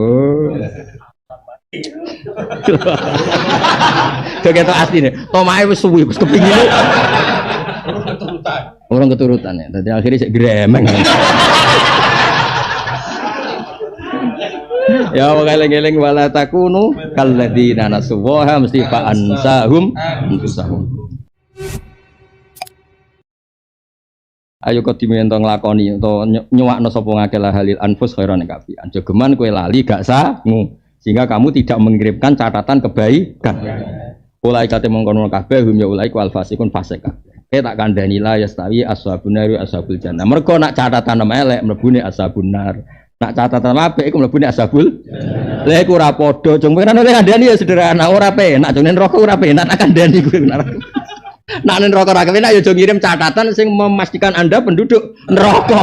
Ketok asline. Tomae wis suwi wis kepingin. Orang keturutan ya. Dadi akhirnya sik gremeng. Ya wa eling-eling wala takunu kalladzina nasuwaha mesti fa ansahum anfusahum. Ayo kok diminta nglakoni utawa nyuwakno sapa ngakeh halil anfus khairan kafi. Jogeman kowe lali gak sangu sehingga kamu tidak mengirimkan catatan kebaikan. Ulai kate mongkon kabeh hum ya ulai wal fasikun fasik kabeh. Tak kandhani la yastawi ashabun nar ashabul jannah. Mergo nak catatan elek mlebune ashabun nar. Nak catatan apik iku mlebune ashabul. Lha iku ora padha. Jong pengen oleh kandhani ya sederhana ora penak. Jong nen rokok ora penak nak kandhani kuwi. Nak neraka ora kepenak ya aja ngirim catatan sing memastikan Anda penduduk neraka.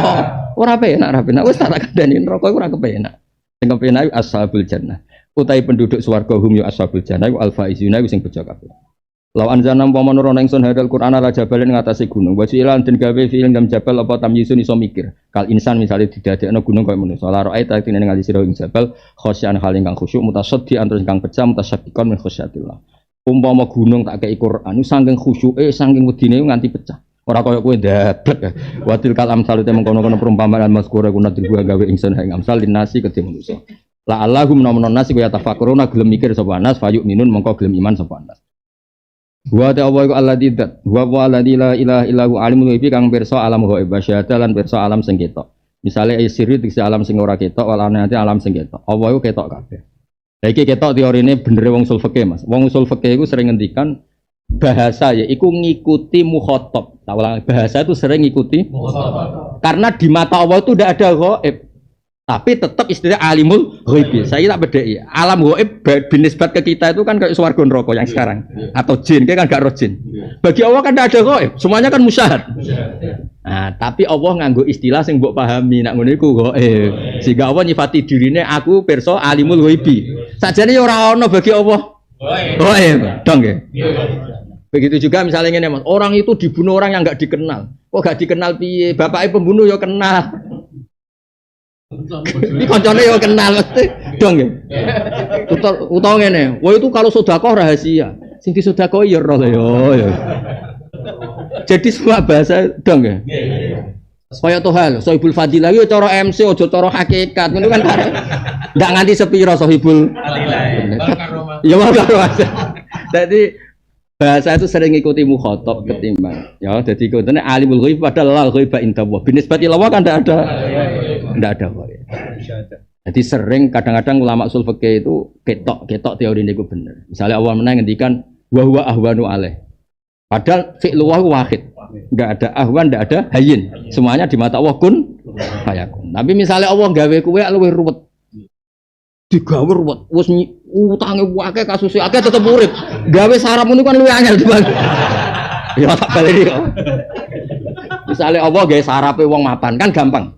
Ora penak, ora penak. Wis tak kandhani neraka iku ora kepenak. Sing kepenak ashabul jannah. Utai penduduk swarga hum ya ashabul jannah al faizuna sing bejo kabeh. Law anzalna umpama nurono ingsun hadal Qur'an ala jabalin ngatasi gunung. Wa silan den gawe fiil ngam jabal apa tamyisun iso mikir. Kal insan misale didadekno gunung koyo manusa. La ra'aita tine ngali sira ing jabal khosyan hal ingkang khusyuk mutasaddi antara ingkang pecah mutasabbiqan min khosyatillah. Umpama gunung tak kei Quran saking khusyuke saking wedine nganti pecah. Ora kaya kowe ndablek. Wadil kalam salute mengkono-kono perumpamaan mazkura kuna dibuat gawe ingsun ing amsal linasi kedhe manusa. La Allahum namun nasi kaya tafakkuruna gelem mikir sapa nas fayuk minun mongko gelem iman sapa nas. Wa ta'ala alladzi dzat wa alladzi la ilaha illahu alimul ghaibi kang pirsa alam ghaib syahada lan pirsa alam sing ketok. Misale sirri dikse alam sing ora ketok wal anati alam sing ketok. Allah iku ketok kabeh. Lah iki ketok teorine bener wong usul fikih Mas. Wong usul fikih iku sering ngendikan bahasa ya iku ngikuti mukhatab. Bahasa itu sering ngikuti mukhatab. Karena di mata Allah itu tidak ada ghaib. Tapi tetap istilah alimul ghaib. Saya tak bedai. Alam ghaib binisbat ke kita itu kan kayak swarga neraka yang sekarang atau jin, kayak kan gak roh jin. Bagi Allah kan tidak ada ghaib, semuanya kan musyahad. Nah, tapi Allah nganggo istilah sing mbok pahami nak ngono iku ghaib. Sehingga Allah nyifati dirine aku pirsa alimul ghaibi. Sajane ya ora ana bagi Allah ghaib. Dong nggih. Begitu juga misalnya ngene Mas, orang itu dibunuh orang yang enggak dikenal. Kok enggak dikenal piye? Bapake pembunuh ya kenal. Ini koncone yo kenal mesti dong ya. Utawa ngene, wah itu kalau sedekah rahasia. Sing disedekah ya roh ya. Jadi semua bahasa dong ya. Supaya tohal, sohibul fadilah yo cara MC aja cara hakikat. Ngono kan ndak nganti sepiro sohibul fadilah. Ya wae karo. Jadi bahasa itu sering ngikuti mukhatab ketimbang. Ya jadi kontene alimul ghaib padahal ghaib inda Allah. Binisbati lawa kan ndak ada. Ndak ada kok. Jadi sering kadang-kadang ulama usul fikih itu ketok teori niku bener. Misalnya awal menang ngendikan wa huwa ahwanu alaih. Padahal fi'lu wahid. Enggak ada ahwan, enggak ada hayyin. Semuanya di mata Allah kun fayakun. Tapi misalnya Allah gawe kowe luwih ruwet. Digawe ruwet, wis utange akeh kasus akeh tetep urip. Gawe sarap ngono kan luwih angel dibang. Ya tak baleni kok. Misale Allah gawe sarape wong mapan kan gampang.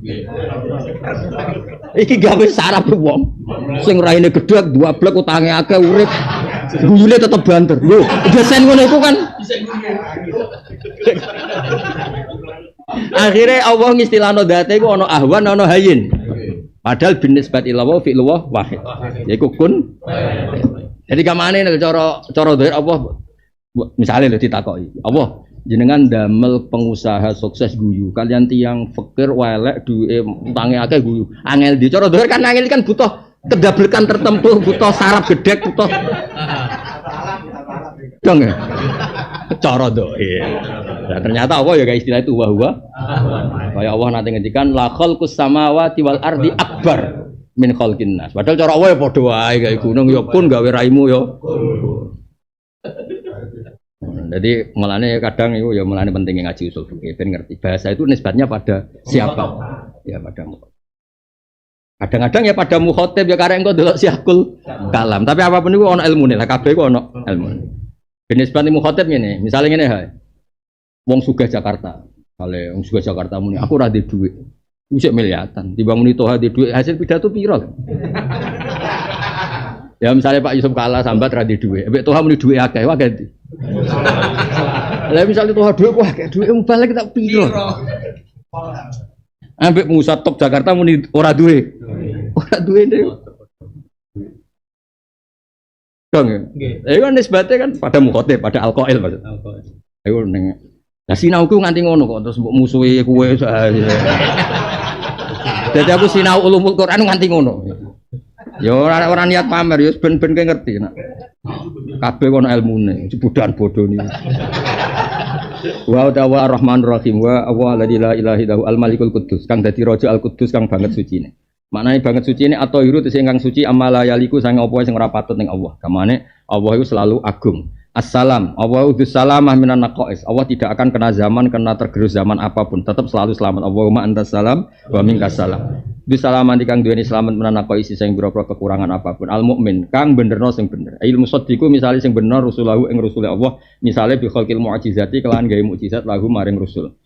Iki gawe sarape wong sing raine gedhe dua blek utange akeh urip. Guyune tetep banter. Lho, desen ngono iku kan. Akhirnya Allah ngistilahno date iku ana ahwan ana hayyin. Padahal bin nisbat ila wa fi luwah wahid. Yaiku kun. Jadi kamane nek cara dhahir Allah misalnya lho ditakoki. Allah jenengan damel pengusaha sukses guyu. Kalian tiang fakir welek duwe utange akeh guyu. Angel di cara dhahir kan angel kan butuh kedablekan tertentu, butuh sarap gedek, butuh dong ya. Cara dhahir. Nah, ternyata Allah ya kayak istilah itu wahwa. Kayak Allah nanti ngendikan la khalqus samawati wal ardi akbar min khalqin nas. Padahal cara Allah ya padha wae kayak gunung ya kun gawe raimu ya. Jadi mulane kadang itu ya mulane pentingnya ngaji usul fikih ben ngerti bahasa itu nisbatnya pada siapa? Ya pada mukhatab. Kadang-kadang ya pada mukhatab ya karek engko delok siakul kalam. Tapi apapun itu ana ilmune. Lah kabeh iku ana ilmune. Nisbat mukhatab ngene, misale ngene hae. Wong sugih Jakarta, kale wong sugih Jakarta muni aku ora ndek dhuwit. Wis miliatan, timbang muni toha ndek dhuwit hasil pidato piro? Ya misalnya Pak Yusuf Kala sambat ra ndek dhuwit, mbek toha muni dhuwit akeh, wae ganti. Lah misalnya toha dhuwit wah akeh dhuwit balik tak piro? Ambek pengusaha top Jakarta muni ora duwe. Ora duwe ndek. Dong ya. Iku kan nisbate kan pada mukhatab, pada alqail maksud. Ayo ning lah sinauku nganti ngono kok terus mbok musuhi kowe. Dadi aku sinau ulumul Quran nganti ngono. Ya ora niat pamer ya ben-ben kowe ngerti nak. Kabeh ono ilmune, budan bodoni. Wa ta'ala ar-Rahmanur Rahim wa Allah la ilaha illallah al-Malikul Quddus kang dadi raja al-Quddus kang banget sucine. Maknane banget suci ini atau hiru sing kang suci amala yaliku sang apa sing ora patut ning Allah. Kamane Allah itu selalu agung. Assalam, Allah udus salamah minan naqais. Allah tidak akan kena zaman, kena tergerus zaman apapun, tetap selalu selamat. Allahumma antas salam wa minkas salam. Udus salaman kang duweni selamat minan naqais sing boro-boro kekurangan apapun. Al mukmin kang benerno sing bener. Ilmu musaddiqu misale sing bener rusulahu ing rusule Allah, misale bi khalqil mu'jizati kelawan gawe mukjizat lahu maring rusul.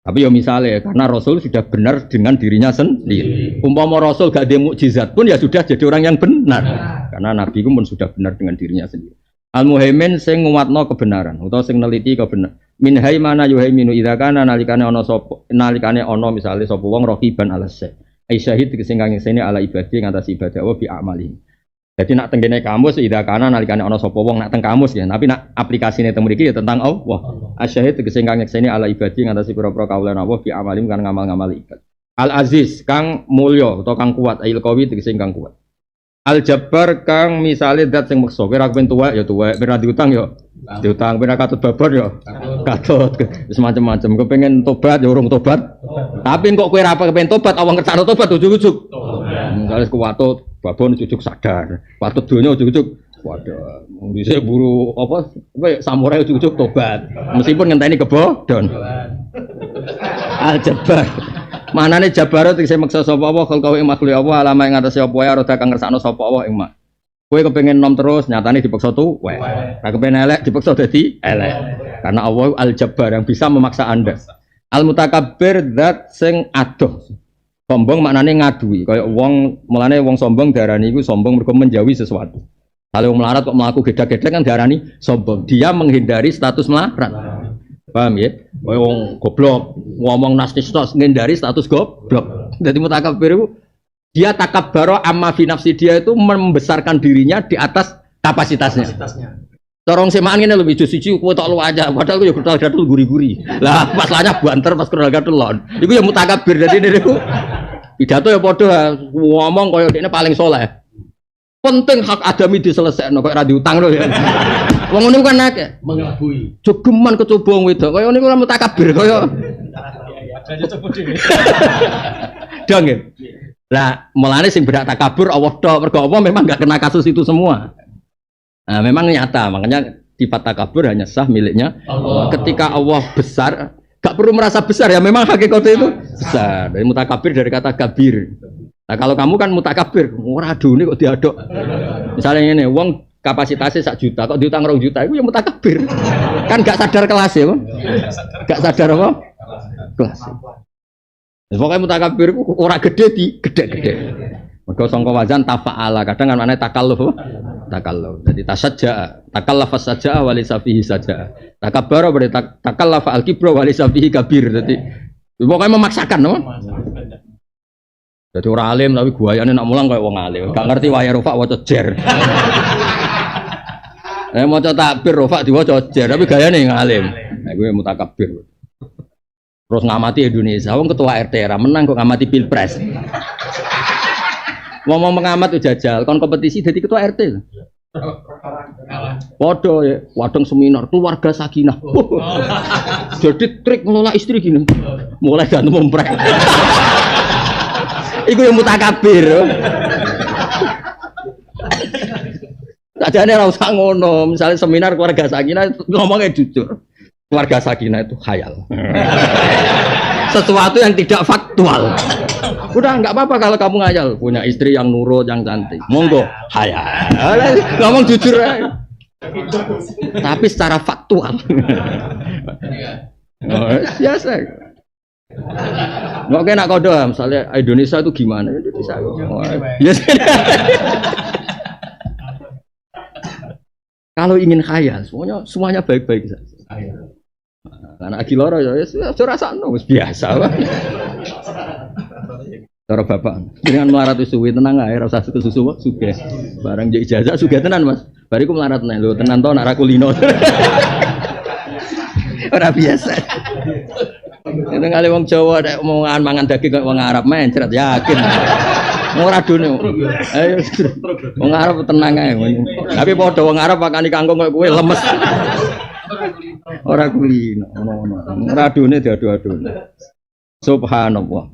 Tapi ya misalnya karena Rasul sudah benar dengan dirinya sendiri. Umpama Rasul gak ada mukjizat pun ya sudah jadi orang yang benar. Karena Nabi pun sudah benar dengan dirinya sendiri. Al-muhaimin sing nguwatno kebenaran utawa sing neliti kebenaran. Min haimana yuhaiminu idza kana nalikane ana misale sapa wong raqiban ala syai. Ai syahid sing kang ngeseni ala ibadi ngatasi ibadah wa bi amali. Jadi nak tenggene kamus idza kana nalikane ana sapa wong nak teng kamus ya, tapi nak aplikasine teng mriki ya tentang Allah. Asyahid sing kang ngeseni ala ibadi ngatasi pira-pira kaulan Allah bi amalim kan ngamal-ngamal ibad. Al-aziz kang mulya utawa kang kuat, ail qawi sing kang kuat. Al-Jabbar kang misale zat sing meksa kowe ra kepen tuwek ya tuwek, ora diutang ya diutang, ora katut babar ya katut, wis macam-macam. Kepengin tobat ya urung tobat. Tapi kok kowe ra kepen tobat, awang ngertakno tobat ujug-ujug. Misale kuwatut babon ujug sadar. Patut donya ujug-ujug. Waduh, dhisik buru apa samurai ujug-ujug tobat. Meskipun ngenteni kebodhon. Al-Jabbar. Manane jabarat sing maksa sapa apa kal kowe makhluk apa alama ing atase apa wae roda kang ngersakno sapa apa ing mak. Kowe kepengin nom terus nyatane dipaksa tuwek. Ra kepengin elek dipaksa dadi elek. Karena Allah Al-Jabbar yang bisa memaksa Anda. Al-Mutakabbir zat sing adoh. Sombong maknane ngadui. Kaya wong mulane wong sombong diarani iku sombong mergo menjauhi sesuatu. Kalau melarat kok mlaku gedhe-gedhe kan diarani sombong. Dia menghindari status melarat. Paham ya? Wong goblok ngomong nastis-nastis menghindari status goblok. Jadi mutakabbir itu dia takabbaro amma fi nafsi, dia itu membesarkan dirinya di atas kapasitasnya. Corong semaan ngene lho siji kowe tok lu aja padahal aku ya gedal gatul guri-guri. Lah masalahnya banter pas gedal gatul lon. Iku ya mutakabbir dadi niku. Pidato ya padha ngomong kaya dekne paling saleh. Penting hak adami diselesekno kok ora diutangno ya. Wong ngene kan akeh mengelabui. Jogeman kecoba wong wedok kaya niku ora mutakabbir kaya. Aja coba dhewe. Dong ya. Lah mulane sing berak takabur Allah tok, mergo Allah memang enggak kena kasus itu semua. Nah, memang nyata, makanya sifat takabur hanya sah miliknya Allah. Ketika Allah besar, gak perlu merasa besar ya, memang hakikatnya itu besar. Dari mutakabir dari kata kabir. Nah kalau kamu kan mutakabir, waduh ini kok diaduk. Misalnya ini, uang kapasitasnya 1 juta, kok diutang 2 juta, itu ya mutakabir. Kan gak sadar kelasnya, Bang. Gak sadar apa? Kelas. Pokoknya mutakabir itu orang gede di gede-gede. Mergo sangka wazan tafa'ala, kadang kan maknane takalluf. Takalluf. Jadi tasajja, takallafas sajaa wa laysa fihi sajaa. Takabbara berarti takallafa al-kibra wa laysa fihi kabir. Jadi pokoknya memaksakan, no? Jadi orang alim tapi guayane nak mulang kayak wong alim. Gak ngerti waya rofa waca jer. Maca takbir rofa diwaca jer tapi gayane ngalim. Nah gue mutakabir. Terus ngamati Indonesia, wong ketua RT ra menang kok ngamati Pilpres. Ngomong pengamat tuh jajal, kon kompetisi jadi ketua RT. Waduh ya, wadang seminar keluarga sakinah. Jadi trik ngelola istri gini. Mulai gantung memprek. Iku yang mutakabir. Sajane ora usah ngono, misalnya seminar keluarga sakinah ngomongnya jujur. Keluarga sakinah itu khayal. Sesuatu yang tidak faktual. Udah enggak apa-apa kalau kamu ngayal, punya istri yang nurut, yang cantik. Monggo, khayal. Ngomong jujur aja. Tapi secara faktual. Biasa. Nggak kena kode, misalnya Indonesia itu gimana? Indonesia yes. Kalau ingin khayal, semuanya baik-baik saja. Karena lagi loro ya, rasa biasa. Cara bapak, dengan melarat suwi tenang aja, rasa susu suge. Barang jadi ijazah suge tenan mas. Bariku melarat nih, lo tenan tau nak kulino. Orang biasa. Itu kali wong Jawa ada omongan mangan daging kok wong Arab mencret yakin. Ora dune. Ayo wong Arab tenang ae. Tapi padha wong Arab pakani kangkung kok kowe lemes. Ora kulino ngono-ngono. Ora dune diadu-adu. Subhanallah.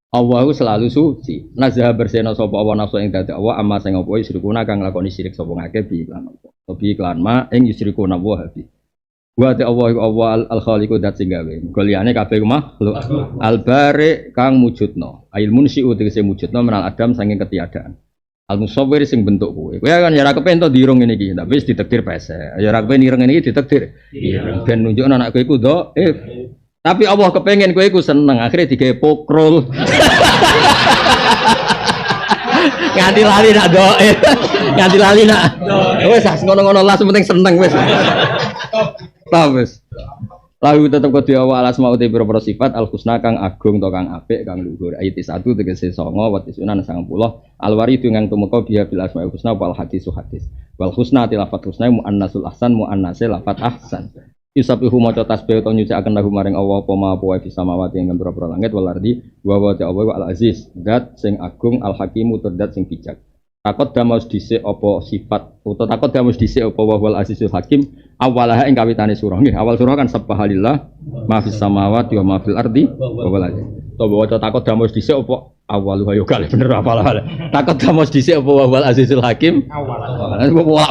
Allah selalu suci. Nazah bersena sapa Allah nafsu ing dadi Allah amma sing apa isrikuna kang lakoni syirik sapa ngake bi iklan apa. Bi iklan ma ing isrikuna wa habi. Wa ta Allah al-khaliqu dat sing gawe. Goliyane kabeh makhluk. Al-bari kang mujudno. Ail munsyi'u tegese mujudno menal adam saking ketiadaan. Al-musawwir sing bentuk kowe. Kowe kan ya ora kepen to dirung ngene iki, tapi wis ditakdir pese. Ya ora kepen ireng ngene iki ditakdir. Ireng ben nunjukno anak kowe iku dhaif. Tapi Allah kepengen kowe iku seneng, akhirnya digawe pokrol. Nganti lali nak dhaif. Nganti lali nak. Wis ngono-ngono lah penting seneng wis. Wis. Lalu tetap kode awal asma uti pira-pira sifat al husna kang agung to kang apik kang luhur. Ayat 1 tegese 9 wa 90 al waridu kang tumeka biha bil asma husna wal hadisu hadis. Wal husna tilafat husna muannasul ahsan muannase lafat ahsan. Yusabihu maca tasbih utawa nyucikaken lahu maring Allah apa ma apa fi samawati ing pira-pira langit wal ardi wa wa ta'ala al aziz zat sing agung al hakimu tur zat sing bijak. Takut damus dhisik apa sifat utawa takut damus dhisik apa wal azizul hakim awalaha ing kawitane surah nggih awal surah kan subhanallah ma fis samawati wa ma fil ardi wa wal aziz to waca takut damus dhisik apa awaluha yo kali bener apalah takut damus dhisik apa wal azizul hakim awal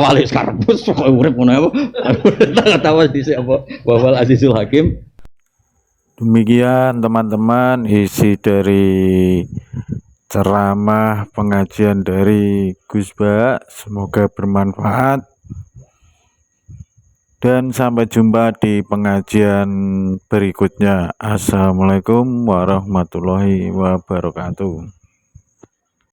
wali sekarang bus urip ngono apa takut damus dhisik apa wal azizul hakim. Demikian teman-teman isi dari ceramah pengajian dari Gus Ba, semoga bermanfaat dan sampai jumpa di pengajian berikutnya. Assalamualaikum warahmatullahi wabarakatuh.